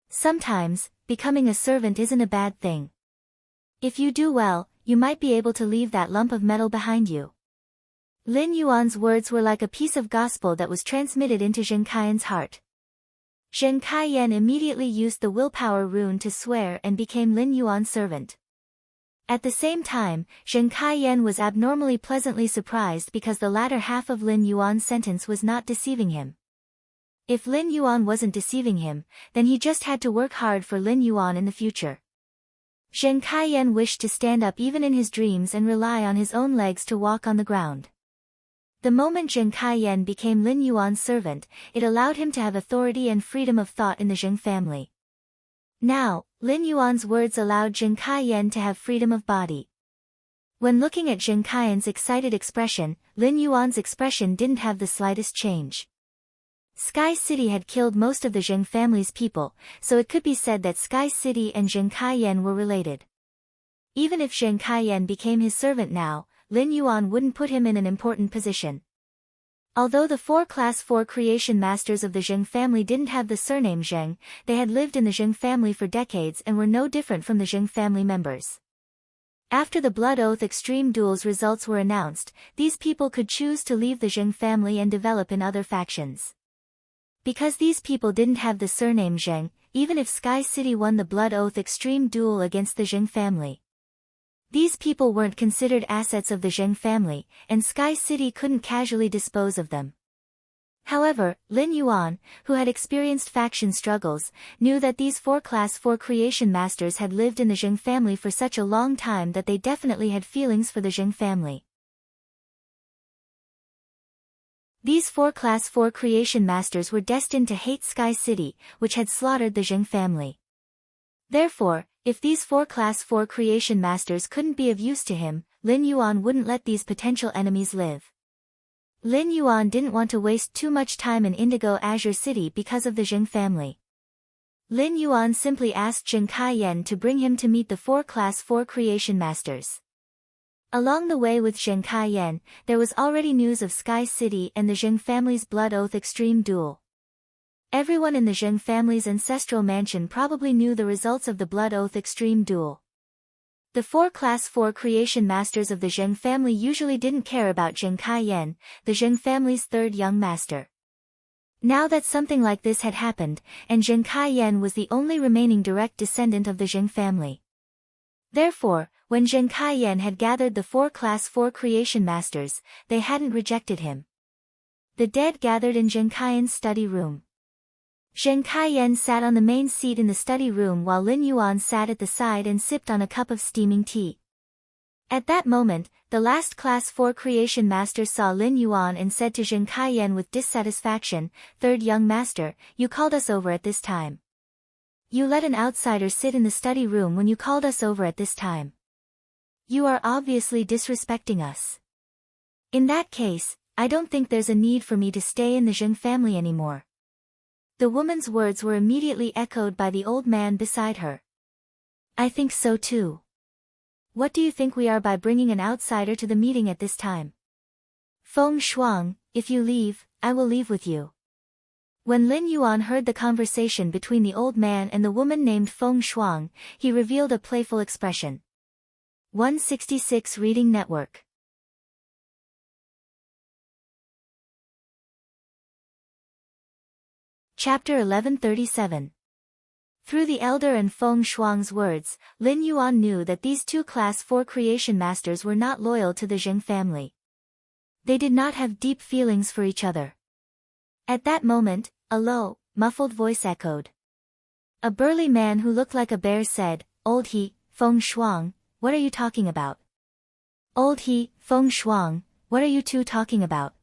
Sometimes, becoming a servant isn't a bad thing. If you do well, you might be able to leave that lump of metal behind you. Lin Yuan's words were like a piece of gospel that was transmitted into Zheng Kaiyan's heart. Zheng Kaiyan immediately used the willpower rune to swear and became Lin Yuan's servant. At the same time, Zheng Kaiyan was abnormally pleasantly surprised because the latter half of Lin Yuan's sentence was not deceiving him. If Lin Yuan wasn't deceiving him, then he just had to work hard for Lin Yuan in the future. Zheng Kaiyan wished to stand up even in his dreams and rely on his own legs to walk on the ground. The moment Zheng Kaiyan became Lin Yuan's servant, it allowed him to have authority and freedom of thought in the Zheng family. Now, Lin Yuan's words allowed Zheng Kaiyan to have freedom of body. When looking at Zheng Kaiyan's excited expression, Lin Yuan's expression didn't have the slightest change. Sky City had killed most of the Zheng family's people, so it could be said that Sky City and Zheng Kaiyan were related. Even if Zheng Kaiyan became his servant now, Lin Yuan wouldn't put him in an important position. Although the four Class 4 creation masters of the Zheng family didn't have the surname Zheng, they had lived in the Zheng family for decades and were no different from the Zheng family members. After the Blood Oath Extreme Duel's results were announced, these people could choose to leave the Zheng family and develop in other factions. Because these people didn't have the surname Zheng, even if Sky City won the Blood Oath Extreme Duel against the Zheng family, these people weren't considered assets of the Zheng family, and Sky City couldn't casually dispose of them. However, Lin Yuan, who had experienced faction struggles, knew that these four Class 4 creation masters had lived in the Zheng family for such a long time that they definitely had feelings for the Zheng family. These four Class 4 creation masters were destined to hate Sky City, which had slaughtered the Zheng family. Therefore, if these four Class 4 creation masters couldn't be of use to him, Lin Yuan wouldn't let these potential enemies live. Lin Yuan didn't want to waste too much time in Indigo Azure City because of the Zheng family. Lin Yuan simply asked Zheng Kaiyan to bring him to meet the four Class 4 creation masters. Along the way with Zheng Kaiyan, there was already news of Sky City and the Zheng family's Blood Oath Extreme Duel. Everyone in the Zheng family's ancestral mansion probably knew the results of the Blood Oath Extreme Duel. The four Class 4 creation masters of the Zheng family usually didn't care about Zheng Kaiyan, the Zheng family's third young master. Now that something like this had happened, and Zheng Kaiyan was the only remaining direct descendant of the Zheng family. Therefore, when Zheng Kaiyan had gathered the four Class 4 creation masters, they hadn't rejected him. The dead gathered in Zheng Kaiyan's study room. Zheng Kaiyan sat on the main seat in the study room while Lin Yuan sat at the side and sipped on a cup of steaming tea. At that moment, the last Class 4 creation master saw Lin Yuan and said to Zheng Kaiyan with dissatisfaction, "Third young master, you called us over at this time. You let an outsider sit in the study room when you called us over at this time. You are obviously disrespecting us. In that case, I don't think there's a need for me to stay in the Zheng family anymore." The woman's words were immediately echoed by the old man beside her. "I think so too. What do you think we are by bringing an outsider to the meeting at this time? Feng Shuang, if you leave, I will leave with you." When Lin Yuan heard the conversation between the old man and the woman named Feng Shuang, he revealed a playful expression. 166 Reading Network. Chapter 1137. Through the elder and Feng Shuang's words, Lin Yuan knew that these two Class 4 creation masters were not loyal to the Zheng family. They did not have deep feelings for each other. At that moment, a low, muffled voice echoed. A burly man who looked like a bear said, "Old he, Feng Shuang, what are you talking about?" "Old he, Feng Shuang, what are you two talking about?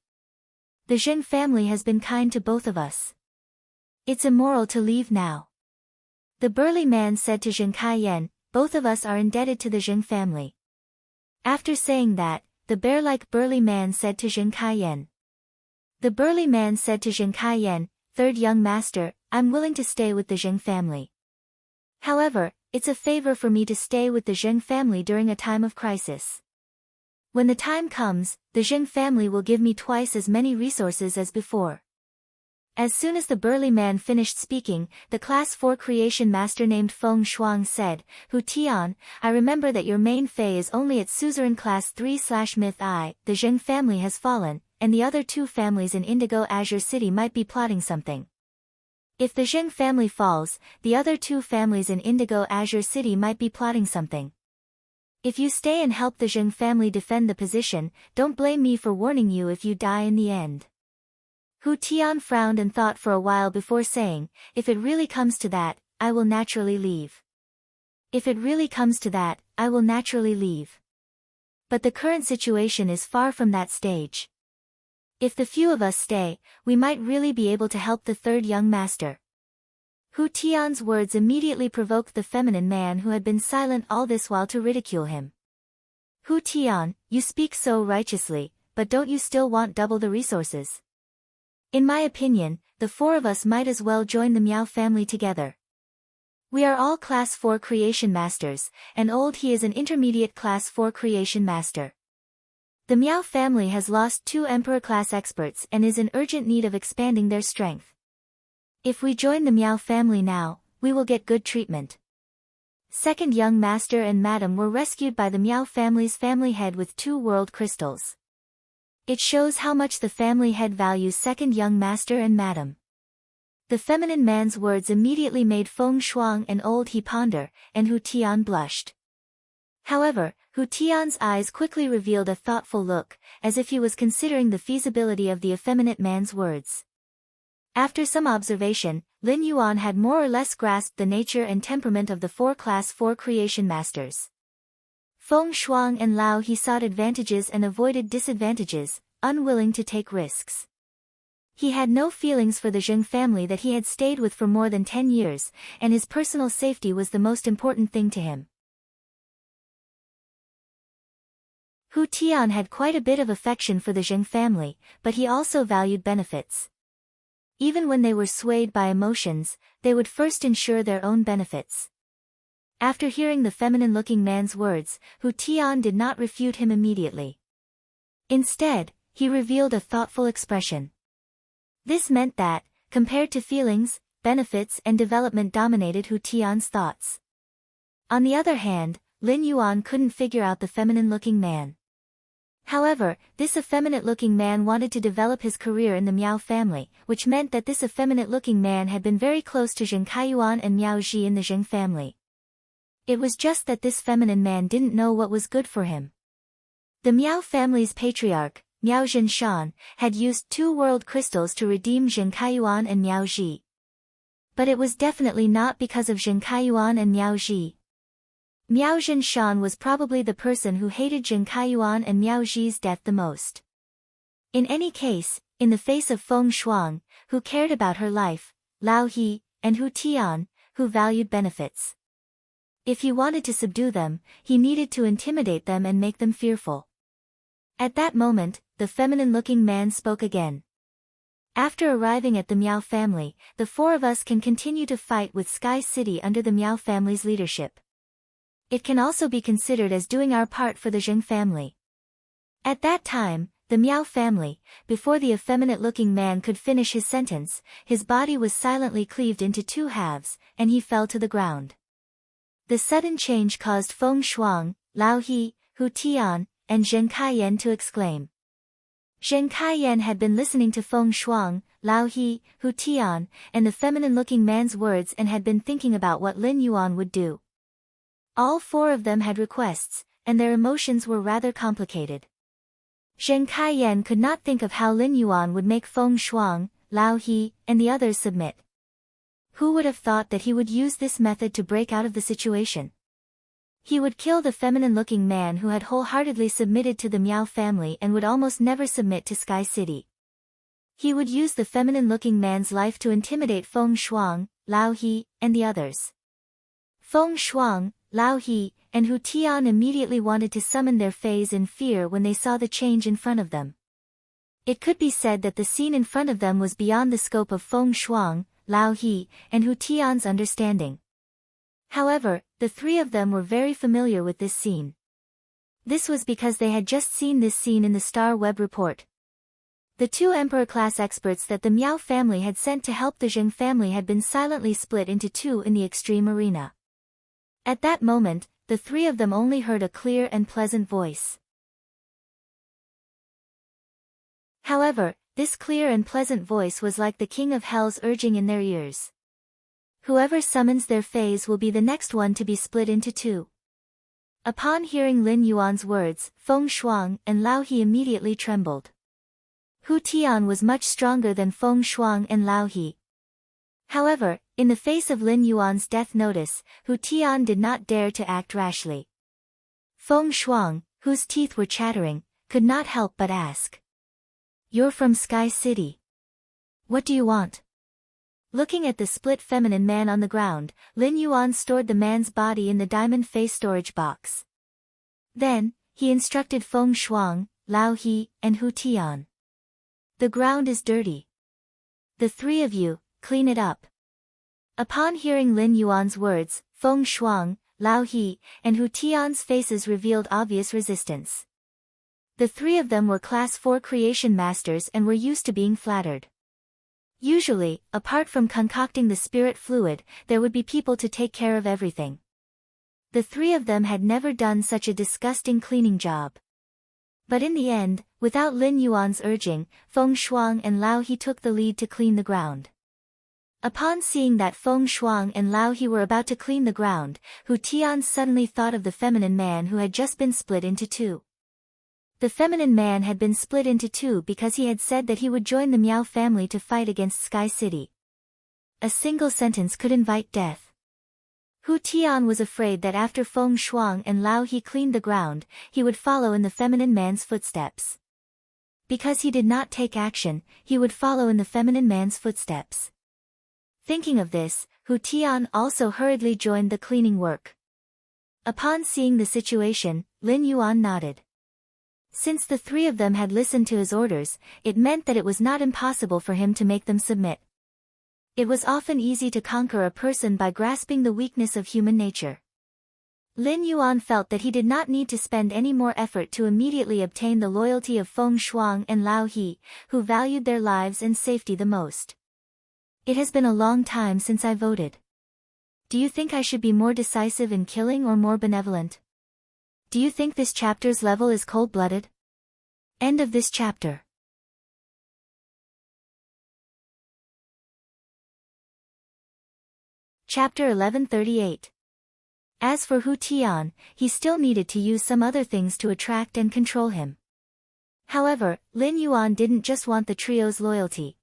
The Zheng family has been kind to both of us. It's immoral to leave now." The burly man said to Zheng Kaiyan, "Both of us are indebted to the Zheng family." After saying that, the bear-like burly man said to Zheng Kaiyan. The burly man said to Zheng Kaiyan, "Third young master, I'm willing to stay with the Zheng family. However, it's a favor for me to stay with the Zheng family during a time of crisis. When the time comes, the Zheng family will give me twice as many resources as before." As soon as the burly man finished speaking, the Class 4 creation master named Feng Shuang said, "Hu Tian, I remember that your main Fei is only at suzerain Class 3/Myth I. The Zheng family has fallen, and the other two families in Indigo Azure City might be plotting something. If the Zheng family falls, the other two families in Indigo Azure City might be plotting something. If you stay and help the Zheng family defend the position, don't blame me for warning you if you die in the end." Hu Tian frowned and thought for a while before saying, "If it really comes to that, I will naturally leave. If it really comes to that, I will naturally leave. But the current situation is far from that stage. If the few of us stay, we might really be able to help the third young master." Hu Tian's words immediately provoked the feminine man who had been silent all this while to ridicule him. "Hu Tian, you speak so righteously, but don't you still want double the resources? In my opinion, the four of us might as well join the Miao family together. We are all Class 4 creation masters, and Old He is an intermediate Class 4 creation master. The Miao family has lost 2 emperor-class experts and is in urgent need of expanding their strength. If we join the Miao family now, we will get good treatment. Second young master and madam were rescued by the Miao family's family head with 2 world crystals. It shows how much the family head values second young master and madam. The feminine man's words immediately made Feng Shuang and old he ponder, and Hu Tian blushed. However, Hu Tian's eyes quickly revealed a thoughtful look, as if he was considering the feasibility of the effeminate man's words. After some observation, Lin Yuan had more or less grasped the nature and temperament of the 4-class 4 creation masters. Feng Shuang and Lao he sought advantages and avoided disadvantages, unwilling to take risks. He had no feelings for the Zheng family that he had stayed with for more than 10 years, and his personal safety was the most important thing to him. Hu Tian had quite a bit of affection for the Zheng family, but he also valued benefits. Even when they were swayed by emotions, they would first ensure their own benefits. After hearing the feminine-looking man's words, Hu Tian did not refute him immediately. Instead, he revealed a thoughtful expression. This meant that, compared to feelings, benefits and development dominated Hu Tian's thoughts. On the other hand, Lin Yuan couldn't figure out the feminine-looking man. However, this effeminate-looking man wanted to develop his career in the Miao family, which meant that this effeminate-looking man had been very close to Zheng Kaiyuan and Miao Ji in the Zheng family. It was just that this feminine man didn't know what was good for him. The Miao family's patriarch, Miao Zhenshan, had used 2 world crystals to redeem Zheng Kaiyuan and Miao Ji. But it was definitely not because of Zheng Kaiyuan and Miao Ji. Miao Zhenshan was probably the person who hated Zheng Kaiyuan and Miao Ji's death the most. In any case, in the face of Feng Shuang, who cared about her life, Lao He, and Hu Tian, who valued benefits. If he wanted to subdue them, he needed to intimidate them and make them fearful. At that moment, the feminine-looking man spoke again. After arriving at the Miao family, the 4 of us can continue to fight with Sky City under the Miao family's leadership. It can also be considered as doing our part for the Zheng family. At that time, the Miao family, before the effeminate-looking man could finish his sentence, his body was silently cleaved into 2 halves, and he fell to the ground. The sudden change caused Feng Shuang, Lao He, Hu Tian, and Zheng Kaiyan to exclaim. Zheng Kaiyan had been listening to Feng Shuang, Lao He, Hu Tian, and the feminine-looking man's words and had been thinking about what Lin Yuan would do. All 4 of them had requests, and their emotions were rather complicated. Zheng Kaiyan could not think of how Lin Yuan would make Feng Shuang, Lao He, and the others submit. Who would have thought that he would use this method to break out of the situation? He would kill the feminine-looking man who had wholeheartedly submitted to the Miao family and would almost never submit to Sky City. He would use the feminine-looking man's life to intimidate Feng Shuang, Lao He, and the others. Feng Shuang, Lao He, and Hu Tian immediately wanted to summon their fays in fear when they saw the change in front of them. It could be said that the scene in front of them was beyond the scope of Feng Shuang, Lao He, and Hu Tian's understanding. However, the 3 of them were very familiar with this scene. This was because they had just seen this scene in the Star Web report. The 2 Emperor-class experts that the Miao family had sent to help the Zheng family had been silently split into 2 in the extreme arena. At that moment, the 3 of them only heard a clear and pleasant voice. However, this clear and pleasant voice was like the king of hell's urging in their ears. Whoever summons their fays will be the next one to be split into 2. Upon hearing Lin Yuan's words, Feng Shuang and Lao He immediately trembled. Hu Tian was much stronger than Feng Shuang and Lao He. However, in the face of Lin Yuan's death notice, Hu Tian did not dare to act rashly. Feng Shuang, whose teeth were chattering, could not help but ask. "You're from Sky City. What do you want?" Looking at the split feminine man on the ground, Lin Yuan stored the man's body in the diamond face storage box. Then, he instructed Feng Shuang, Lao He, and Hu Tian. "The ground is dirty. The 3 of you, clean it up." Upon hearing Lin Yuan's words, Feng Shuang, Lao He, and Hu Tian's faces revealed obvious resistance. The three of them were Class 4 creation masters and were used to being flattered. Usually, apart from concocting the spirit fluid, there would be people to take care of everything. The three of them had never done such a disgusting cleaning job. But in the end, without Lin Yuan's urging, Feng Shuang and Lao He took the lead to clean the ground. Upon seeing that Feng Shuang and Lao He were about to clean the ground, Hu Tian suddenly thought of the feminine man who had just been split into two. The feminine man had been split into two because he had said that he would join the Miao family to fight against Sky City. A single sentence could invite death. Hu Tian was afraid that after Feng Shuang and Lao He cleaned the ground, he would follow in the feminine man's footsteps. Because he did not take action, he would follow in the feminine man's footsteps. Thinking of this, Hu Tian also hurriedly joined the cleaning work. Upon seeing the situation, Lin Yuan nodded. Since the three of them had listened to his orders, it meant that it was not impossible for him to make them submit. It was often easy to conquer a person by grasping the weakness of human nature. Lin Yuan felt that he did not need to spend any more effort to immediately obtain the loyalty of Feng Shuang and Lao He, who valued their lives and safety the most. It has been a long time since I voted. Do you think I should be more decisive in killing or more benevolent? Do you think this chapter's level is cold-blooded? End of this chapter. Chapter 1138. As for Hu Tian, he still needed to use some other things to attract and control him. However, Lin Yuan didn't just want the trio's loyalty.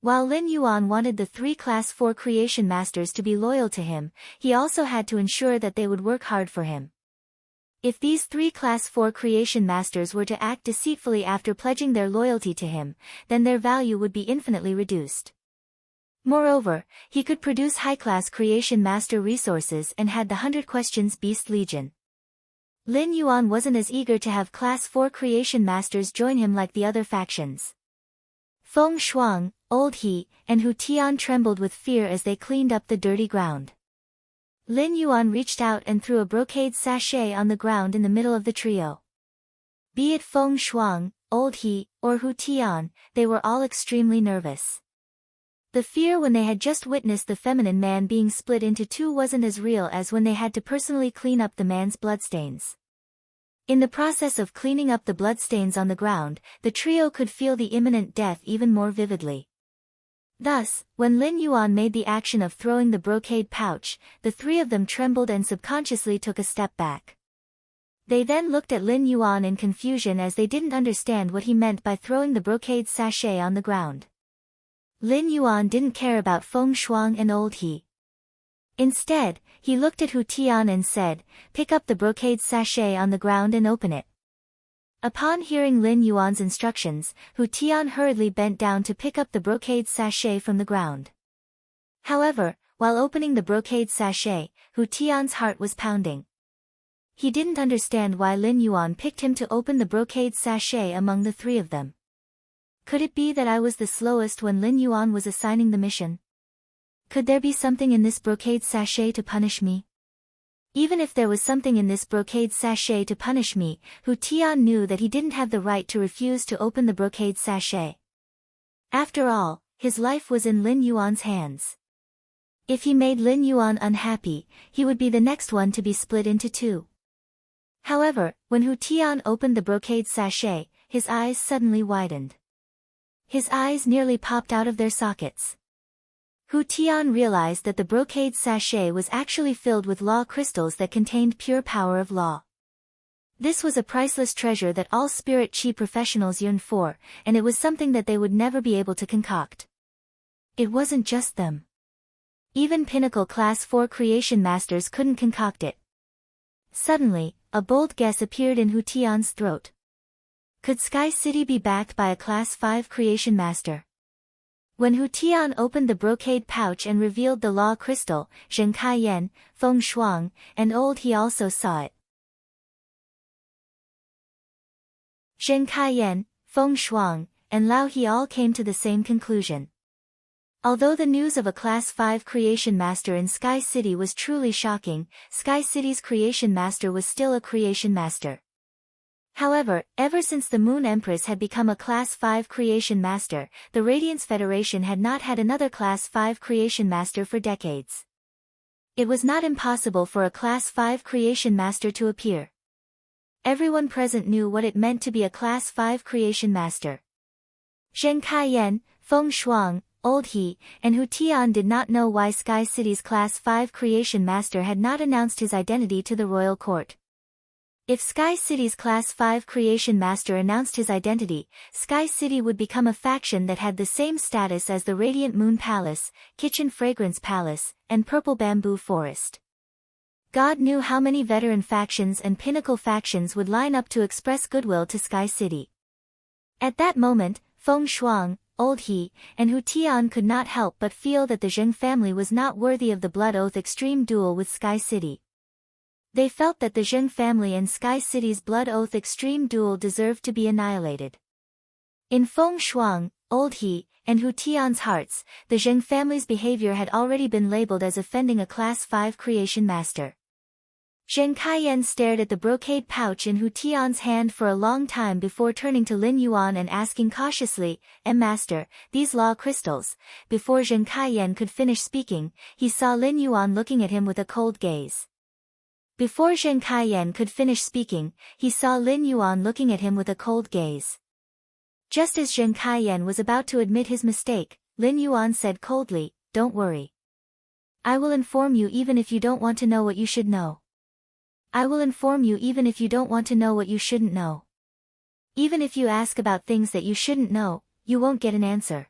While Lin Yuan wanted the three Class 4 creation masters to be loyal to him, he also had to ensure that they would work hard for him. If these three Class 4 creation masters were to act deceitfully after pledging their loyalty to him, then their value would be infinitely reduced. Moreover, he could produce high-class creation master resources and had the 100 Questions Beast Legion. Lin Yuan wasn't as eager to have Class 4 creation masters join him like the other factions. Feng Shuang, Old He, and Hu Tian trembled with fear as they cleaned up the dirty ground. Lin Yuan reached out and threw a brocade sachet on the ground in the middle of the trio. Be it Feng Shuang, Old He, or Hu Tian, they were all extremely nervous. The fear when they had just witnessed the feminine man being split into two wasn't as real as when they had to personally clean up the man's bloodstains. In the process of cleaning up the bloodstains on the ground, the trio could feel the imminent death even more vividly. Thus, when Lin Yuan made the action of throwing the brocade pouch, the three of them trembled and subconsciously took a step back. They then looked at Lin Yuan in confusion as they didn't understand what he meant by throwing the brocade sachet on the ground. Lin Yuan didn't care about Feng Shuang and Old He. Instead, he looked at Hu Tian and said, "Pick up the brocade sachet on the ground and open it." Upon hearing Lin Yuan's instructions, Hu Tian hurriedly bent down to pick up the brocade sachet from the ground. However, while opening the brocade sachet, Hu Tian's heart was pounding. He didn't understand why Lin Yuan picked him to open the brocade sachet among the three of them. Could it be that I was the slowest when Lin Yuan was assigning the mission? Could there be something in this brocade sachet to punish me? Even if there was something in this brocade sachet to punish me, Hu Tian knew that he didn't have the right to refuse to open the brocade sachet. After all, his life was in Lin Yuan's hands. If he made Lin Yuan unhappy, he would be the next one to be split into two. However, when Hu Tian opened the brocade sachet, his eyes suddenly widened. His eyes nearly popped out of their sockets. Hu Tian realized that the brocade sachet was actually filled with law crystals that contained pure power of law. This was a priceless treasure that all spirit chi professionals yearned for, and it was something that they would never be able to concoct. It wasn't just them. Even pinnacle Class 4 creation masters couldn't concoct it. Suddenly, a bold guess appeared in Hu Tian's throat. Could Sky City be backed by a Class 5 creation master? When Hu Tian opened the brocade pouch and revealed the law crystal, Zheng Kaiyan, Feng Shuang, and Old He also saw it. Zheng Kaiyan, Feng Shuang, and Lao He all came to the same conclusion. Although the news of a Class 5 creation master in Sky City was truly shocking, Sky City's creation master was still a creation master. However, ever since the Moon Empress had become a Class 5 Creation Master, the Radiance Federation had not had another Class 5 Creation Master for decades. It was not impossible for a Class 5 Creation Master to appear. Everyone present knew what it meant to be a Class 5 Creation Master. Zheng Kaiyan, Feng Shuang, Old He, and Hu Tian did not know why Sky City's Class 5 Creation Master had not announced his identity to the royal court. If Sky City's Class 5 Creation Master announced his identity, Sky City would become a faction that had the same status as the Radiant Moon Palace, Kitchen Fragrance Palace, and Purple Bamboo Forest. God knew how many veteran factions and pinnacle factions would line up to express goodwill to Sky City. At that moment, Feng Shuang, Old He, and Hu Tian could not help but feel that the Zheng family was not worthy of the Blood Oath Extreme duel with Sky City. They felt that the Zheng family and Sky City's Blood Oath Extreme duel deserved to be annihilated. In Feng Shuang, Old He, and Hu Tian's hearts, the Zheng family's behavior had already been labeled as offending a Class 5 Creation Master. Zheng Kaiyan stared at the brocade pouch in Hu Tian's hand for a long time before turning to Lin Yuan and asking cautiously, Master, these law crystals. Before Zheng Kaiyan could finish speaking, he saw Lin Yuan looking at him with a cold gaze. Before Zheng Kaiyan could finish speaking, he saw Lin Yuan looking at him with a cold gaze. Just as Zheng Kaiyan was about to admit his mistake, Lin Yuan said coldly, Don't worry. I will inform you even if you don't want to know what you should know. I will inform you even if you don't want to know what you shouldn't know. Even if you ask about things that you shouldn't know, you won't get an answer.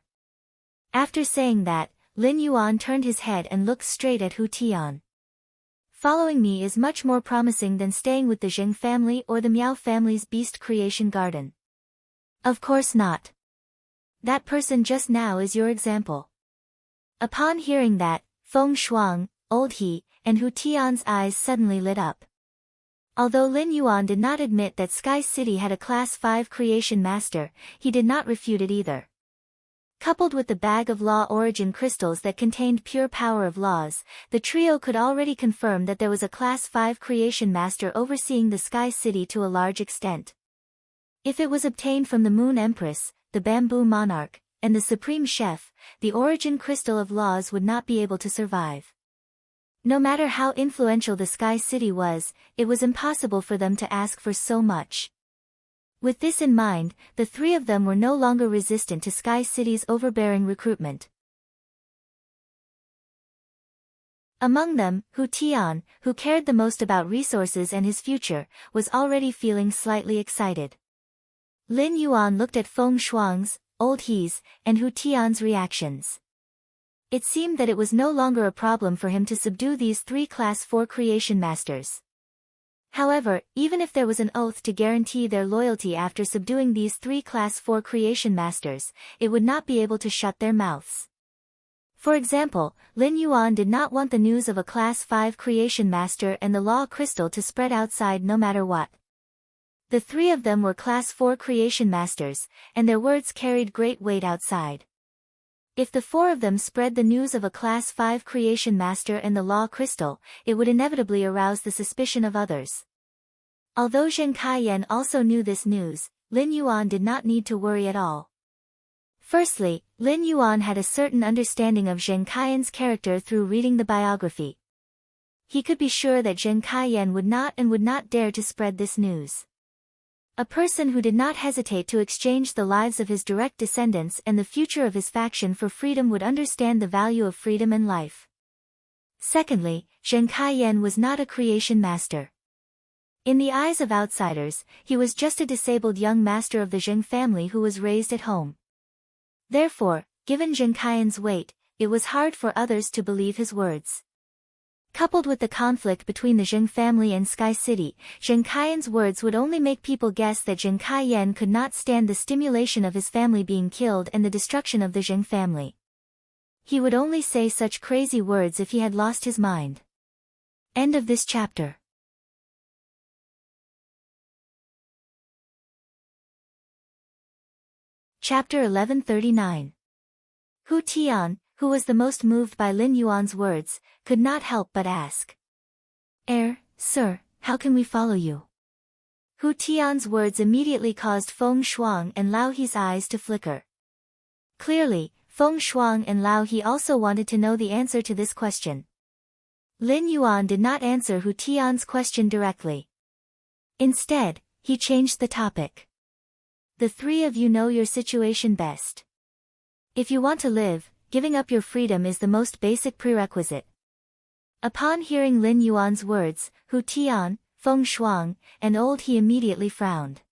After saying that, Lin Yuan turned his head and looked straight at Hu Tian. Following me is much more promising than staying with the Zheng family or the Miao family's beast creation garden. Of course not. That person just now is your example. Upon hearing that, Feng Shuang, Old He, and Hu Tian's eyes suddenly lit up. Although Lin Yuan did not admit that Sky City had a Class 5 Creation Master, he did not refute it either. Coupled with the bag of law origin crystals that contained pure power of laws, the trio could already confirm that there was a Class 5 Creation Master overseeing the Sky City to a large extent. If it was obtained from the Moon Empress, the Bamboo Monarch, and the Supreme Chef, the origin crystal of laws would not be able to survive. No matter how influential the Sky City was, it was impossible for them to ask for so much. With this in mind, the three of them were no longer resistant to Sky City's overbearing recruitment. Among them, Hu Tian, who cared the most about resources and his future, was already feeling slightly excited. Lin Yuan looked at Feng Shuang's, Old He's, and Hu Tian's reactions. It seemed that it was no longer a problem for him to subdue these three Class 4 Creation Masters. However, even if there was an oath to guarantee their loyalty after subduing these three Class 4 Creation Masters, it would not be able to shut their mouths. For example, Lin Yuan did not want the news of a Class 5 Creation Master and the Law Crystal to spread outside no matter what. The three of them were Class 4 Creation Masters, and their words carried great weight outside. If the four of them spread the news of a Class 5 Creation Master and the Law Crystal, it would inevitably arouse the suspicion of others. Although Zheng Kaiyan also knew this news, Lin Yuan did not need to worry at all. Firstly, Lin Yuan had a certain understanding of Zheng Kaiyan's character through reading the biography. He could be sure that Zheng Kaiyan would not dare to spread this news. A person who did not hesitate to exchange the lives of his direct descendants and the future of his faction for freedom would understand the value of freedom and life. Secondly, Zheng Kaiyan was not a creation master. In the eyes of outsiders, he was just a disabled young master of the Zheng family who was raised at home. Therefore, given Zheng Kaiyan's weight, it was hard for others to believe his words. Coupled with the conflict between the Zheng family and Sky City, Zheng Kaiyan's words would only make people guess that Zheng Kaiyan could not stand the stimulation of his family being killed and the destruction of the Zheng family. He would only say such crazy words if he had lost his mind. End of this chapter. Chapter 1139. Hu Tian, who was the most moved by Lin Yuan's words, could not help but ask. Sir, how can we follow you? Hu Tian's words immediately caused Feng Shuang and Lao He's eyes to flicker. Clearly, Feng Shuang and Lao He also wanted to know the answer to this question. Lin Yuan did not answer Hu Tian's question directly. Instead, he changed the topic. The three of you know your situation best. If you want to live, giving up your freedom is the most basic prerequisite. Upon hearing Lin Yuan's words, Hu Tian, Feng Shuang, and Old He immediately frowned.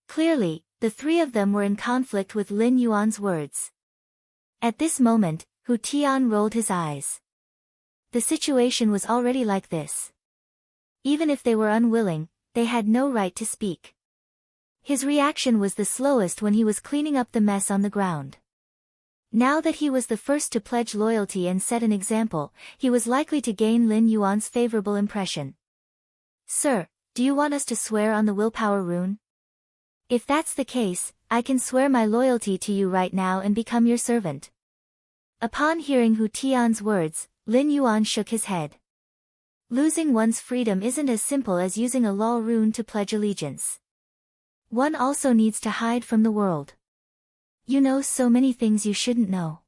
Clearly, the three of them were in conflict with Lin Yuan's words. At this moment, Hu Tian rolled his eyes. The situation was already like this. Even if they were unwilling, they had no right to speak. His reaction was the slowest when he was cleaning up the mess on the ground. Now that he was the first to pledge loyalty and set an example, he was likely to gain Lin Yuan's favorable impression. Sir, do you want us to swear on the willpower rune? If that's the case, I can swear my loyalty to you right now and become your servant. Upon hearing Hu Tian's words, Lin Yuan shook his head. Losing one's freedom isn't as simple as using a law rune to pledge allegiance. One also needs to hide from the world. You know so many things you shouldn't know.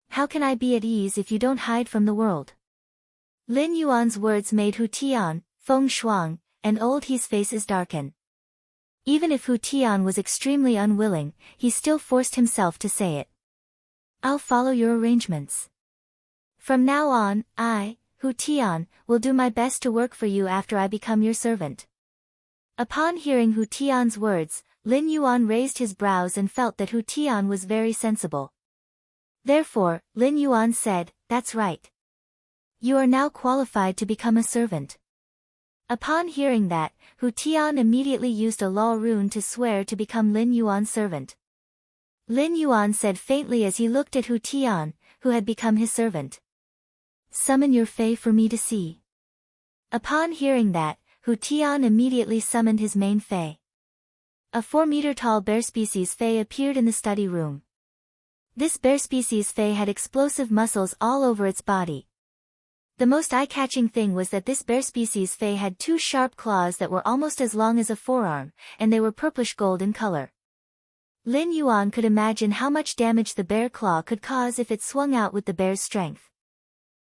How can I be at ease if you don't hide from the world? Lin Yuan's words made Hu Tian, Feng Shuang, and Old He's faces darken. Even if Hu Tian was extremely unwilling, he still forced himself to say it. I'll follow your arrangements. From now on, I, Hu Tian, will do my best to work for you after I become your servant. Upon hearing Hu Tian's words, Lin Yuan raised his brows and felt that Hu Tian was very sensible. Therefore, Lin Yuan said, that's right. You are now qualified to become a servant. Upon hearing that, Hu Tian immediately used a law rune to swear to become Lin Yuan's servant. Lin Yuan said faintly as he looked at Hu Tian, who had become his servant. Summon your Fae for me to see. Upon hearing that, Hu Tian immediately summoned his main Fae. A 4-meter-tall bear species Fae appeared in the study room. This bear species Fae had explosive muscles all over its body. The most eye-catching thing was that this bear species Fae had 2 sharp claws that were almost as long as a forearm, and they were purplish-gold in color. Lin Yuan could imagine how much damage the bear claw could cause if it swung out with the bear's strength.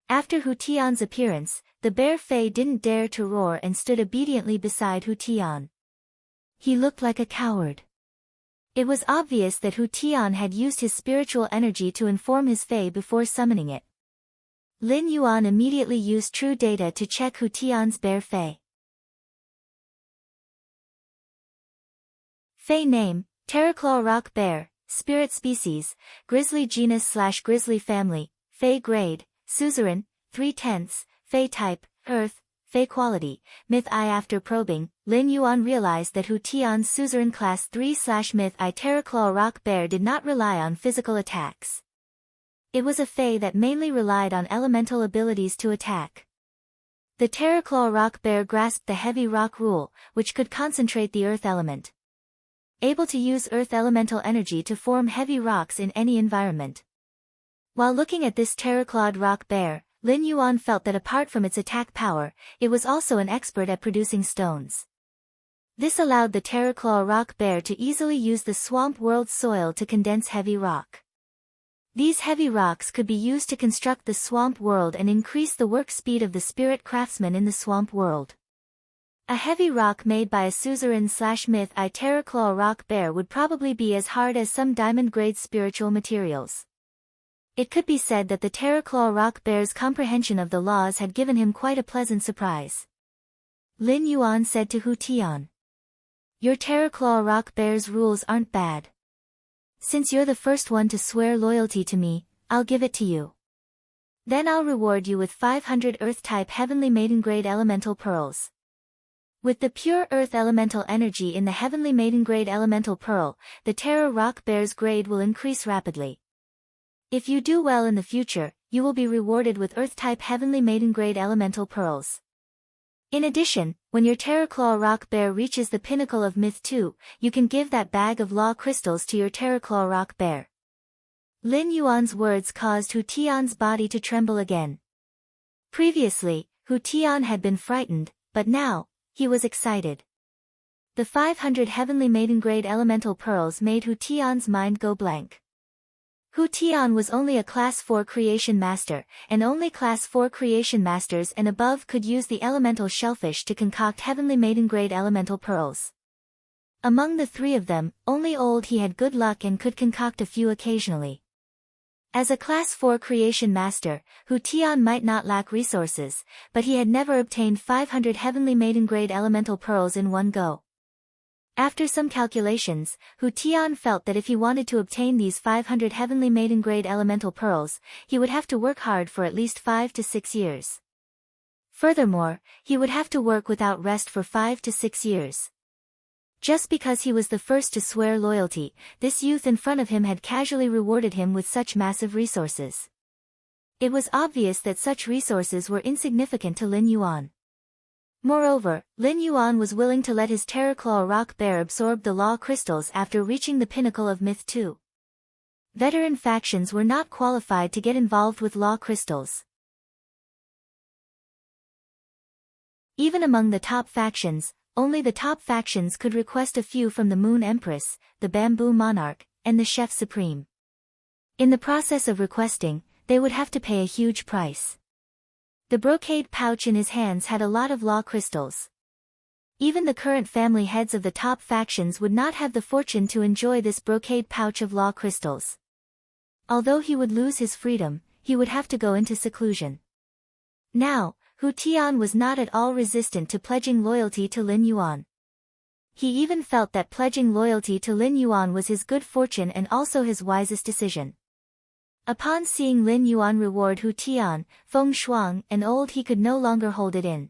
After Hu Tian's appearance, the bear Fae didn't dare to roar and stood obediently beside Hu Tian. He looked like a coward. It was obvious that Hu Tian had used his spiritual energy to inform his Fae before summoning it. Lin Yuan immediately used true data to check Hu Tian's bear Fae. Fae name, Terraclaw Rock Bear, Spirit Species, Grizzly Genus/Grizzly Family, Fae Grade, Suzerain, 3/10, Fae Type, Earth, Fae Quality, Myth I. After probing, Lin Yuan realized that Hu Tian's Suzerain Class 3/Myth I Terraclaw Rock Bear did not rely on physical attacks. It was a Fae that mainly relied on elemental abilities to attack. The Terraclaw Rock Bear grasped the heavy rock rule, which could concentrate the earth element. Able to use earth elemental energy to form heavy rocks in any environment. While looking at this terraclawed rock bear, Lin Yuan felt that apart from its attack power, it was also an expert at producing stones. This allowed the terraclaw rock bear to easily use the swamp world soil to condense heavy rock. These heavy rocks could be used to construct the swamp world and increase the work speed of the spirit craftsman in the swamp world. A heavy rock made by a Suzerain/Myth I Terraclaw rock bear would probably be as hard as some diamond-grade spiritual materials. It could be said that the Terraclaw rock bear's comprehension of the laws had given him quite a pleasant surprise. Lin Yuan said to Hu Tian, "Your Terraclaw rock bear's rules aren't bad. Since you're the first one to swear loyalty to me, I'll give it to you. Then I'll reward you with 500 Earth-type Heavenly Maiden-grade elemental pearls." With the pure earth elemental energy in the Heavenly Maiden-grade elemental pearl, the Terra rock bear's grade will increase rapidly. If you do well in the future, you will be rewarded with Earth-type Heavenly Maiden-grade elemental pearls. In addition, when your Terraclaw rock bear reaches the pinnacle of Myth 2, you can give that bag of law crystals to your Terraclaw rock bear. Lin Yuan's words caused Hu Tian's body to tremble again. Previously, Hu Tian had been frightened, but now, he was excited. The 500 heavenly maiden-grade elemental pearls made Hu Tian's mind go blank. Hu Tian was only a Class 4 creation master, and only Class 4 creation masters and above could use the elemental shellfish to concoct heavenly maiden-grade elemental pearls. Among the three of them, only Old He had good luck and could concoct a few occasionally. As a Class 4 creation master, Hu Tian might not lack resources, but he had never obtained 500 heavenly maiden-grade elemental pearls in one go. After some calculations, Hu Tian felt that if he wanted to obtain these 500 heavenly maiden-grade elemental pearls, he would have to work hard for at least 5 to 6 years. Furthermore, he would have to work without rest for 5 to 6 years. Just because he was the first to swear loyalty, this youth in front of him had casually rewarded him with such massive resources. It was obvious that such resources were insignificant to Lin Yuan. Moreover, Lin Yuan was willing to let his Terraclaw rock bear absorb the law crystals after reaching the pinnacle of Myth 2. Veteran factions were not qualified to get involved with law crystals. Even among the top factions, only the top factions could request a few from the Moon Empress, the Bamboo Monarch, and the Chef Supreme. In the process of requesting, they would have to pay a huge price. The brocade pouch in his hands had a lot of law crystals. Even the current family heads of the top factions would not have the fortune to enjoy this brocade pouch of law crystals. Although he would lose his freedom, he would have to go into seclusion. Now, Hu Tian was not at all resistant to pledging loyalty to Lin Yuan. He even felt that pledging loyalty to Lin Yuan was his good fortune and also his wisest decision. Upon seeing Lin Yuan reward Hu Tian, Feng Shuang and Old He could no longer hold it in.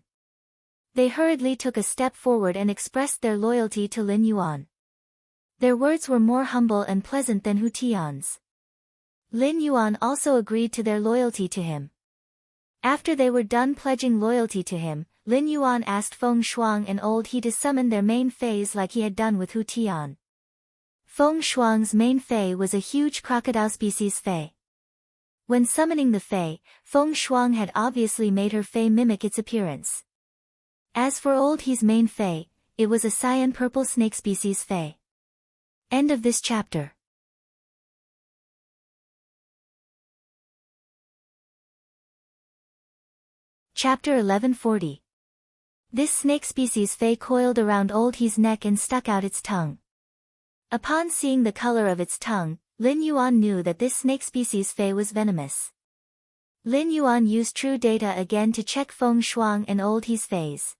They hurriedly took a step forward and expressed their loyalty to Lin Yuan. Their words were more humble and pleasant than Hu Tian's. Lin Yuan also agreed to their loyalty to him. After they were done pledging loyalty to him, Lin Yuan asked Feng Shuang and Old He to summon their main fays like he had done with Hu Tian. Feng Shuang's main fay was a huge crocodile species fay. When summoning the Fae, Feng Shuang had obviously made her Fae mimic its appearance. As for Old He's main Fae, it was a cyan purple snake species Fae. End of this chapter. Chapter 1140. This snake species Fae coiled around Old He's neck and stuck out its tongue. Upon seeing the color of its tongue, Lin Yuan knew that this snake species Fae was venomous. Lin Yuan used true data again to check Feng Shuang and Old He's Faes.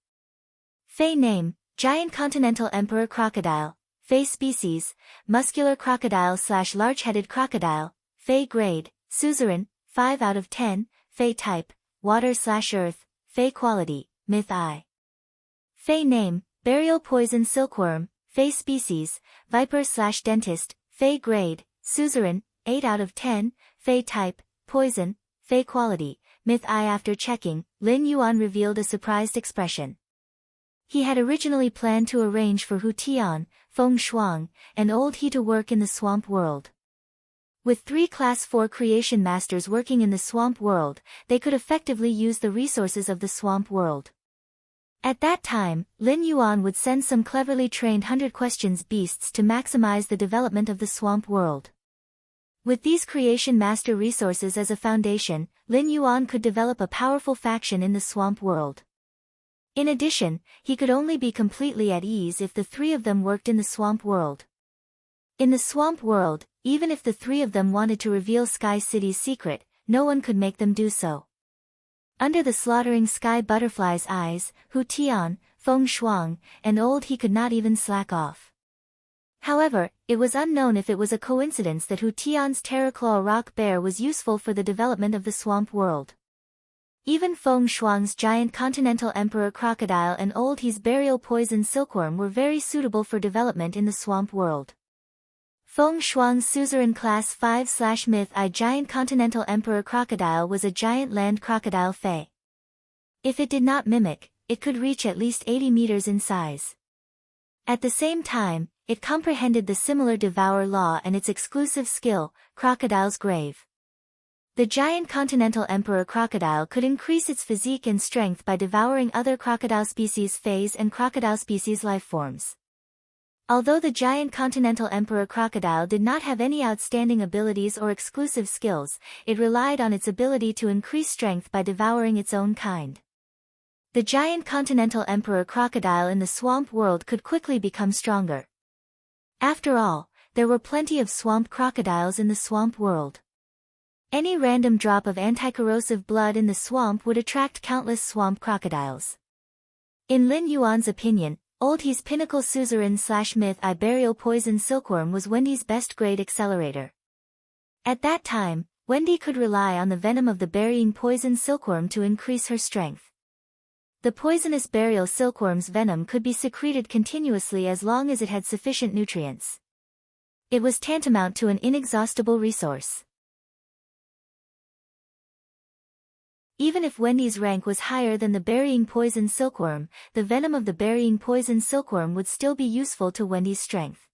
Fae name, Giant Continental Emperor Crocodile. Fae species, Muscular Crocodile/Large-Headed Crocodile. Fae grade, Suzerain, 5 out of 10. Fae type, Water/Earth. Fae quality, Myth I. Fae name, Burial Poison Silkworm. Fae species, Viper/Dentist. Fae grade, Suzerain, 8 out of 10, Fae type, Poison, Fae quality, Myth I. After checking, Lin Yuan revealed a surprised expression. He had originally planned to arrange for Hu Tian, Feng Shuang, and Old He to work in the swamp world. With 3 Class 4 creation masters working in the swamp world, they could effectively use the resources of the swamp world. At that time, Lin Yuan would send some cleverly trained 100 questions beasts to maximize the development of the swamp world. With these creation master resources as a foundation, Lin Yuan could develop a powerful faction in the swamp world. In addition, he could only be completely at ease if the 3 of them worked in the swamp world. In the swamp world, even if the 3 of them wanted to reveal Sky City's secret, no one could make them do so. Under the slaughtering sky butterfly's eyes, Hu Tian, Feng Shuang, and Old He could not even slack off. However, it was unknown if it was a coincidence that Hu Tian's Terraclaw rock bear was useful for the development of the swamp world. Even Feng Shuang's Giant Continental Emperor Crocodile and Old He's Burial Poison Silkworm were very suitable for development in the swamp world. Feng Shuang's Suzerain Class 5/Myth I Giant Continental Emperor Crocodile was a giant land crocodile Fae. If it did not mimic, it could reach at least 80 meters in size. At the same time, it comprehended the similar Devour Law and its exclusive skill, Crocodile's Grave. The giant Continental Emperor Crocodile could increase its physique and strength by devouring other crocodile species Faes and crocodile species lifeforms. Although the giant continental emperor crocodile did not have any outstanding abilities or exclusive skills, it relied on its ability to increase strength by devouring its own kind. The giant continental emperor crocodile in the swamp world could quickly become stronger. After all, there were plenty of swamp crocodiles in the swamp world. Any random drop of anti-corrosive blood in the swamp would attract countless swamp crocodiles. In Lin Yuan's opinion, Old He's pinnacle suzerain/myth Iberial poison silkworm was Wendy's best grade accelerator. At that time, Wendy could rely on the venom of the burying poison silkworm to increase her strength. The poisonous burial silkworm's venom could be secreted continuously as long as it had sufficient nutrients. It was tantamount to an inexhaustible resource. Even if Wendy's rank was higher than the burying poison silkworm, the venom of the burying poison silkworm would still be useful to Wendy's strength.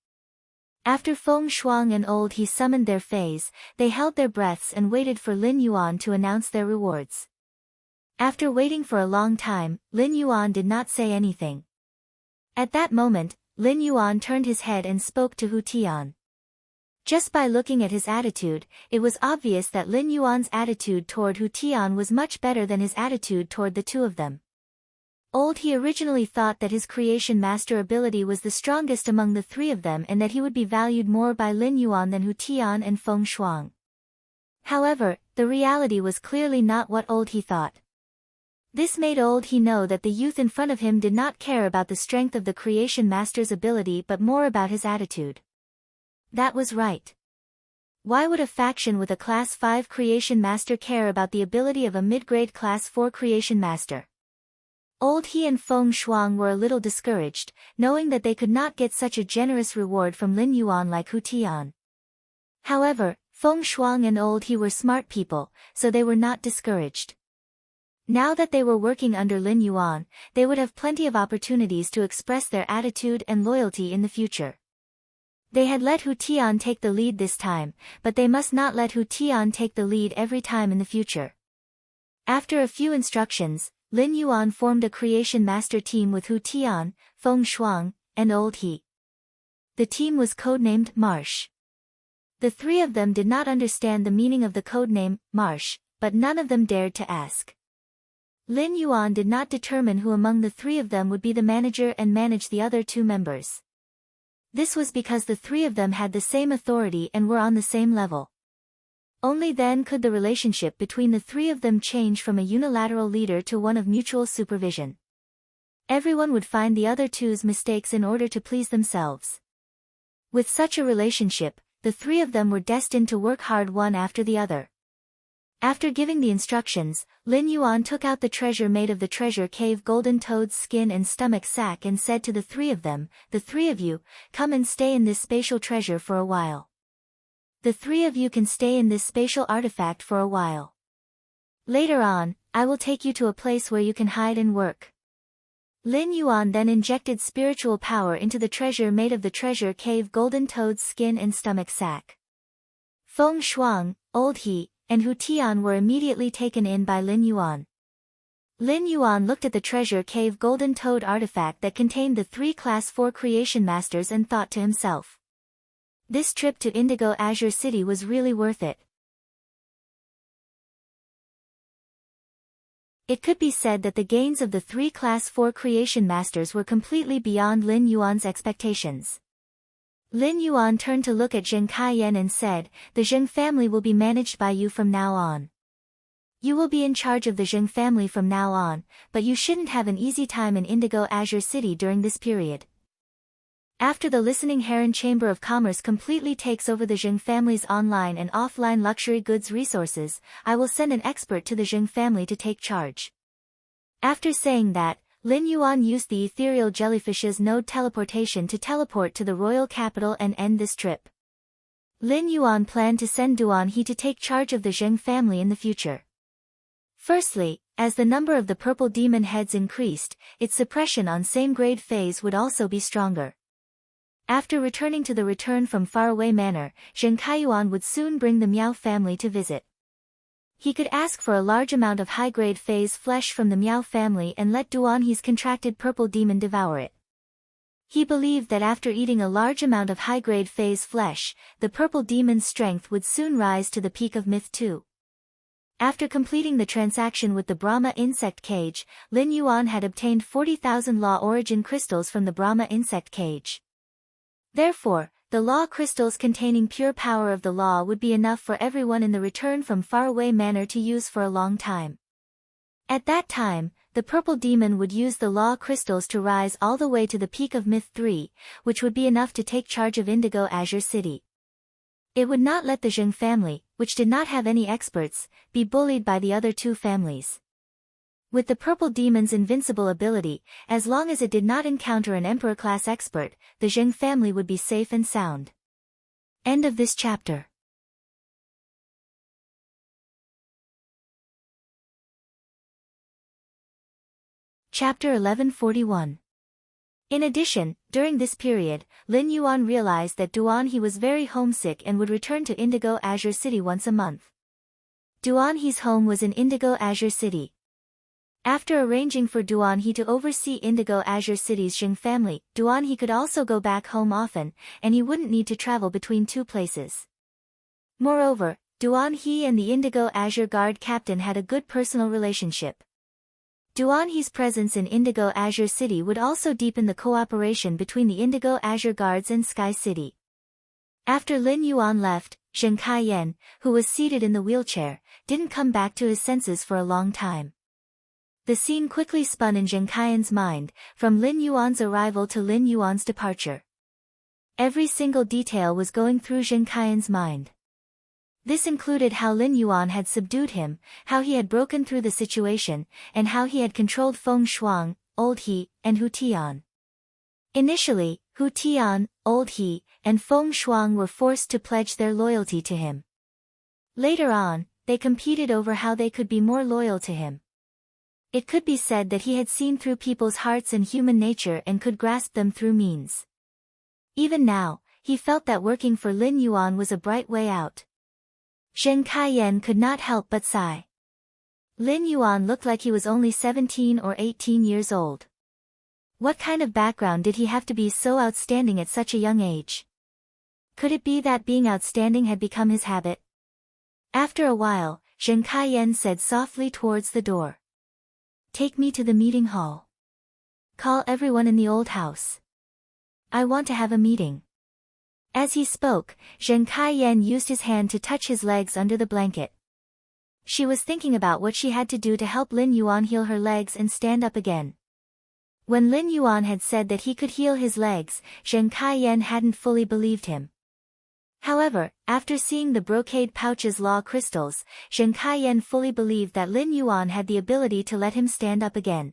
After Feng Shuang and Old He summoned their fays, they held their breaths and waited for Lin Yuan to announce their rewards. After waiting for a long time, Lin Yuan did not say anything. At that moment, Lin Yuan turned his head and spoke to Hu Tian. Just by looking at his attitude, it was obvious that Lin Yuan's attitude toward Hu Tian was much better than his attitude toward the two of them. Old He originally thought that his creation master ability was the strongest among the three of them and that he would be valued more by Lin Yuan than Hu Tian and Feng Shuang. However, the reality was clearly not what Old He thought. This made Old He know that the youth in front of him did not care about the strength of the creation master's ability but more about his attitude. That was right. Why would a faction with a Class 5 Creation Master care about the ability of a mid-grade Class 4 Creation Master? Old He and Feng Shuang were a little discouraged, knowing that they could not get such a generous reward from Lin Yuan like Hu Tian. However, Feng Shuang and Old He were smart people, so they were not discouraged. Now that they were working under Lin Yuan, they would have plenty of opportunities to express their attitude and loyalty in the future. They had let Hu Tian take the lead this time, but they must not let Hu Tian take the lead every time in the future. After a few instructions, Lin Yuan formed a creation master team with Hu Tian, Feng Shuang, and Old He. The team was codenamed Marsh. The three of them did not understand the meaning of the codename, Marsh, but none of them dared to ask. Lin Yuan did not determine who among the three of them would be the manager and manage the other two members. This was because the three of them had the same authority and were on the same level. Only then could the relationship between the three of them change from a unilateral leader to one of mutual supervision. Everyone would find the other two's mistakes in order to please themselves. With such a relationship, the three of them were destined to work hard one after the other. After giving the instructions, Lin Yuan took out the treasure made of the treasure cave golden toad's skin and stomach sack and said to the three of them, "The three of you, come and stay in this spatial treasure for a while. The three of you can stay in this spatial artifact for a while. Later on, I will take you to a place where you can hide and work." Lin Yuan then injected spiritual power into the treasure made of the treasure cave golden toad's skin and stomach sack. Feng Shuang, Old He, and Hu Tian were immediately taken in by Lin Yuan. Lin Yuan looked at the treasure cave golden toad artifact that contained the three Class 4 creation masters and thought to himself, this trip to Indigo Azure City was really worth it. It could be said that the gains of the three Class 4 creation masters were completely beyond Lin Yuan's expectations. Lin Yuan turned to look at Zheng Kaiyan and said, "The Zheng family will be managed by you from now on. You will be in charge of the Zheng family from now on, but you shouldn't have an easy time in Indigo Azure City during this period. After the Listening Heron Chamber of Commerce completely takes over the Zheng family's online and offline luxury goods resources, I will send an expert to the Zheng family to take charge." After saying that, Lin Yuan used the ethereal jellyfish's node teleportation to teleport to the royal capital and end this trip. Lin Yuan planned to send Duan He to take charge of the Zheng family in the future. Firstly, as the number of the purple demon heads increased, its suppression on same-grade phase would also be stronger. After returning to the Return from Faraway Manor, Zheng Kaiyuan would soon bring the Miao family to visit. He could ask for a large amount of high-grade phase flesh from the Miao family and let Duan He's contracted purple demon devour it. He believed that after eating a large amount of high-grade phase flesh, the purple demon's strength would soon rise to the peak of myth 2. After completing the transaction with the Brahma insect cage, Lin Yuan had obtained 40,000 law origin crystals from the Brahma insect cage. Therefore, the law crystals containing pure power of the law would be enough for everyone in the return from faraway manor to use for a long time. At that time, the purple demon would use the law crystals to rise all the way to the peak of myth 3, which would be enough to take charge of Indigo Azure City. It would not let the Zheng family, which did not have any experts, be bullied by the other two families. With the purple demon's invincible ability, as long as it did not encounter an emperor-class expert, the Zheng family would be safe and sound. End of this chapter. Chapter 1141. In addition, during this period, Lin Yuan realized that Duan He was very homesick and would return to Indigo Azure City once a month. Duan He's home was in Indigo Azure City. After arranging for Duan He to oversee Indigo Azure City's Zheng family, Duan He could also go back home often, and he wouldn't need to travel between two places. Moreover, Duan He and the Indigo Azure Guard captain had a good personal relationship. Duan He's presence in Indigo Azure City would also deepen the cooperation between the Indigo Azure Guards and Sky City. After Lin Yuan left, Zheng Kaiyan, who was seated in the wheelchair, didn't come back to his senses for a long time. The scene quickly spun in Zheng Kaiyan's mind, from Lin Yuan's arrival to Lin Yuan's departure. Every single detail was going through Zheng Kaiyan's mind. This included how Lin Yuan had subdued him, how he had broken through the situation, and how he had controlled Feng Shuang, Old He, and Hu Tian. Initially, Hu Tian, Old He, and Feng Shuang were forced to pledge their loyalty to him. Later on, they competed over how they could be more loyal to him. It could be said that he had seen through people's hearts and human nature and could grasp them through means. Even now, he felt that working for Lin Yuan was a bright way out. Zheng Kaiyan could not help but sigh. Lin Yuan looked like he was only 17 or 18 years old. What kind of background did he have to be so outstanding at such a young age? Could it be that being outstanding had become his habit? After a while, Zheng Kaiyan said softly towards the door. Take me to the meeting hall. Call everyone in the old house. I want to have a meeting. As he spoke, Zheng Kaiyan used his hand to touch his legs under the blanket. She was thinking about what she had to do to help Lin Yuan heal her legs and stand up again. When Lin Yuan had said that he could heal his legs, Zheng Kaiyan hadn't fully believed him. However, after seeing the brocade pouch's law crystals, Zheng Kaiyan fully believed that Lin Yuan had the ability to let him stand up again.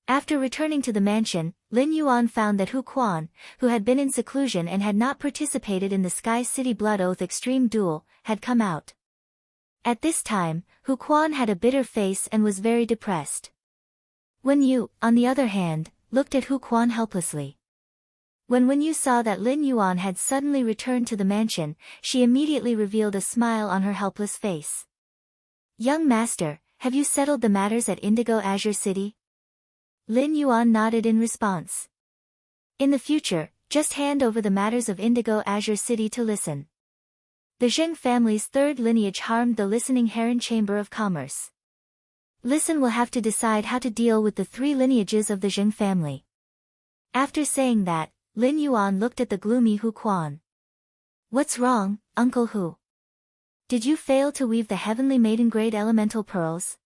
After returning to the mansion, Lin Yuan found that Hu Quan, who had been in seclusion and had not participated in the Sky City Blood Oath Extreme Duel, had come out. At this time, Hu Quan had a bitter face and was very depressed. Wen Yu, on the other hand, looked at Hu Quan helplessly. When Wen Yu saw that Lin Yuan had suddenly returned to the mansion, she immediately revealed a smile on her helpless face. Young master, have you settled the matters at Indigo Azure City? Lin Yuan nodded in response. In the future, just hand over the matters of Indigo Azure City to Listen. The Zheng family's third lineage harmed the Listening Heron Chamber of Commerce. Listen will have to decide how to deal with the three lineages of the Zheng family. After saying that, Lin Yuan looked at the gloomy Hu Quan. What's wrong, Uncle Hu? Did you fail to weave the heavenly maiden-grade elemental pearls?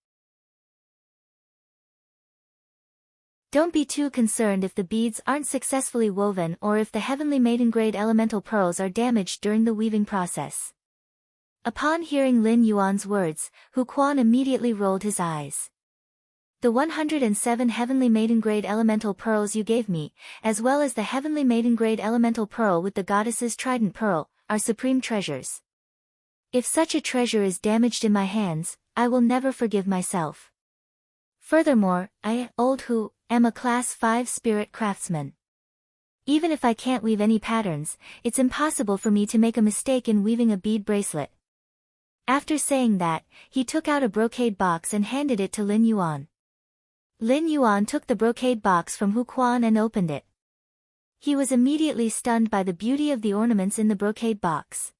Don't be too concerned if the beads aren't successfully woven or if the heavenly maiden-grade elemental pearls are damaged during the weaving process. Upon hearing Lin Yuan's words, Hu Quan immediately rolled his eyes. The 107 heavenly maiden-grade elemental pearls you gave me, as well as the heavenly maiden-grade elemental pearl with the goddess's trident pearl, are supreme treasures. If such a treasure is damaged in my hands, I will never forgive myself. Furthermore, I, Old Hu, am a Class 5 spirit craftsman. Even if I can't weave any patterns, it's impossible for me to make a mistake in weaving a bead bracelet. After saying that, he took out a brocade box and handed it to Lin Yuan. Lin Yuan took the brocade box from Hu Quan and opened it. He was immediately stunned by the beauty of the ornaments in the brocade box.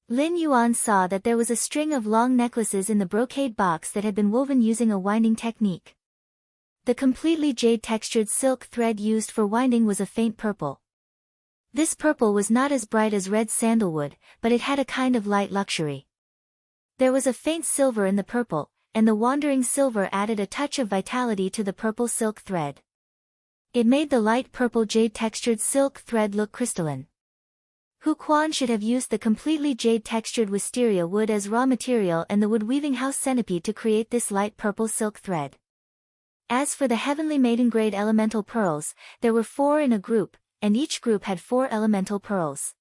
Lin Yuan saw that there was a string of long necklaces in the brocade box that had been woven using a winding technique. The completely jade-textured silk thread used for winding was a faint purple. This purple was not as bright as red sandalwood, but it had a kind of light luxury. There was a faint silver in the purple, and the wandering silver added a touch of vitality to the purple silk thread. It made the light purple jade-textured silk thread look crystalline. Hu Quan should have used the completely jade-textured wisteria wood as raw material and the wood-weaving house centipede to create this light purple silk thread. As for the heavenly maiden-grade elemental pearls, there were 4 in a group, and each group had 4 elemental pearls.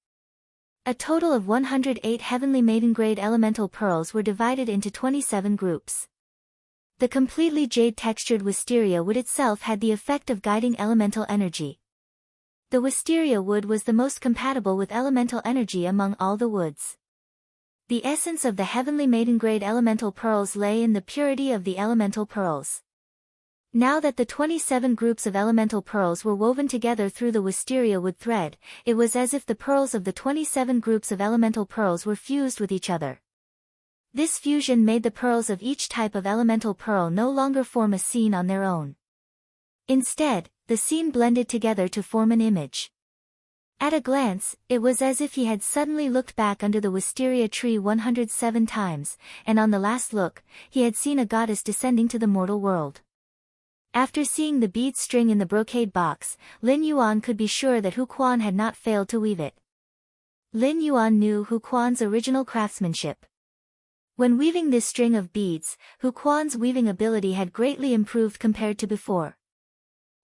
A total of 108 heavenly maiden-grade elemental pearls were divided into 27 groups. The completely jade-textured wisteria wood itself had the effect of guiding elemental energy. The wisteria wood was the most compatible with elemental energy among all the woods. The essence of the heavenly maiden-grade elemental pearls lay in the purity of the elemental pearls. Now that the 27 groups of elemental pearls were woven together through the wisteria wood thread, it was as if the pearls of the 27 groups of elemental pearls were fused with each other. This fusion made the pearls of each type of elemental pearl no longer form a scene on their own. Instead, the scene blended together to form an image. At a glance, it was as if he had suddenly looked back under the wisteria tree 107 times, and on the last look, he had seen a goddess descending to the mortal world. After seeing the bead string in the brocade box, Lin Yuan could be sure that Hu Quan had not failed to weave it. Lin Yuan knew Hu Quan's original craftsmanship. When weaving this string of beads, Hu Quan's weaving ability had greatly improved compared to before.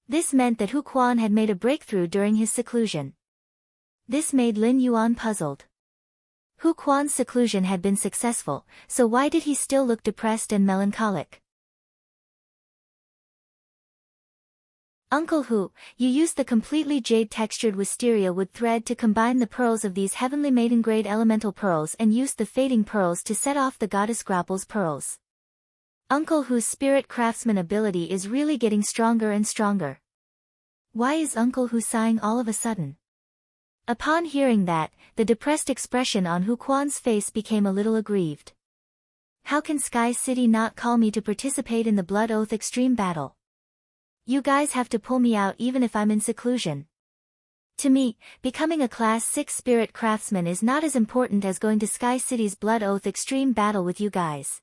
This meant that Hu Quan had made a breakthrough during his seclusion. This made Lin Yuan puzzled. Hu Quan's seclusion had been successful, so why did he still look depressed and melancholic? Uncle Hu, you used the completely jade-textured wisteria wood thread to combine the pearls of these heavenly maiden-grade elemental pearls and used the fading pearls to set off the goddess Grapple's pearls. Uncle Hu's spirit craftsman ability is really getting stronger and stronger. Why is Uncle Hu sighing all of a sudden? Upon hearing that, the depressed expression on Hu Quan's face became a little aggrieved. How can Sky City not call me to participate in the Blood Oath Extreme Battle? You guys have to pull me out even if I'm in seclusion. To me, becoming a Class 6 Spirit Craftsman is not as important as going to Sky City's Blood Oath Extreme Battle with you guys.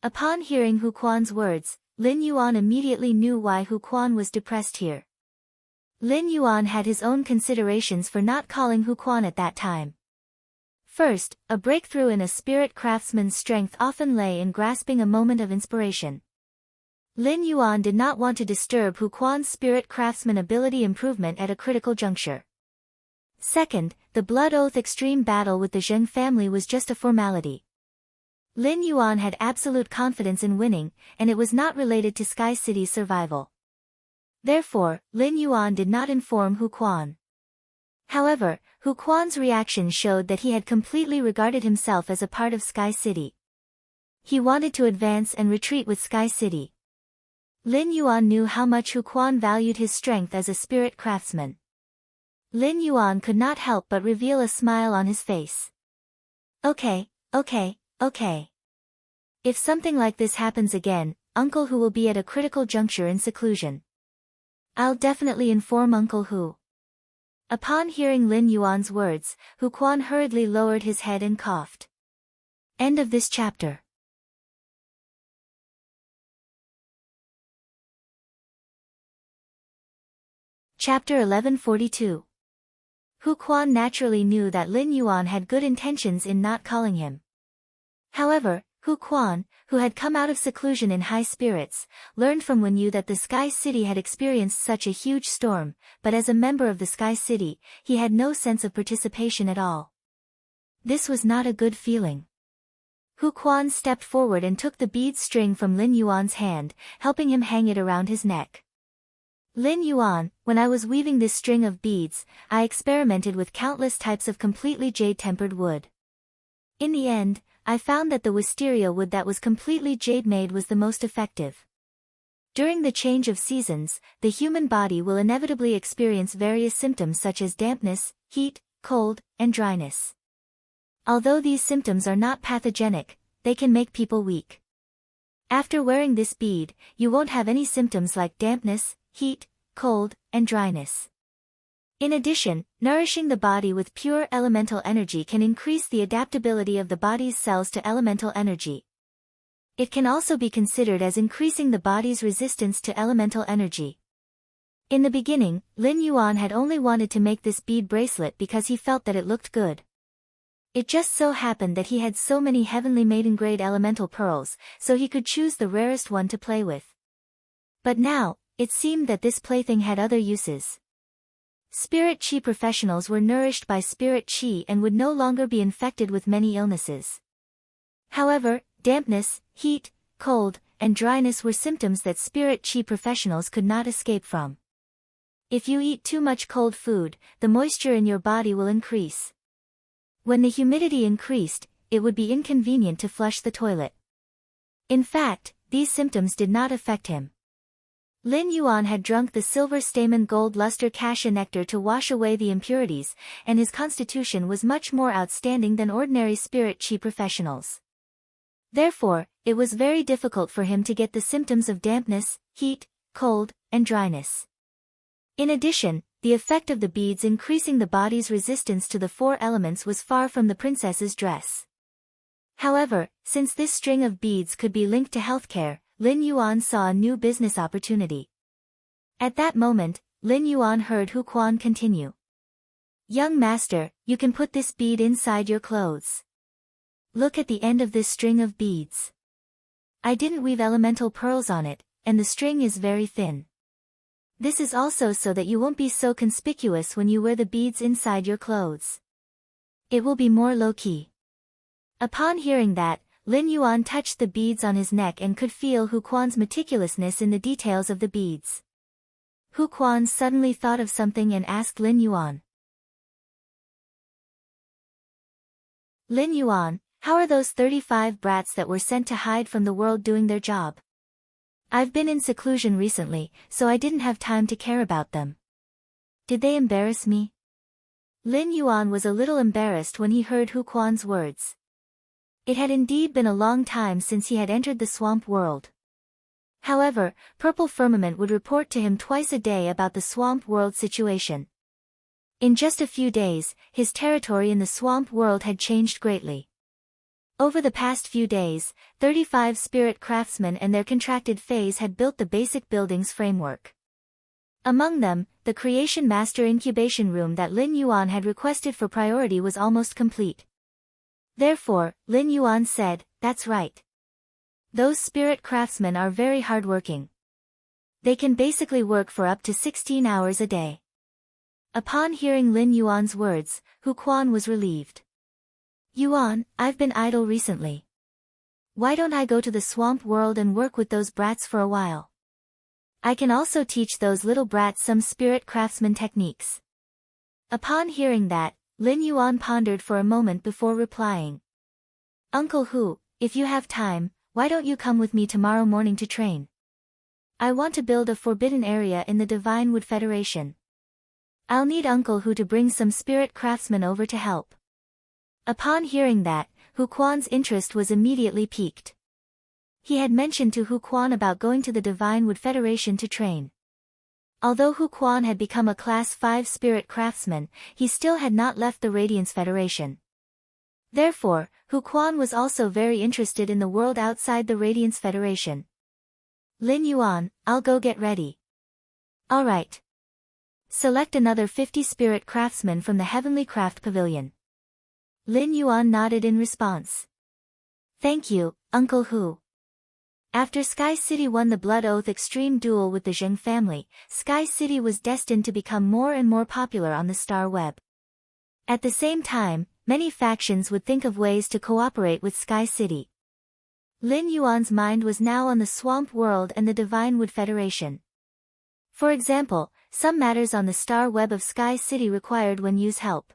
Upon hearing Hu Quan's words, Lin Yuan immediately knew why Hu Quan was depressed here. Lin Yuan had his own considerations for not calling Hu Quan at that time. First, a breakthrough in a spirit craftsman's strength often lay in grasping a moment of inspiration. Lin Yuan did not want to disturb Hu Quan's spirit craftsman ability improvement at a critical juncture. Second, the Blood Oath Extreme Battle with the Zheng family was just a formality. Lin Yuan had absolute confidence in winning, and it was not related to Sky City's survival. Therefore, Lin Yuan did not inform Hu Quan. However, Hu Quan's reaction showed that he had completely regarded himself as a part of Sky City. He wanted to advance and retreat with Sky City. Lin Yuan knew how much Hu Quan valued his strength as a spirit craftsman. Lin Yuan could not help but reveal a smile on his face. Okay. If something like this happens again, Uncle Hu will be at a critical juncture in seclusion. I'll definitely inform Uncle Hu. Upon hearing Lin Yuan's words, Hu Quan hurriedly lowered his head and coughed. End of this chapter. Chapter 1142. Hu Quan naturally knew that Lin Yuan had good intentions in not calling him. However, Hu Quan, who had come out of seclusion in high spirits, learned from Wen Yu that the Sky City had experienced such a huge storm, but as a member of the Sky City, he had no sense of participation at all. This was not a good feeling. Hu Quan stepped forward and took the bead string from Lin Yuan's hand, helping him hang it around his neck. Lin Yuan, when I was weaving this string of beads, I experimented with countless types of completely jade-tempered wood. In the end, I found that the wisteria wood that was completely jade-made was the most effective. During the change of seasons, the human body will inevitably experience various symptoms such as dampness, heat, cold, and dryness. Although these symptoms are not pathogenic, they can make people weak. After wearing this bead, you won't have any symptoms like dampness, heat, cold, and dryness. In addition, nourishing the body with pure elemental energy can increase the adaptability of the body's cells to elemental energy. It can also be considered as increasing the body's resistance to elemental energy. In the beginning, Lin Yuan had only wanted to make this bead bracelet because he felt that it looked good. It just so happened that he had so many heavenly maiden-grade elemental pearls, so he could choose the rarest one to play with. But now, it seemed that this plaything had other uses. Spirit Chi professionals were nourished by Spirit Chi and would no longer be infected with many illnesses. However, dampness, heat, cold, and dryness were symptoms that Spirit Chi professionals could not escape from. If you eat too much cold food, the moisture in your body will increase. When the humidity increased, it would be inconvenient to flush the toilet. In fact, these symptoms did not affect him. Lin Yuan had drunk the silver stamen gold luster cassia nectar to wash away the impurities, and his constitution was much more outstanding than ordinary Spirit Chi professionals. Therefore, it was very difficult for him to get the symptoms of dampness, heat, cold, and dryness. In addition, the effect of the beads increasing the body's resistance to the 4 elements was far from the princess's dress. However, since this string of beads could be linked to healthcare, Lin Yuan saw a new business opportunity. At that moment, Lin Yuan heard Hu Quan continue. "Young master, you can put this bead inside your clothes. Look at the end of this string of beads. I didn't weave elemental pearls on it, and the string is very thin. This is also so that you won't be so conspicuous when you wear the beads inside your clothes. It will be more low-key." Upon hearing that, Lin Yuan touched the beads on his neck and could feel Hu Quan's meticulousness in the details of the beads. Hu Quan suddenly thought of something and asked Lin Yuan. "Lin Yuan, how are those 35 brats that were sent to hide from the world doing their job? I've been in seclusion recently, so I didn't have time to care about them. Did they embarrass me?" Lin Yuan was a little embarrassed when he heard Hu Quan's words. It had indeed been a long time since he had entered the swamp world. However, Purple Firmament would report to him twice a day about the swamp world situation. In just a few days, his territory in the swamp world had changed greatly. Over the past few days, 35 spirit craftsmen and their contracted phase had built the basic building's framework. Among them, the Creation Master incubation room that Lin Yuan had requested for priority was almost complete. Therefore, Lin Yuan said, "That's right. Those spirit craftsmen are very hardworking. They can basically work for up to 16 hours a day." Upon hearing Lin Yuan's words, Hu Quan was relieved. "Yuan, I've been idle recently. Why don't I go to the swamp world and work with those brats for a while? I can also teach those little brats some spirit craftsman techniques." Upon hearing that, Lin Yuan pondered for a moment before replying. "Uncle Hu, if you have time, why don't you come with me tomorrow morning to train? I want to build a forbidden area in the Divine Wood Federation. I'll need Uncle Hu to bring some spirit craftsmen over to help." Upon hearing that, Hu Quan's interest was immediately piqued. He had mentioned to Hu Quan about going to the Divine Wood Federation to train. Although Hu Quan had become a Class 5 spirit craftsman, he still had not left the Radiance Federation. Therefore, Hu Quan was also very interested in the world outside the Radiance Federation. "Lin Yuan, I'll go get ready." "All right. Select another 50 spirit craftsmen from the Heavenly Craft Pavilion." Lin Yuan nodded in response. "Thank you, Uncle Hu." After Sky City won the Blood Oath Extreme Duel with the Zheng family, Sky City was destined to become more and more popular on the Star Web. At the same time, many factions would think of ways to cooperate with Sky City. Lin Yuan's mind was now on the Swamp World and the Divine Wood Federation. For example, some matters on the Star Web of Sky City required Wen Yu's help.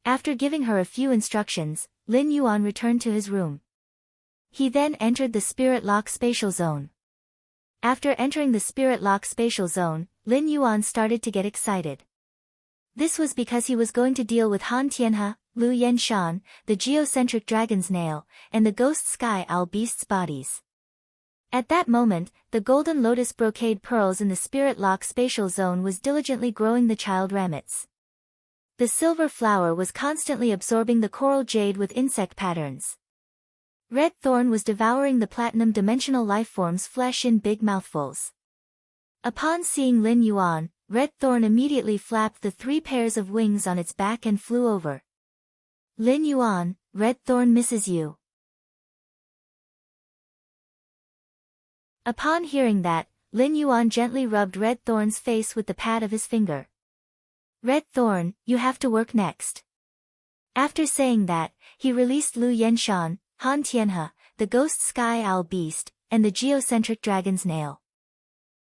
After giving her a few instructions, Lin Yuan returned to his room. He then entered the Spirit Lock spatial zone. After entering the spirit lock spatial zone, Lin Yuan started to get excited. This was because he was going to deal with Han Tianhe, Lu Yenshan, the geocentric dragon's nail, and the ghost sky owl beast's bodies. At that moment, the golden lotus brocade pearls in the spirit lock spatial zone was diligently growing the child ramets. The silver flower was constantly absorbing the coral jade with insect patterns. Red thorn was devouring the platinum dimensional lifeform's flesh in big mouthfuls. Upon seeing Lin Yuan, Red thorn immediately flapped the 3 pairs of wings on its back and flew over. Lin Yuan, Red thorn misses you. Upon hearing that, Lin Yuan gently rubbed Red thorn's face with the pad of his finger. Red thorn, you have to work next. After saying that, he released Lu Yenshan, Han Tianhe, the ghost sky owl beast, and the geocentric dragon's nail.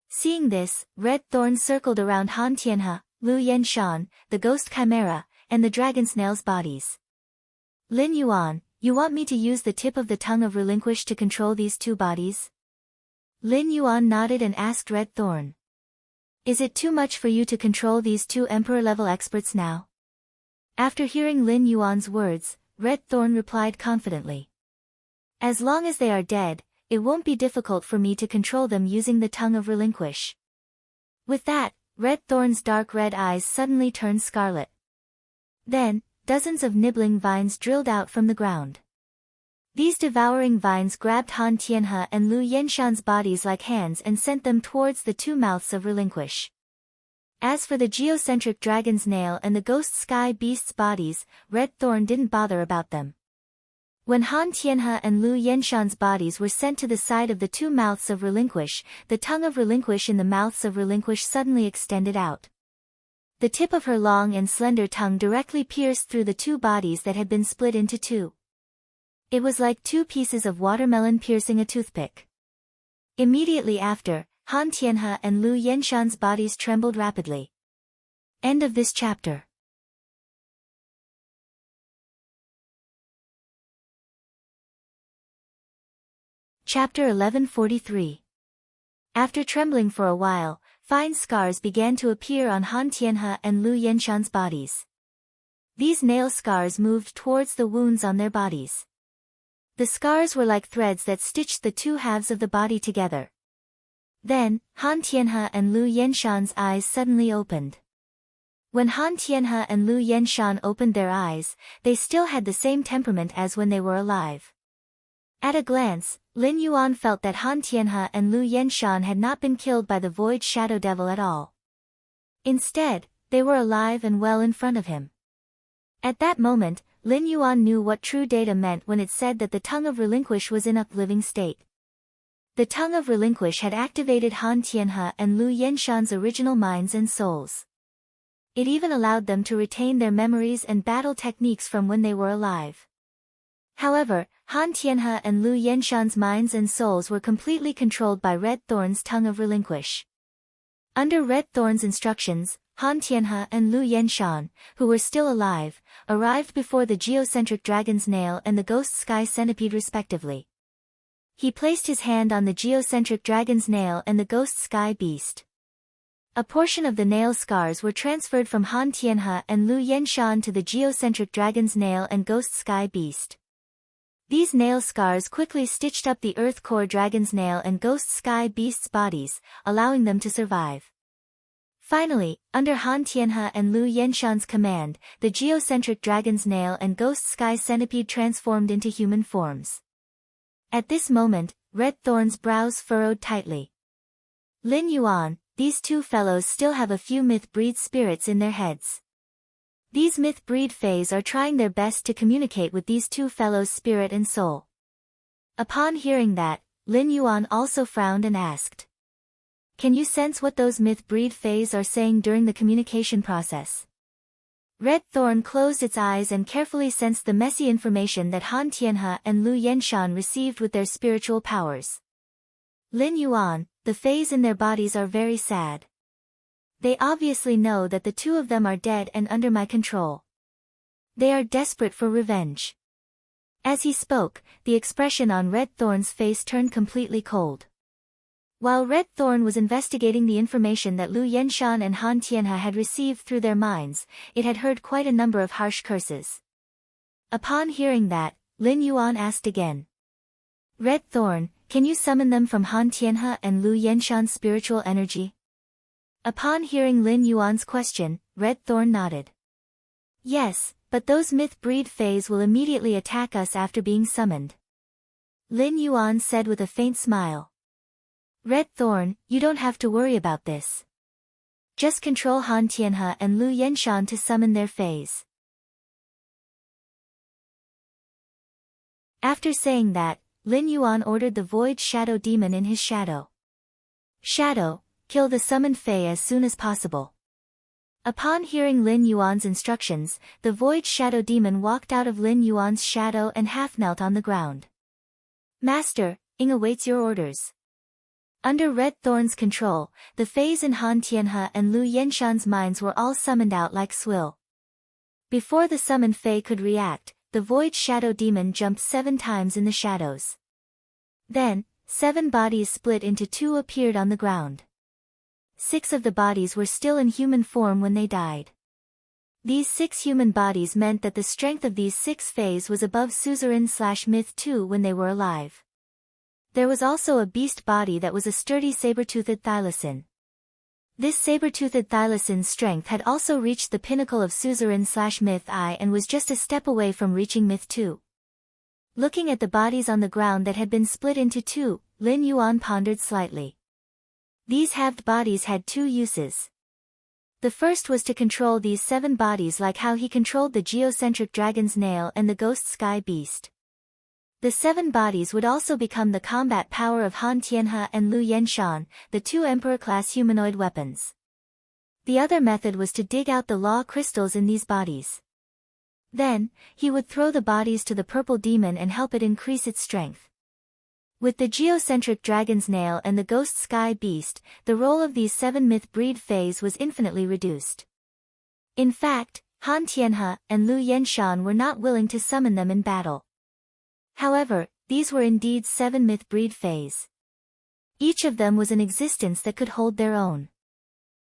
Seeing this, Red thorn circled around Han Tianhe, Lu Yenshan, the ghost chimera, and the dragon snail's bodies. Lin Yuan, you want me to use the tip of the tongue of relinquish to control these 2 bodies? Lin Yuan nodded and asked Red thorn. Is it too much for you to control these 2 emperor-level experts now? After hearing Lin Yuan's words, Red thorn replied confidently. As long as they are dead, it won't be difficult for me to control them using the tongue of relinquish. With that, Red thorn's dark red eyes suddenly turned scarlet. Then, dozens of nibbling vines drilled out from the ground. These devouring vines grabbed Han Tianhe and Lu Yenshan's bodies like hands and sent them towards the 2 mouths of relinquish. As for the geocentric dragon's nail and the ghost sky beast's bodies, Red thorn didn't bother about them. When Han Tianhe and Lu Yenshan's bodies were sent to the side of the 2 mouths of relinquish, the tongue of relinquish in the mouths of relinquish suddenly extended out. The tip of her long and slender tongue directly pierced through the 2 bodies that had been split into 2. It was like 2 pieces of watermelon piercing a toothpick. Immediately after, Han Tianhe and Lu Yenshan's bodies trembled rapidly. End of this chapter. Chapter 1143. After trembling for a while, fine scars began to appear on Han Tianhe and Lu Yenshan's bodies. These nail scars moved towards the wounds on their bodies. The scars were like threads that stitched the 2 halves of the body together. Then, Han Tianhe and Lu Yenshan's eyes suddenly opened. When Han Tianhe and Lu Yenshan opened their eyes, they still had the same temperament as when they were alive. At a glance, Lin Yuan felt that Han Tianhe and Lu Yenshan had not been killed by the Void Shadow Devil at all. Instead, they were alive and well in front of him. At that moment, Lin Yuan knew what true data meant when it said that the tongue of relinquish was in a living state. The tongue of relinquish had activated Han Tianhe and Lu Yenshan's original minds and souls. It even allowed them to retain their memories and battle techniques from when they were alive. However, Han Tianhe and Lu Yenshan's minds and souls were completely controlled by Red Thorn's tongue of relinquish. Under Red Thorn's instructions, Han Tianhe and Lu Yenshan, who were still alive, arrived before the geocentric dragon's nail and the ghost sky centipede respectively. He placed his hand on the geocentric dragon's nail and the ghost sky beast. A portion of the nail scars were transferred from Han Tianhe and Lu Yenshan to the geocentric dragon's nail and ghost sky beast. These nail scars quickly stitched up the earth core dragon's nail and ghost sky beast's bodies, allowing them to survive. Finally, under Han Tianhe and Lu Yenshan's command, the geocentric dragon's nail and ghost sky centipede transformed into human forms. At this moment, Red Thorn's brows furrowed tightly. Lin Yuan, these 2 fellows still have a few myth-breed spirits in their heads. These myth-breed fays are trying their best to communicate with these 2 fellows' spirit and soul. Upon hearing that, Lin Yuan also frowned and asked, "Can you sense what those myth-breed fays are saying during the communication process?" Red Thorn closed its eyes and carefully sensed the messy information that Han Tianhe and Lu Yenshan received with their spiritual powers. Lin Yuan, the fays in their bodies are very sad. They obviously know that the 2 of them are dead and under my control. They are desperate for revenge. As he spoke, the expression on Red Thorn's face turned completely cold. While Red Thorn was investigating the information that Lu Yenshan and Han Tianhe had received through their minds, it had heard quite a number of harsh curses. Upon hearing that, Lin Yuan asked again. Red Thorn, can you summon them from Han Tianhe and Lu Yenshan's spiritual energy? Upon hearing Lin Yuan's question, Red Thorn nodded. Yes, but those myth-breed fays will immediately attack us after being summoned. Lin Yuan said with a faint smile. Red Thorn, you don't have to worry about this. Just control Han Tianhe and Lu Yenshan to summon their fays. After saying that, Lin Yuan ordered the Void Shadow Demon in his shadow. Shadow, kill the summoned fey as soon as possible. Upon hearing Lin Yuan's instructions, the Void Shadow Demon walked out of Lin Yuan's shadow and half knelt on the ground. Master, Ing awaits your orders. Under Red Thorn's control, the fays in Han Tianhe and Lu Yenshan's minds were all summoned out like swill. Before the summoned fey could react, the Void Shadow Demon jumped 7 times in the shadows. Then, 7 bodies split into 2 appeared on the ground. 6 of the bodies were still in human form when they died. These 6 human bodies meant that the strength of these 6 fays was above Suzerain/Myth 2 when they were alive. There was also a beast body that was a sturdy saber-toothed thylacine. This saber-toothed thylacine's strength had also reached the pinnacle of Suzerain/Myth I and was just a step away from reaching Myth 2. Looking at the bodies on the ground that had been split into 2, Lin Yuan pondered slightly. These halved bodies had 2 uses. The first was to control these 7 bodies like how he controlled the geocentric dragon's nail and the ghost sky beast. The 7 bodies would also become the combat power of Han Tianhe and Lu Yenshan, the 2 emperor-class humanoid weapons. The other method was to dig out the law crystals in these bodies. Then, he would throw the bodies to the purple demon and help it increase its strength. With the geocentric dragon's nail and the ghost sky beast, the role of these 7 myth-breed fays was infinitely reduced. In fact, Han Tianhe and Lu Yenshan were not willing to summon them in battle. However, these were indeed 7 myth-breed fays. Each of them was an existence that could hold their own.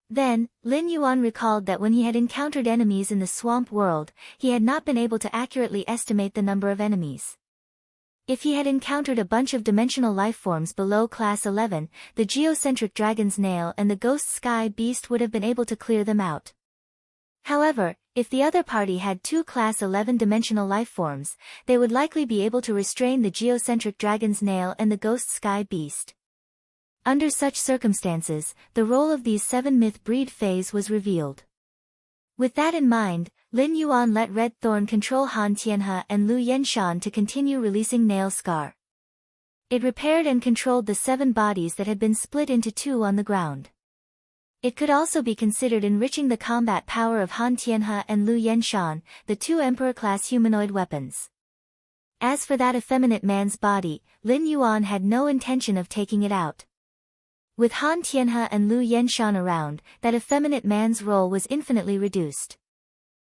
Then, Lin Yuan recalled that when he had encountered enemies in the swamp world, he had not been able to accurately estimate the number of enemies. If he had encountered a bunch of dimensional lifeforms below Class 11, the geocentric dragon's nail and the ghost sky beast would have been able to clear them out. However, if the other party had 2 Class 11 dimensional lifeforms, they would likely be able to restrain the geocentric dragon's nail and the ghost sky beast. Under such circumstances, the role of these 7 myth-breed fays was revealed. With that in mind, Lin Yuan let Red Thorn control Han Tianhe and Lu Yenshan to continue releasing Nail Scar. It repaired and controlled the 7 bodies that had been split into 2 on the ground. It could also be considered enriching the combat power of Han Tianhe and Lu Yenshan, the 2 emperor-class humanoid weapons. As for that effeminate man's body, Lin Yuan had no intention of taking it out. With Han Tianhe and Lu Yenshan around, that effeminate man's role was infinitely reduced.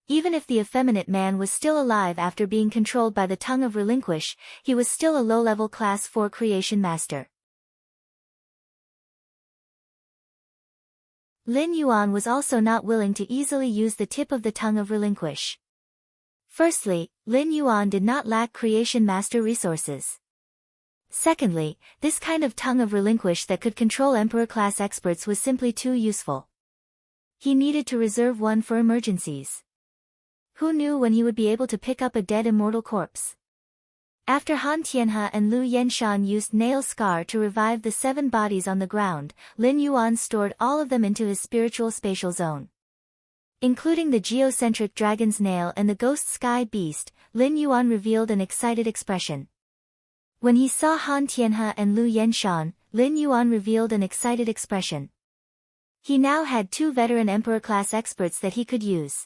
Even if the effeminate man was still alive after being controlled by the tongue of Relinquish, he was still a low-level Class 4 creation master. Lin Yuan was also not willing to easily use the tip of the tongue of Relinquish. Firstly, Lin Yuan did not lack creation master resources. Secondly, this kind of tongue of Relinquish that could control Emperor-class experts was simply too useful. He needed to reserve one for emergencies. Who knew when he would be able to pick up a dead immortal corpse? After Han Tianhe and Lu Yenshan used Nail Scar to revive the 7 bodies on the ground, Lin Yuan stored all of them into his spiritual spatial zone. Including the geocentric dragon's nail and the ghost sky beast, Lin Yuan revealed an excited expression. When he saw Han Tianhe and Lu Yenshan, Lin Yuan revealed an excited expression. He now had 2 veteran Emperor-class experts that he could use.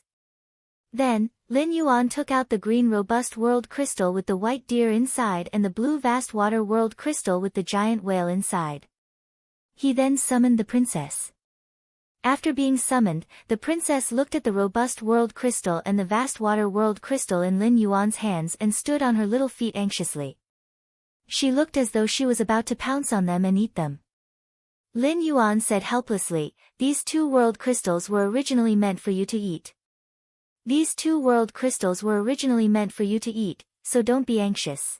Then, Lin Yuan took out the green robust world crystal with the white deer inside and the blue vast water world crystal with the giant whale inside. He then summoned the princess. After being summoned, the princess looked at the robust world crystal and the vast water world crystal in Lin Yuan's hands and stood on her little feet anxiously. She looked as though she was about to pounce on them and eat them. Lin Yuan said helplessly, these two world crystals were originally meant for you to eat. These two world crystals were originally meant for you to eat, so don't be anxious.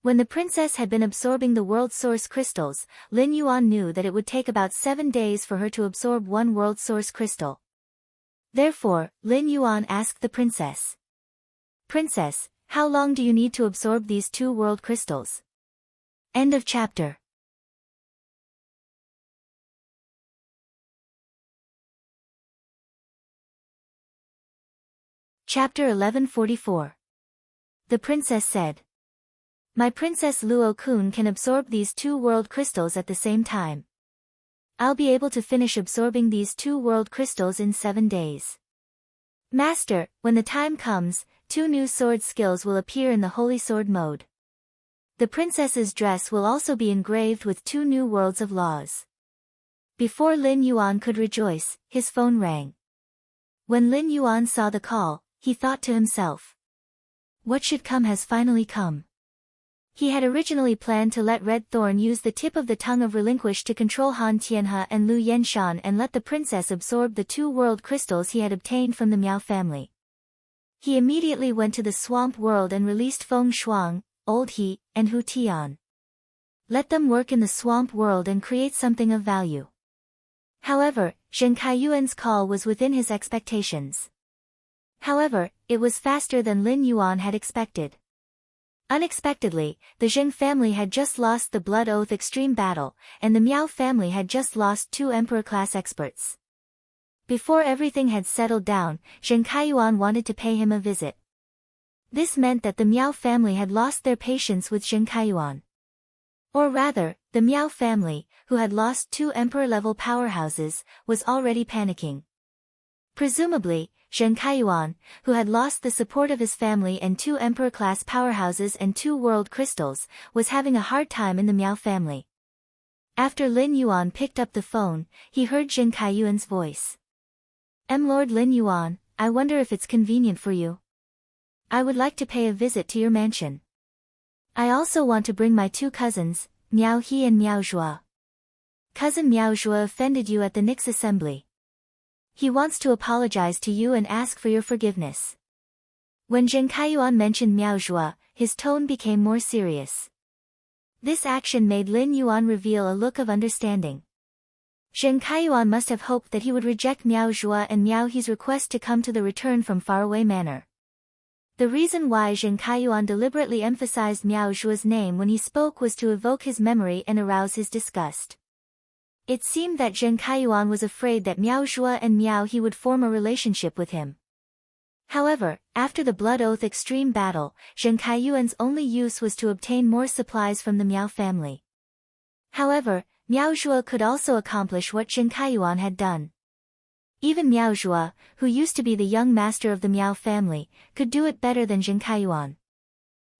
When the princess had been absorbing the world source crystals, Lin Yuan knew that it would take about 7 days for her to absorb one world source crystal. Therefore, Lin Yuan asked the princess. Princess, how long do you need to absorb these two world crystals? End of chapter. Chapter 1144. The princess said. My princess Luo-kun can absorb these two world crystals at the same time. I'll be able to finish absorbing these two world crystals in 7 days. Master, when the time comes, 2 new sword skills will appear in the Holy Sword mode. The princess's dress will also be engraved with 2 new worlds of laws. Before Lin Yuan could rejoice, his phone rang. When Lin Yuan saw the call, he thought to himself. What should come has finally come. He had originally planned to let Red Thorn use the tip of the tongue of Relinquish to control Han Tianhe and Lu Yenshan and let the princess absorb the 2 world crystals he had obtained from the Miao family. He immediately went to the swamp world and released Feng Shuang, Old He, and Hu Tian. Let them work in the swamp world and create something of value. However, Zheng Kaiyuan's call was within his expectations. However, it was faster than Lin Yuan had expected. Unexpectedly, the Zheng family had just lost the Blood Oath Extreme Battle, and the Miao family had just lost 2 Emperor-class experts. Before everything had settled down, Zheng Kaiyuan wanted to pay him a visit. This meant that the Miao family had lost their patience with Zheng Kaiyuan. Or rather, the Miao family, who had lost 2 Emperor-level powerhouses, was already panicking. Presumably, Zheng Kaiyuan, who had lost the support of his family and 2 Emperor-class powerhouses and 2 world crystals, was having a hard time in the Miao family. After Lin Yuan picked up the phone, he heard Zheng Kaiyuan's voice. Lord Lin Yuan, I wonder if it's convenient for you. I would like to pay a visit to your mansion. I also want to bring my 2 cousins, Miao He and Miao Zhua. Cousin Miao Zhua offended you at the Nix assembly. He wants to apologize to you and ask for your forgiveness. When Zheng Kaiyuan mentioned Miao Zhua, his tone became more serious. This action made Lin Yuan reveal a look of understanding. Zheng Kaiyuan must have hoped that he would reject Miao Zhua and Miao He's request to come to the return from faraway manor. The reason why Zheng Kaiyuan deliberately emphasized Miao Zhua's name when he spoke was to evoke his memory and arouse his disgust. It seemed that Zheng Kaiyuan was afraid that Miao Zhua and Miao He would form a relationship with him. However, after the Blood Oath Extreme Battle, Zheng Kaiyuan's only use was to obtain more supplies from the Miao family. However, Miao Zhua could also accomplish what Zheng Kaiyuan had done. Even Miao Zhua, who used to be the young master of the Miao family, could do it better than Zheng Kaiyuan.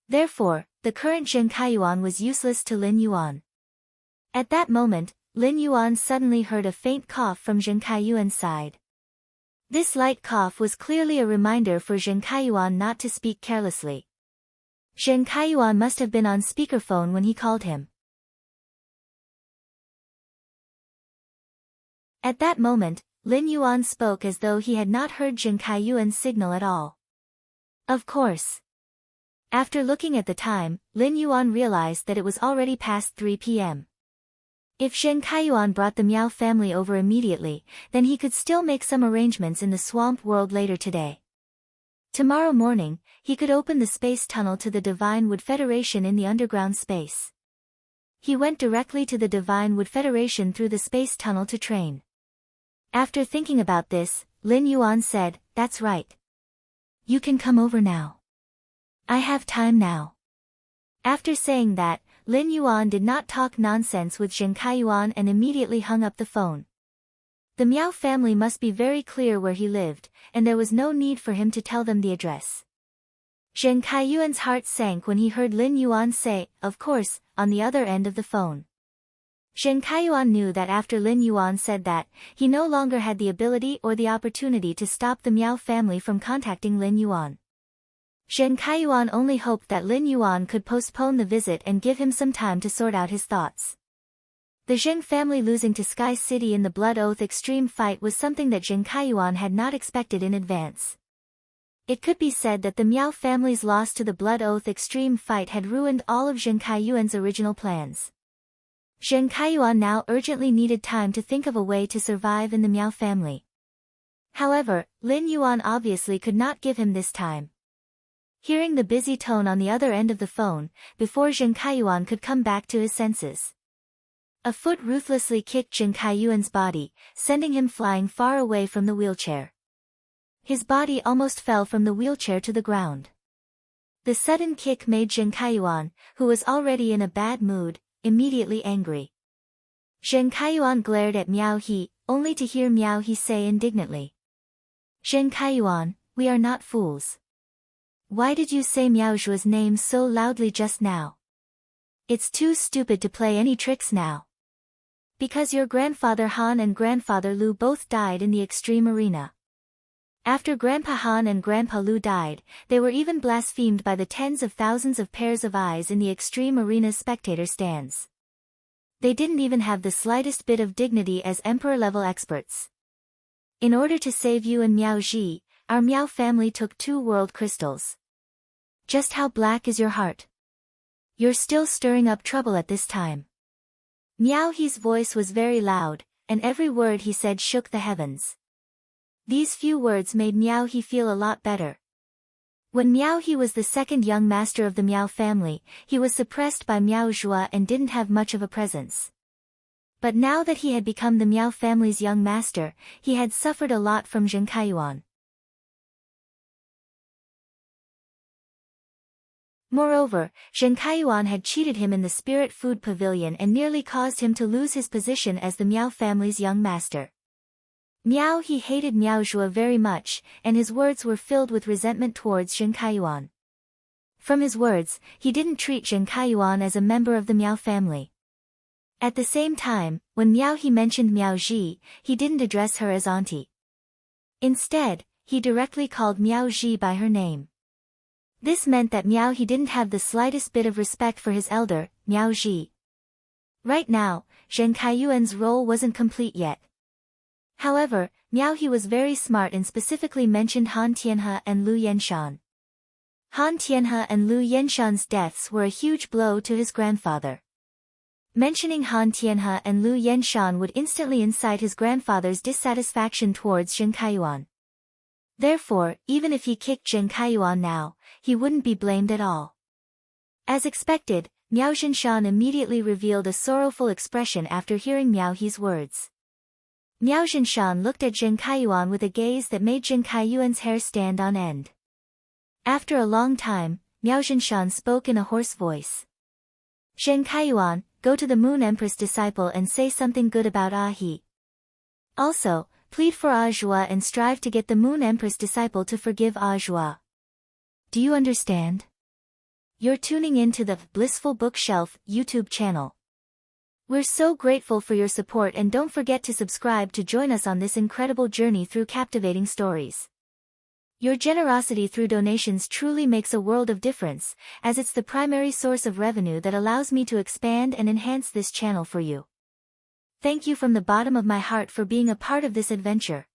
Therefore, the current Zheng Kaiyuan was useless to Lin Yuan. At that moment, Lin Yuan suddenly heard a faint cough from Zheng Kaiyuan's side. This light cough was clearly a reminder for Zheng Kaiyuan not to speak carelessly. Zheng Kaiyuan must have been on speakerphone when he called him. At that moment, Lin Yuan spoke as though he had not heard Zheng Kaiyuan's signal at all. Of course. After looking at the time, Lin Yuan realized that it was already past 3 p.m. If Zheng Kaiyuan brought the Miao family over immediately, then he could still make some arrangements in the swamp world later today. Tomorrow morning, he could open the space tunnel to the Divine Wood Federation in the underground space. He went directly to the Divine Wood Federation through the space tunnel to train. After thinking about this, Lin Yuan said, "That's right. You can come over now. I have time now." After saying that, Lin Yuan did not talk nonsense with Zheng Kaiyuan and immediately hung up the phone. The Miao family must be very clear where he lived, and there was no need for him to tell them the address. Zheng Kaiyuan's heart sank when he heard Lin Yuan say, "Of course," on the other end of the phone. Zheng Kaiyuan knew that after Lin Yuan said that, he no longer had the ability or the opportunity to stop the Miao family from contacting Lin Yuan. Zheng Kaiyuan only hoped that Lin Yuan could postpone the visit and give him some time to sort out his thoughts. The Zheng family losing to Sky City in the Blood Oath Extreme fight was something that Zheng Kaiyuan had not expected in advance. It could be said that the Miao family's loss to the Blood Oath Extreme fight had ruined all of Zheng Kaiyuan's original plans. Zheng Kaiyuan now urgently needed time to think of a way to survive in the Miao family. However, Lin Yuan obviously could not give him this time. Hearing the busy tone on the other end of the phone, before Zheng Kaiyuan could come back to his senses, a foot ruthlessly kicked Zheng Kaiyuan's body, sending him flying far away from the wheelchair. His body almost fell from the wheelchair to the ground. The sudden kick made Zheng Kaiyuan, who was already in a bad mood, immediately angry. Zheng Kaiyuan glared at Miao He, only to hear Miao He say indignantly, "Zheng Kaiyuan, we are not fools. Why did you say Miao Zhua's name so loudly just now? It's too stupid to play any tricks now. Because your grandfather Han and grandfather Lu both died in the extreme arena. After Grandpa Han and Grandpa Lu died, they were even blasphemed by the tens of thousands of pairs of eyes in the extreme arena's spectator stands. They didn't even have the slightest bit of dignity as emperor-level experts. In order to save you and Miao Ji, our Miao family took 2 world crystals. Just how black is your heart? You're still stirring up trouble at this time." Miao He's voice was very loud, and every word he said shook the heavens. These few words made Miao He feel a lot better. When Miao He was the second young master of the Miao family, he was suppressed by Miao Zhua and didn't have much of a presence. But now that he had become the Miao family's young master, he had suffered a lot from Zheng Kaiyuan. Moreover, Zheng Kaiyuan had cheated him in the Spirit Food Pavilion and nearly caused him to lose his position as the Miao family's young master. Miao He hated Miao Zhua very much, and his words were filled with resentment towards Zheng Kaiyuan. From his words, he didn't treat Zheng Kaiyuan as a member of the Miao family. At the same time, when Miao He mentioned Miao Ji, he didn't address her as auntie. Instead, he directly called Miao Ji by her name. This meant that Miao He didn't have the slightest bit of respect for his elder, Miao Ji. Right now, Zheng Kaiyuan's role wasn't complete yet. However, Miao He was very smart and specifically mentioned Han Tianhe and Lu Yenshan. Han Tianhe and Lu Yenshan's deaths were a huge blow to his grandfather. Mentioning Han Tianhe and Lu Yenshan would instantly incite his grandfather's dissatisfaction towards Zheng Kaiyuan. Therefore, even if he kicked Zheng Kaiyuan now, he wouldn't be blamed at all. As expected, Miao Zhenshan immediately revealed a sorrowful expression after hearing Miao He's words. Miao Zhenshan looked at Zheng Kaiyuan with a gaze that made Zheng Kaiyuan's hair stand on end. After a long time, Miao Zhenshan spoke in a hoarse voice. "Zheng Kaiyuan, go to the Moon Empress disciple and say something good about Ah He. Also, plead for Ah Zhua and strive to get the Moon Empress disciple to forgive Ah Zhua. Do you understand?" You're tuning in to the Blissful Bookshelf YouTube channel. We're so grateful for your support, and don't forget to subscribe to join us on this incredible journey through captivating stories. Your generosity through donations truly makes a world of difference, as it's the primary source of revenue that allows me to expand and enhance this channel for you. Thank you from the bottom of my heart for being a part of this adventure.